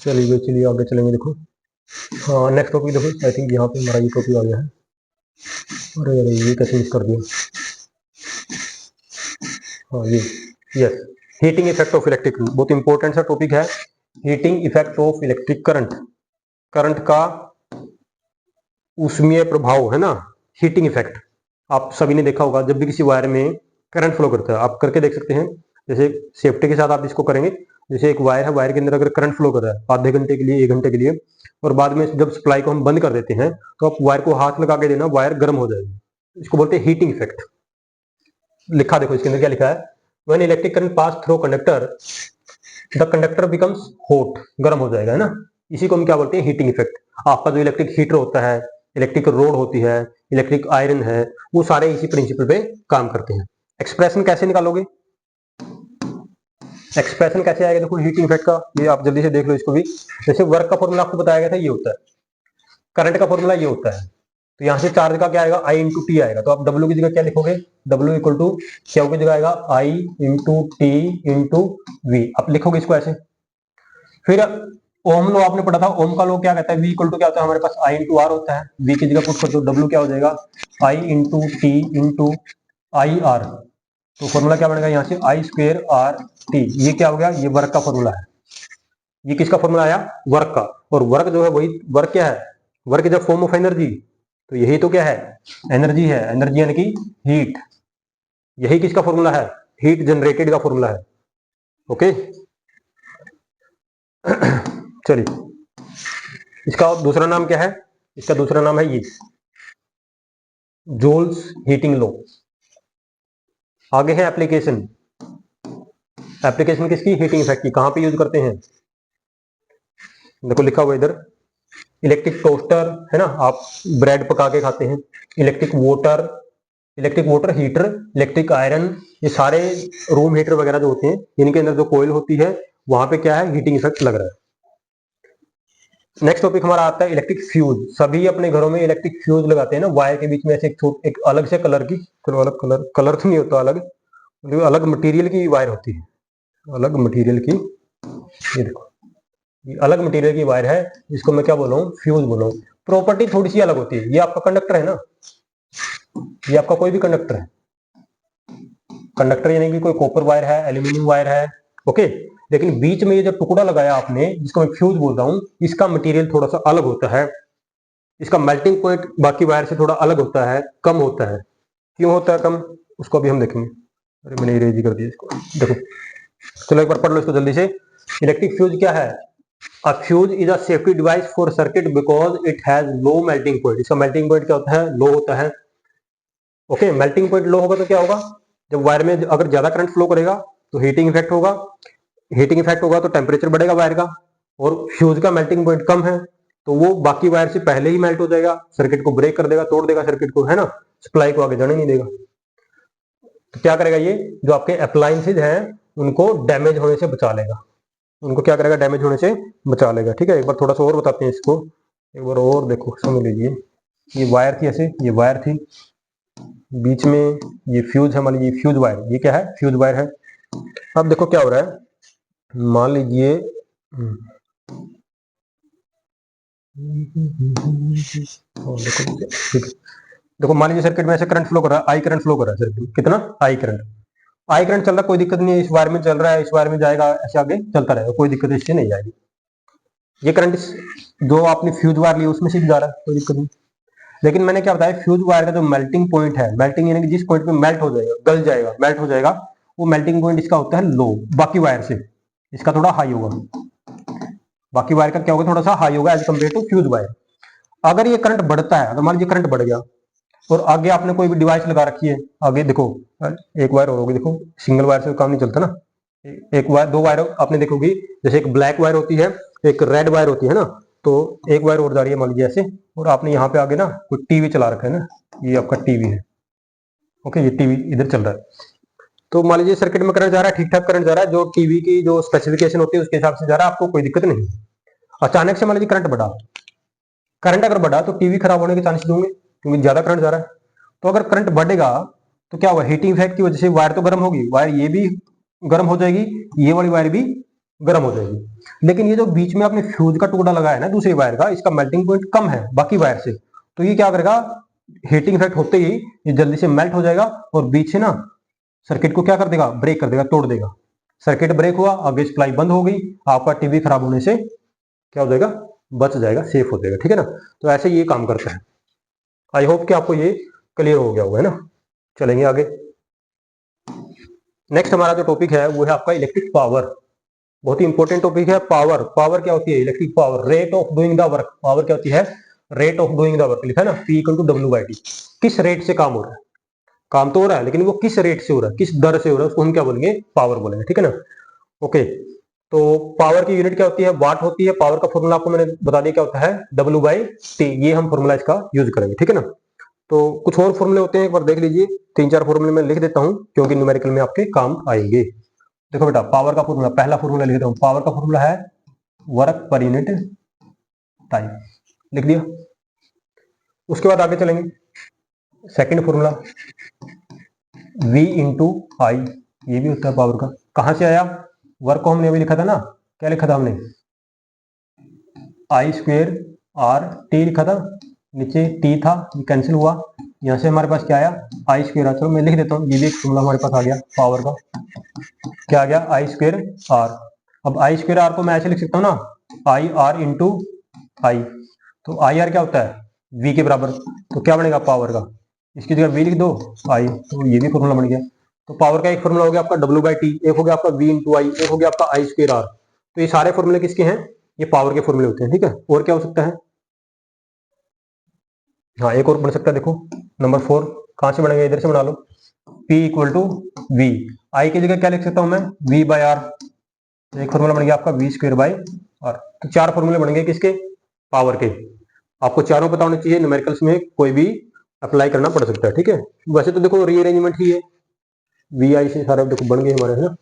चलिए आगे चलेंगे। देखो हाँ, नेक्स्ट टॉपिक देखो, आई थिंक यहाँ पे हमारा ये टॉपिक आ गया है। अरे अरे ये कैसे मिस कर दिया, हाँ ये, yes, heating effect of electric, बहुत इंपॉर्टेंट सा टॉपिक है, heating effect of electric current, current का ऊष्मीय प्रभाव, है ना, हीटिंग इफेक्ट। आप सभी ने देखा होगा, जब भी किसी वायर में करंट फ्लो करता है, आप करके देख सकते हैं, जैसे सेफ्टी के साथ आप इसको करेंगे, जैसे एक वायर है, वायर के अंदर अगर करंट फ्लो कर रहा है आधे घंटे के लिए, 1 घंटे के लिए, और बाद में जब सप्लाई को हम बंद कर देते हैं, तो आप वायर को हाथ लगा के देना, वायर गर्म हो जाएगी, इसको बोलते हैं हीटिंग इफेक्ट। लिखा देखो इसके अंदर क्या लिखा है, when electric current pass through conductor, the conductor becomes hot, गर्म हो जाएगा, है ना, इसी को हम क्या बोलते हैं, हीटिंग इफेक्ट। आपका जो इलेक्ट्रिक हीटर होता है, इलेक्ट्रिक रोड होती है, इलेक्ट्रिक आयरन है, वो सारे इसी प्रिंसिपल पे काम करते हैं। एक्सप्रेशन कैसे निकालोगे, एक्सप्रेशन कैसे आएगा देखो हीटिंग इफेक्ट का, ये आप जल्दी से देख लो इसको भी। जैसे वर्क का फॉर्मूला आपको बताया गया था, ये होता है, करंट का फॉर्मूला ये होता है, तो यहाँ से चार्ज का क्या आएगा, आई इंटू टी आएगा, तो आप डब्ल्यू की जगह क्या लिखोगे, डब्ल्यू इक्वल टू क्या की जगह आएगा आई इंटू टी इंटू वी, आप लिखोगे इसको ऐसे। फिर ओम लो आपने पढ़ा था, ओम का लो क्या कहता है, वी इक्वल टू क्या होता है हमारे पास, आई इंटू आर होता है, वी की जगह पुट कर दो, डब्ल्यू क्या हो जाएगा, I into T into I R, तो फॉर्मूला क्या बनेगा यहाँ से, आई स्क्वेयर आर टी, ये क्या हो गया, ये वर्क का फॉर्मूला है। ये किसका फॉर्मूला आया, वर्क का, और वर्क जो है वही वर्क क्या है, work is a form of energy, तो यही तो क्या है, एनर्जी है, एनर्जी यानी कि हीट, यही किसका फॉर्मूला है, हीट जनरेटेड का फॉर्मूला है। ओके चलिए, इसका दूसरा नाम क्या है, इसका दूसरा नाम है ये जूल्स हीटिंग लॉ। आगे है एप्लीकेशन, एप्लीकेशन किसकी, हीटिंग इफेक्ट की, कहां पे यूज करते हैं, देखो लिखा हुआ इधर, इलेक्ट्रिक टोस्टर है ना, आप ब्रेड पका के खाते हैं, electric water heater, electric iron, ये सारे रूम हीटर वगैरह जो होते हैं, इनके अंदर जो कोयल होती है वहां पे क्या है, हीटिंग इफेक्ट लग रहा है। नेक्स्ट टॉपिक हमारा आता है इलेक्ट्रिक फ्यूज। सभी अपने घरों में इलेक्ट्रिक फ्यूज लगाते हैं ना, वायर के बीच में ऐसे एक अलग से कलर की, चलो अलग कलर तो नहीं होता, अलग मटेरियल की वायर होती है, अलग मटेरियल की, ये देखो ये अलग मटेरियल की वायर है, इसको मैं क्या बोल रहा हूँ, फ्यूज बोल रहा हूँ। प्रॉपर्टी थोड़ी सी अलग होती है, ये आपका कंडक्टर है ना, ये आपका कोई भी कंडक्टर है, कंडक्टर यानी कि कोई कॉपर वायर है, एल्यूमिनियम वायर है, ओके, लेकिन बीच में ये जो टुकड़ा लगाया आपने, जिसको मैं फ्यूज बोल रहा हूँ, इसका मटेरियल थोड़ा सा अलग होता है, इसका मेल्टिंग पॉइंट बाकी वायर से थोड़ा अलग होता है, कम होता है। क्यों होता है कम, उसको अभी हम देखेंगे। अरे मैंने इरेज कर दिया इसको, देखो चलो एक बार पढ़ लो इसको जल्दी से। इलेक्ट्रिक फ्यूज क्या है, अ fuse is a safety device for circuit because it has low melting point. इसका मेल्टिंग पॉइंट क्या होता है, लो होता है। ओके, मेल्टिंग पॉइंट लो होगा तो क्या होगा, जब वायर में अगर ज्यादा करंट फ्लो करेगा तो हीटिंग इफेक्ट होगा, हीटिंग इफेक्ट होगा तो टेम्परेचर बढ़ेगा वायर का, और फ्यूज का मेल्टिंग पॉइंट कम है तो वो बाकी वायर से पहले ही मेल्ट हो जाएगा, सर्किट को ब्रेक कर देगा, तोड़ देगा सर्किट को, है ना, सप्लाई को आगे जाने नहीं देगा। तो क्या करेगा ये, जो आपके अप्लायंसेज हैं उनको डैमेज होने से बचा लेगा, उनको क्या करेगा, डैमेज होने से बचा लेगा। ठीक है, एक बार थोड़ा सा और बताते हैं इसको, एक बार और देखो समझ लीजिए। ये वायर थी ऐसे, ये वायर थी, बीच में ये फ्यूज है, मान लीजिए फ्यूज वायर, ये क्या है, फ्यूज वायर है। अब देखो क्या हो रहा है, मान लीजिए देखो मान लीजिए सर्किट में ऐसे करंट फ्लो कर रहा है, आई करंट फ्लो कर रहा है सर्किट में, कितना, आई करंट, आई करंट चल रहा है, कोई दिक्कत नहीं है, इस वायर में चल रहा है, इस वायर में जाएगा, ऐसे आगे चलता रहेगा, कोई दिक्कत इससे नहीं आएगी। ये करंट जो आपने फ्यूज वायर ली उसमें से भी जा रहा है, कोई दिक्कत नहीं। लेकिन मैंने क्या बताया, फ्यूज वायर का जो मेल्टिंग पॉइंट है, मेल्टिंग यानी कि जिस पॉइंट पे मेल्ट हो जाएगा, गल जाएगा, मेल्ट हो जाएगा, वो मेल्टिंग पॉइंट इसका होता है लो, बाकी वायर से इसका थोड़ा हाई होगा, बाकी वायर का क्या होगा, थोड़ा सा हाई होगा as compare to fuse wire. अगर ये करंट बढ़ता है, अगर मान लीजिए करंट बढ़ गया और आगे आपने कोई भी डिवाइस लगा रखी है, आगे देखो एक वायर और होगी, देखो सिंगल वायर से काम नहीं चलता ना, एक वायर, दो वायर आपने देखोगी, जैसे एक ब्लैक वायर होती है, एक रेड वायर होती है ना, तो एक वायर और जा रही है मान लीजिए ऐसे, और आपने यहाँ पे आगे ना कोई टीवी चला रखा है ना, ये आपका टीवी है, ओके, ये टीवी इधर चल रहा है, तो मान लीजिए सर्किट में करंट जा रहा है, ठीक ठाक करंट जा रहा है, जो टीवी की जो स्पेसिफिकेशन होती है उसके हिसाब से जा रहा है, आपको कोई दिक्कत नहीं। अचानक से मान लीजिए करंट बढ़ा, करंट अगर बढ़ा तो टीवी खराब होने के चांसेस होंगे, क्योंकि ज्यादा करंट जा रहा है। तो अगर करंट बढ़ेगा तो क्या होगा, हीटिंग इफेक्ट की वजह से वायर तो गर्म होगी, वायर ये भी गर्म हो जाएगी, ये वाली वायर भी गर्म हो जाएगी। लेकिन ये जो बीच में आपने फ्यूज का टुकड़ा लगाया है ना दूसरी वायर का, इसका मेल्टिंग पॉइंट कम है बाकी वायर से, तो ये क्या करेगा, हीटिंग इफेक्ट होते ही ये जल्दी से मेल्ट हो जाएगा, और बीच से ना सर्किट को क्या कर देगा, ब्रेक कर देगा, तोड़ देगा। सर्किट ब्रेक हुआ, आगे सप्लाई बंद हो गई, आपका टीवी खराब होने से क्या हो जाएगा, बच जाएगा, सेफ हो जाएगा। ठीक है ना, तो ऐसे ये काम करता है। आई होप कि आपको ये क्लियर हो गया होगा, है ना। चलेंगे आगे। नेक्स्ट हमारा जो टॉपिक है वो है आपका इलेक्ट्रिक पावर। बहुत ही इंपॉर्टेंट टॉपिक है पावर। पावर क्या होती है, electric power, rate of doing the work. Power क्या होती है, rate of doing the work, लिखा है ना, P इक्वल टू W/T। किस रेट से काम हो रहा है, काम तो हो रहा है लेकिन वो किस रेट से हो रहा है, किस दर से हो रहा है, उसको हम क्या बोलेंगे, पावर बोलेंगे। ठीक है ना, ओके। तो पावर की यूनिट क्या होती है, वाट होती है। पावर का फॉर्मूला आपको मैंने बता दिया क्या होता है, W/T। ये हम फॉर्मूला इसका यूज करेंगे। ठीक है ना, तो कुछ और फॉर्मूले होते हैं, एक बार देख लीजिए, तीन चार फॉर्मूले मैं लिख देता हूं क्योंकि न्यूमेरिकल में आपके काम आएंगे। देखो बेटा पावर का फॉर्मूला, पहला फॉर्मूला लिख देता हूं, पावर का फॉर्मूला है वर्क पर यूनिट टाइम, लिख दिया। उसके बाद आगे चलेंगे, सेकंड फॉर्मूला V इंटू आई, ये भी होता है पावर का। कहां से आया? वर्क को हमने अभी लिखा था ना, क्या लिखा था हमने? आई स्क्वेयर आर टी लिखा था, नीचे टी था, ये कैंसिल हुआ, यहां से हमारे पास क्या आया? I square R. चलो मैं लिख देता हूँ, ये भी एक फॉर्मूला हमारे पास आ गया पावर का, क्या आ गया? I square R. अब आई स्क्वेयर आर को मैं ऐसे लिख सकता हूँ ना, आई आर इंटू आई, तो आई आर क्या होता है? वी के बराबर, तो क्या बनेगा पावर का? इसकी जगह वी लिख दो, आई, तो ये भी फॉर्मूला बन गया। तो पावर का एक फॉर्मूला हो गया आपका डब्ल्यू बाई टी, एक हो गया आपका वी इंटू आई, एक हो गया आपका आई स्क्वेयर आर। तो ये सारे फॉर्मूले किसके हैं? ये पावर के फॉर्मूले होते हैं, ठीक है। और क्या हो सकता है? हाँ एक और बन सकता है, देखो नंबर 4, कहां से बनेगा? इधर से बना लो, P equal to V, I की जगह क्या लिख सकता हूं मैं? V by R. एक फॉर्मूला बन गया आपका वी स्क्वेयर बाय आर। तो 4 फॉर्मूले बन गए किसके? पावर के। आपको चारों पता होने चाहिए, न्यूमेरिकल्स में कोई भी अप्लाई करना पड़ सकता है, ठीक है। वैसे तो देखो रीअरेंजमेंट ही है, वी आई से सारे देखो बन गए हमारे, है ना।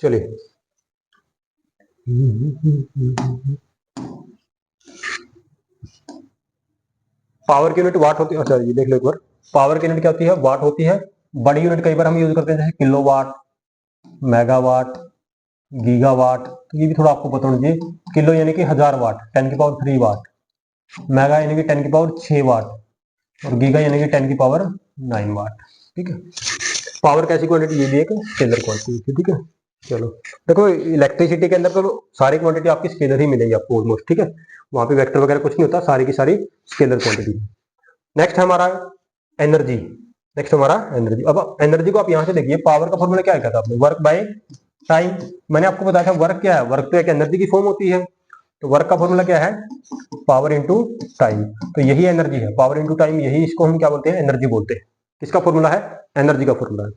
चलिए पावर की यूनिट वाट होती है, अच्छा ये देख लो एक बार, पावर की यूनिट क्या होती है? वाट होती है। बड़ी यूनिट कई बार हम यूज करते हैं जैसे किलोवाट, मेगावाट, गीगावाट, तो ये भी थोड़ा आपको पता होना चाहिए। किलो यानी कि 1000 वाट, 10 की पावर 3 वाट, मेगा यानी कि 10 की पावर 6 वाट, और गीगा यानी कि 10 की पावर 9 वाट, ठीक है। पावर कैसी क्वांटिटी? ये भी एक स्केलर क्वांटिटी, ठीक है। चलो देखो इलेक्ट्रिसिटी के अंदर तो सारी क्वांटिटी आपकी स्केलर ही मिलेगी आपको ऑलमोस्ट, ठीक है। वहां पे वेक्टर वगैरह कुछ नहीं होता, सारी की सारी स्केलर क्वांटिटी। नेक्स्ट हमारा एनर्जी, नेक्स्ट हमारा एनर्जी। अब एनर्जी को आप यहां से देखिए, पावर का फॉर्मूला क्या है था आपने? Work by time. मैंने आपको बताया था वर्क क्या है? वर्क तो एक एनर्जी की फॉर्म होती है, तो वर्क का फॉर्मूला क्या है? Power into time. तो यही एनर्जी है, पावर इंटू टाइम, यही इसको हम क्या बोलते हैं? एनर्जी बोलते हैं। किसका फॉर्मूला है? एनर्जी का फॉर्मूला है।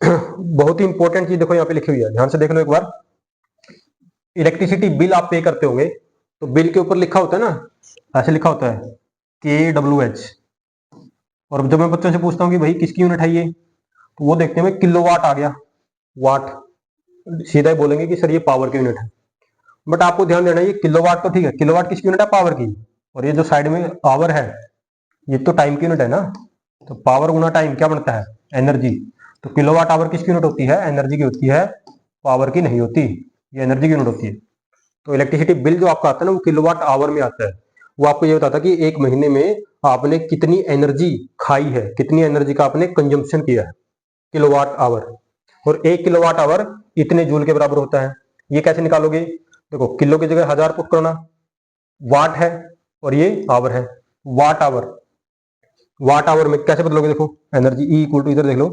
बहुत ही इंपॉर्टेंट चीज देखो यहाँ पे लिखी हुई है, ध्यान से देख लो एक बार। इलेक्ट्रिसिटी बिल आप पे करते होंगे, तो बिल के ऊपर लिखा होता है ना, ऐसे लिखा होता है KWH। और जब मैं बच्चों से पूछता हूँ कि भाई किसकी यूनिट है ये, तो वो देखते हैं किलोवाट आ गया, वाट, सीधा ही बोलेंगे कि सर ये पावर की यूनिट है। बट आपको ध्यान देना, ये किलोवाट तो ठीक है, किलोवाट किसकी यूनिट है? पावर की। और ये जो साइड में आवर है, ये तो टाइम की यूनिट है ना, तो पावर गुना टाइम क्या बनता है? एनर्जी। तो किलोवाट आवर किसकी यूनिट होती है? एनर्जी की होती है, पावर की नहीं होती, ये एनर्जी की यूनिट होती है। तो इलेक्ट्रिसिटी बिल जो आपका आता है ना, वो किलोवाट आवर में आता है। वो आपको ये बताता है कि एक महीने में आपने कितनी एनर्जी खाई है, कितनी एनर्जी का आपने कंजम्पशन किया है, किलोवाट आवर। और 1 किलोवाट आवर इतने जूल के बराबर होता है। ये कैसे निकालोगे? देखो किलो की जगह 1000 पुट करना, वाट है और ये आवर है, वाट आवर। वाट आवर में कैसे बदलोगे? देखो एनर्जी E इक्वल टू, इधर देख लो,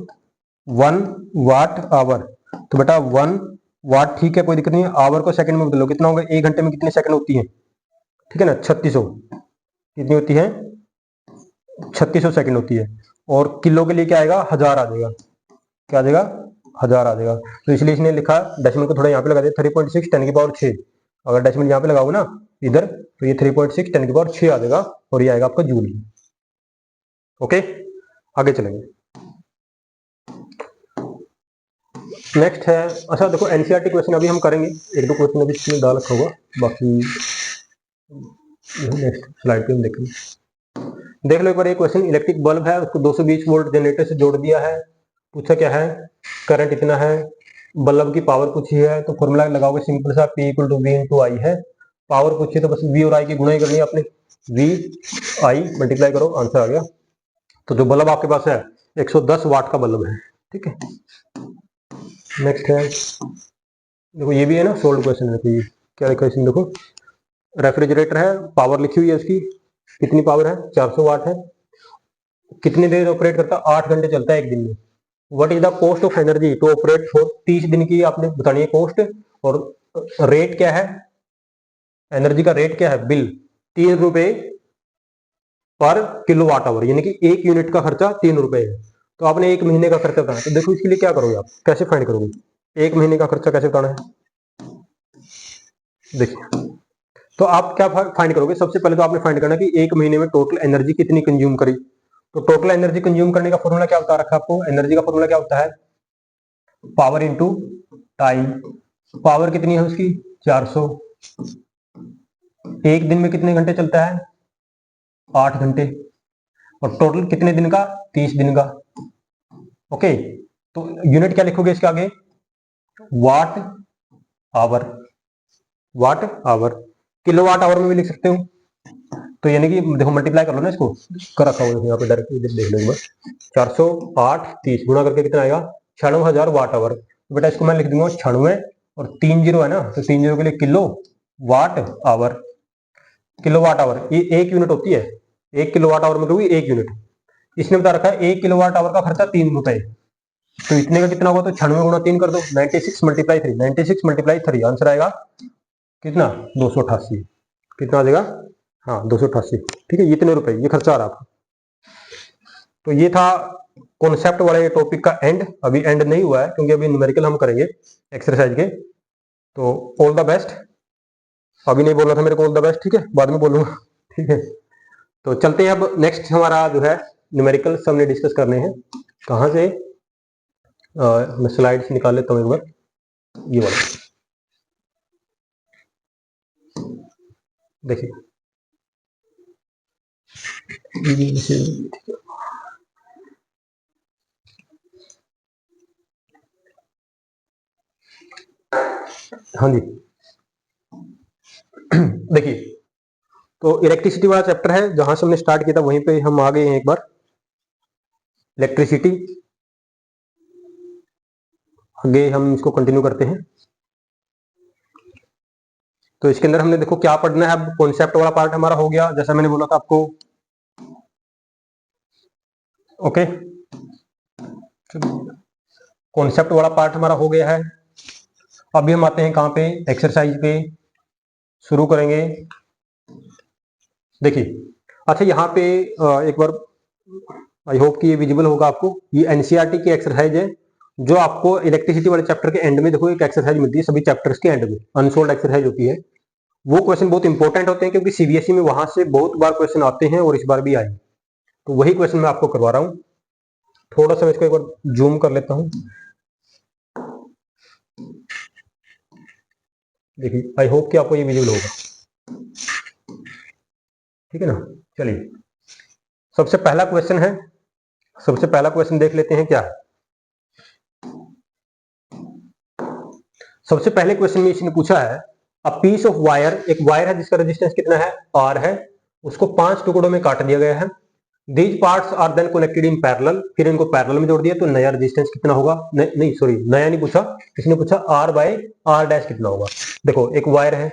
1 वाट आवर। तो बेटा 1 वाट ठीक है, कोई दिक्कत नहीं है। आवर को सेकंड में बदलो, कितना होगा? 1 घंटे में कितने सेकंड होती है? ठीक है ना, 3600। कितनी होती है? 3600 सेकंड होती है। और किलो के लिए क्या आएगा? 1000 आ जाएगा। क्या आ जाएगा? 1000 आ जाएगा। तो इसलिए इसने लिखा, डेसिमल को थोड़ा यहाँ पे लगा दिया, 3.6 10 की पावर 6। अगर डेसिमल यहाँ पे लगाओगे ना इधर, तो ये 3.6 10 की पावर 6 आ जाएगा, और ये आएगा आपका जूल। ओके, आगे चलेंगे। नेक्स्ट है, अच्छा देखो एनसीईआरटी क्वेश्चन अभी हम करेंगे, 1-2 क्वेश्चन अभी इसमें डाल रखा होगा, बाकी नेक्स्ट स्लाइड पे हम देखेंगे। देख लो एक बार, ये क्वेश्चन, इलेक्ट्रिक बल्ब है, उसको 220 वोल्ट जनरेटर से जोड़ दिया है, पूछा क्या है? करंट इतना है, बल्ब की पावर पूछी है, तो फॉर्मूला लगाओगे सिंपल सा, P equal to V into I है। पावर पूछी तो बस V और I की गुणा ही करनी है आपने, V I मल्टीप्लाई करो, आंसर आ गया। तो जो बल्ब आपके पास है 110 वाट का बल्ब है, ठीक है। नेक्स्ट है, देखो ये भी है ना सोल्व क्वेश्चन है, तो ये क्या लिखा है इसमें? देखो रेफ्रिजरेटर है, पावर लिखी हुई है उसकी, कितनी पावर है? 400 वाट है। कितनी देर ऑपरेट करता है? 8 घंटे चलता है एक दिन में। What is the cost of energy to operate for 30 दिन की आपने बतानी है कॉस्ट। और रेट क्या है? एनर्जी का रेट क्या है? बिल 3 रुपए पर किलोवाट आवर, यानी कि 1 यूनिट का खर्चा 3 रुपए है। तो आपने 1 महीने का खर्चा बताना है, तो देखो इसके लिए क्या करोगे आप, कैसे फाइंड करोगे 1 महीने का खर्चा कैसे बताना है? देखिए, तो आप क्या फाइंड करोगे? सबसे पहले तो आपने फाइंड करना कि 1 महीने में टोटल एनर्जी कितनी कंज्यूम करी। तो टोटल एनर्जी कंज्यूम करने का फॉर्मूला क्या बता रखा है आपको? एनर्जी का फॉर्मूला क्या होता है? पावर इंटू टाइम, पावर कितनी है उसकी 400, एक दिन में कितने घंटे चलता है 8 घंटे, और टोटल कितने दिन का 30 दिन का। ओके, तो यूनिट क्या लिखोगे इसके आगे, watt hour, watt hour, kilowatt hour में भी लिख सकते हो। तो यानी कि देखो मल्टीप्लाई कर लो ना, इसको कर रखा हुआ यहाँ पे डायरेक्ट देख लो एक बार, 408 30 गुणा करके कितना आएगा 96,000 वाट आवर। बेटा इसको मैं लिख दूंगा 96 और 3 जीरो है ना, तो 3 जीरो के लिए kilowatt hour, kilowatt hour ये एक यूनिट होती है, एक किलो वाट आवर मतलब एक यूनिट। इसने बता रखा है एक किलो वाट आवर का खर्चा 3 रुपए, तो इतने का कितना होगा, तो 96 गुणा 3 कर दो, 96 मल्टीप्लाई 3, 96 मल्टीप्लाई 3 आंसर आएगा कितना 288, कितना आ जाएगा, हाँ 288। ठीक है, ये इतने रुपए ये खर्चा आ रहा आपका। तो ये था कॉन्सेप्ट वाले टॉपिक का एंड, अभी एंड नहीं हुआ है क्योंकि अभी न्यूमेरिकल हम करेंगे एक्सरसाइज के। तो ऑल द बेस्ट, अभी नहीं बोल रहा था मेरे को ऑल द बेस्ट, ठीक है बाद में बोलूंगा, ठीक है। तो चलते हैं अब नेक्स्ट हमारा जो है न्यूमेरिकल हमने डिस्कस करने हैं, कहाँ से मैं स्लाइड्स निकाल लेता हूँ एक बार, ये वाला देखिए, हाँ जी देखिए, तो इलेक्ट्रिसिटी वाला चैप्टर है, जहां से हमने स्टार्ट किया था वहीं पे हम आ गए हैं एक बार। इलेक्ट्रिसिटी आगे हम इसको कंटिन्यू करते हैं। तो इसके अंदर हमने देखो क्या पढ़ना है, अब कॉन्सेप्ट वाला पार्ट हमारा हो गया, जैसा मैंने बोला था आपको। ओके, कॉन्सेप्ट वाला पार्ट हमारा हो गया है। अभी हम आते हैं कहाँ पे, एक्सरसाइज पे शुरू करेंगे। देखिए अच्छा यहाँ पे एक बार, आई होप कि ये विजिबल होगा आपको, ये एनसीईआरटी की एक्सरसाइज है, जो आपको इलेक्ट्रिसिटी वाले चैप्टर के एंड में देखो एक एक्सरसाइज मिलती है, सभी चैप्टर्स के एंड में अनसोल्ड एक्सरसाइज होती है। वो क्वेश्चन बहुत इंपॉर्टेंट होते हैं क्योंकि सीबीएसई में वहां से बहुत बार क्वेश्चन आते हैं और इस बार भी आए, तो वही क्वेश्चन मैं आपको करवा रहा हूँ। थोड़ा सा मैं इसको एक बार जूम कर लेता हूँ, देखिए आई होप कि आपको ये विजिबल होगा, ठीक है ना। चलिए सबसे पहला क्वेश्चन है, सबसे पहला क्वेश्चन देख लेते हैं क्या है। सबसे पहले क्वेश्चन में इसने पूछा है, अ पीस ऑफ वायर, एक वायर है जिसका रेजिस्टेंस कितना है आर है, उसको 5 टुकड़ों में काट दिया गया है। These parts are then connected in parallel, फिर इनको पैरेलल में जोड़ दिया, तो नया रेजिस्टेंस कितना होगा, नहीं सॉरी नया नहीं पूछा, इसने पूछा आर बाय आर डैश कितना होगा। देखो एक वायर है,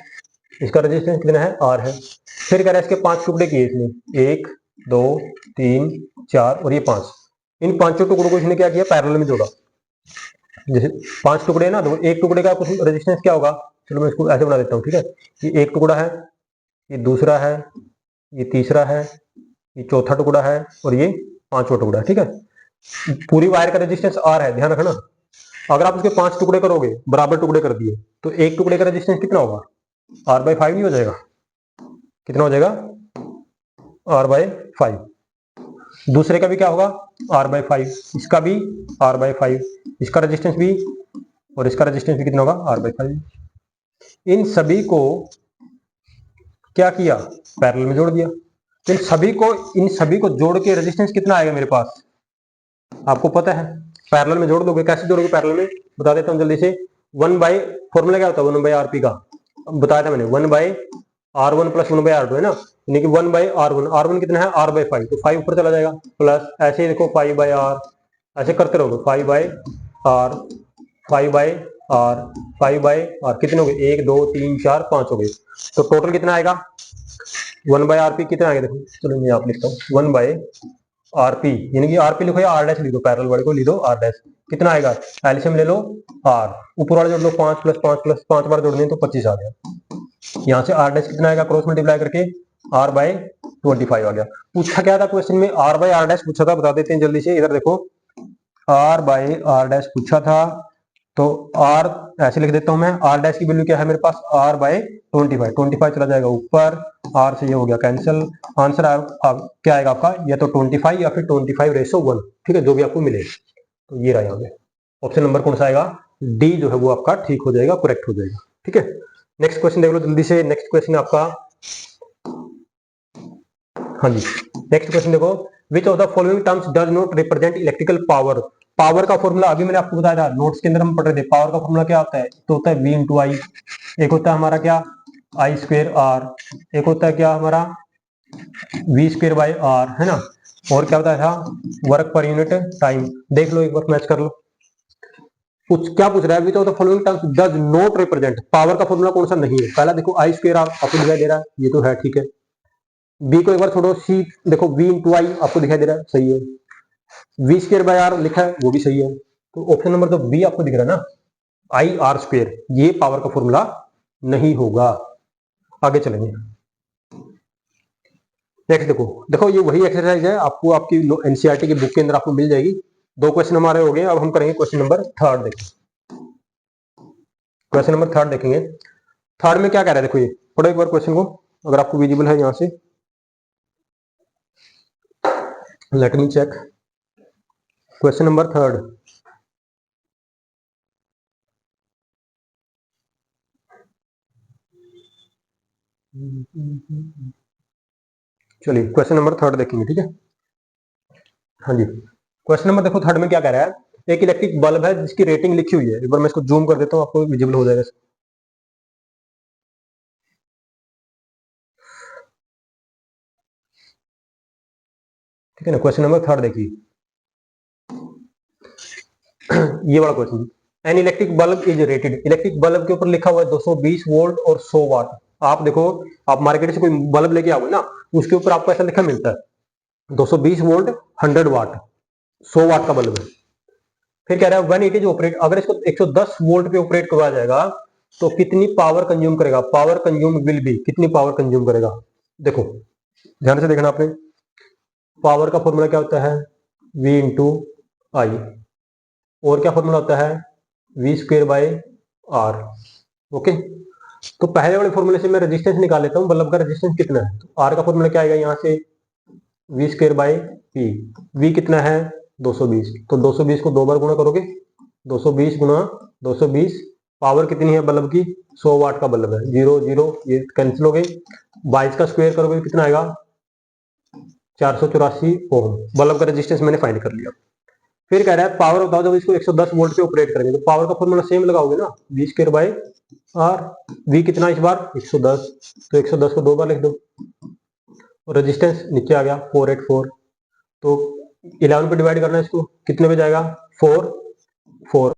इसका रेजिस्टेंस कितना है आर है, फिर कह रहा है इसके 5 टुकड़े किए इसने, 1 2 3 4 और ये 5, इन पांचों टुकड़ों को इसने क्या किया पैरेलल में जोड़ा। जैसे 5 टुकड़े ना, तो एक टुकड़े का कुछ रेजिस्टेंस क्या होगा, चलो मैं इसको ऐसे बना देता हूँ, ठीक है। ये एक टुकड़ा है, ये दूसरा है, ये तीसरा है, ये चौथा टुकड़ा है और ये 5वां टुकड़ा है, ठीक है। पूरी वायर का रेजिस्टेंस आर है, ध्यान रखना। अगर आप उसके 5 टुकड़े करोगे, बराबर टुकड़े कर दिए, तो एक टुकड़े का रेजिस्टेंस कितना होगा, आर बाई 5 नहीं हो जाएगा, कितना हो जाएगा आर बाई 5। दूसरे का भी क्या होगा आर बाई 5, इसका भी आर बाई 5, इसका रेजिस्टेंस भी और इसका रेजिस्टेंस भी कितना होगा आर बाई 5। इन सभी को क्या किया पैरेलल में जोड़ दिया, इन सभी को जोड़ के रेजिस्टेंस कितना आएगा मेरे पास, आपको पता है। पैरेलल में जोड़ दोगे, कैसे जोड़ोगे पैरेलल में, बता देता हूँ जल्दी से। 1 बाई फॉर्मूला क्या होता है 1 बाई आर पी का, बताया था मैंने, 1 by R one plus 1 by R two है ना, यानी कि 1 बाई आर वन कितना है आर बाई 5, तो 5 ऊपर चला जाएगा, प्लस ऐसे ही देखो 5 बाई आर, ऐसे करते रहोगे 5 by R 5 by R 5 by R, कितने हो गए 1 2 3 4 5 हो गए, तो टोटल कितना आएगा 1 बाई आर पी कितना आएगा, देखो चलो मैं आप लिखता हूँ 1 बाई आर पी, यानी कि आर पी लिखो या आर डैश लिख दो, पैरेलल वाले को लिख दो आर डैश, कितना आएगा एलसीएम ले लो आर, ऊपर वाले जोड़ लो 5 प्लस 5 प्लस 5 बार जोड़ दें तो 25 आ गया। यहाँ से आर डैश कितना आएगा क्रॉस मल्टीप्लाई करके आर बाई 25 आ गया। पूछा क्या था क्वेश्चन में, आर बाई आर डैश पूछा था, बता देते हैं जल्दी से, इधर देखो आर बाई आर डैश पूछा था, तो आर ऐसे लिख देता हूं मैं, आर डैश की वैल्यू क्या है मेरे पास आर बाई 25 चला जाएगा ऊपर, आर से ये हो गया कैंसिल, आंसर क्या आएगा आपका या तो 25 या फिर 25:1, ठीक है जो भी आपको मिले, तो ये रहा यहाँ पे। ऑप्शन नंबर कौन सा आएगा, डी जो है वो आपका ठीक हो जाएगा, करेक्ट हो जाएगा। ठीक है, नेक्स्ट क्वेश्चन देख लो जल्दी से। नेक्स्ट क्वेश्चन आपका, हाँ जी, नेक्स्ट क्वेश्चन देखो, which of the following terms does not represent electrical power. Power का फॉर्मूला अभी मैंने आपको बताया था, नोट्स के अंदर हम पढ़ रहे थे। पावर का फॉर्मूला क्या होता है, तो होता है V इंटू आई, एक होता है हमारा क्या I स्क्वेयर आर, एक होता है क्या हमारा V स्क्वेयर बाई आर, है ना, और क्या बताया था, वर्क पर यूनिट टाइम। देख लो एक बार, मैच कर लो। क्या पूछ रहा है, which of the following terms does not represent, power का फॉर्मूला कौन सा नहीं है। पहला देखो I स्क्वेयर आर आपको दिखाई दे रहा है, ये तो है, ठीक है। बी को एक बार छोड़ो, सी देखो V इंटू आई आपको दिखाई दे रहा है, सही है। V स्क्वेयर बाय आर लिखा है, वो भी सही है। तो ऑप्शन नंबर तो बी आपको दिख रहा है ना, आई आर स्क्वेयर, ये पावर का फॉर्मूला नहीं होगा। आगे चलेंगे, नेक्स्ट देखो, देखो ये वही एक्सरसाइज है, आपको आपकी एनसीईआरटी की बुक के अंदर आपको मिल जाएगी। 2 क्वेश्चन हमारे हो गए, अब हम करेंगे क्वेश्चन नंबर थर्ड। देखो क्वेश्चन नंबर थर्ड देखेंगे। थर्ड में क्या कह रहा है, देखो ये पढ़ो एक बार क्वेश्चन को, अगर आपको विजिबल है यहां से, let me check. Question number third, चलिए क्वेश्चन नंबर थर्ड देखेंगे, ठीक है। हाँ जी, क्वेश्चन नंबर देखो थर्ड में क्या कह रहा है, एक इलेक्ट्रिक बल्ब है जिसकी रेटिंग लिखी हुई है। एक बार मैं इसको जूम कर देता हूँ, आपको विजिबल हो जाएगा। ठीक है ना, क्वेश्चन नंबर थर्ड देखिए, ये वाला question, an electric bulb is rated. Electric bulb के ऊपर लिखा हुआ है 220 वोल्ट और 100 वाट। आप देखो, आप मार्केट से कोई बल्ब लेके आओगे ना, उसके ऊपर आपको ऐसा लिखा मिलता है 220 वोल्ट 100 वाट, 100 वाट का बल्ब है। फिर कह रहा है व्हेन इट इज ऑपरेट, अगर इसको 110 वोल्ट पे ऑपरेट करवाया जाएगा तो कितनी पावर कंज्यूम करेगा। पावर कंज्यूम विल बी, कितनी पावर कंज्यूम करेगा। देखो ध्यान से देखना आपने, पावर का फॉर्मूला क्या होता है, V इंटू आई, और क्या फॉर्मूला होता है, V square by R. Okay, तो पहले वाले फॉर्मूले से मैं रेजिस्टेंस निकाल लेता हूँ, बल्ब का रेजिस्टेंस कितना है। तो आर का फॉर्मूला क्या आएगा, यहाँ से V square by P. V कितना है 220, तो 220 को 2 बार गुणा करोगे, 220 गुणा 220, पावर कितनी है बल्ब की, 100 वाट का बल्ब है, 0 0 ये कैंसिल हो गई, 22 का स्क्वायर करोगे कितना आएगा 484 ओम। बल्ब का रेजिस्टेंस मैंने फाइंड कर लिया। फिर कह रहा है पावर बताओ जब इसको 110 वोल्ट पे ऑपरेट करेंगे, तो पावर का फॉर्मूला सेम लगाओगे ना, V square by R. V कितना इस बार 110, तो 110 को 2 बार लिख दो, रेजिस्टेंस नीचे आ गया 484, तो 11 पे डिवाइड करना है इसको, कितने पे जाएगा 4 4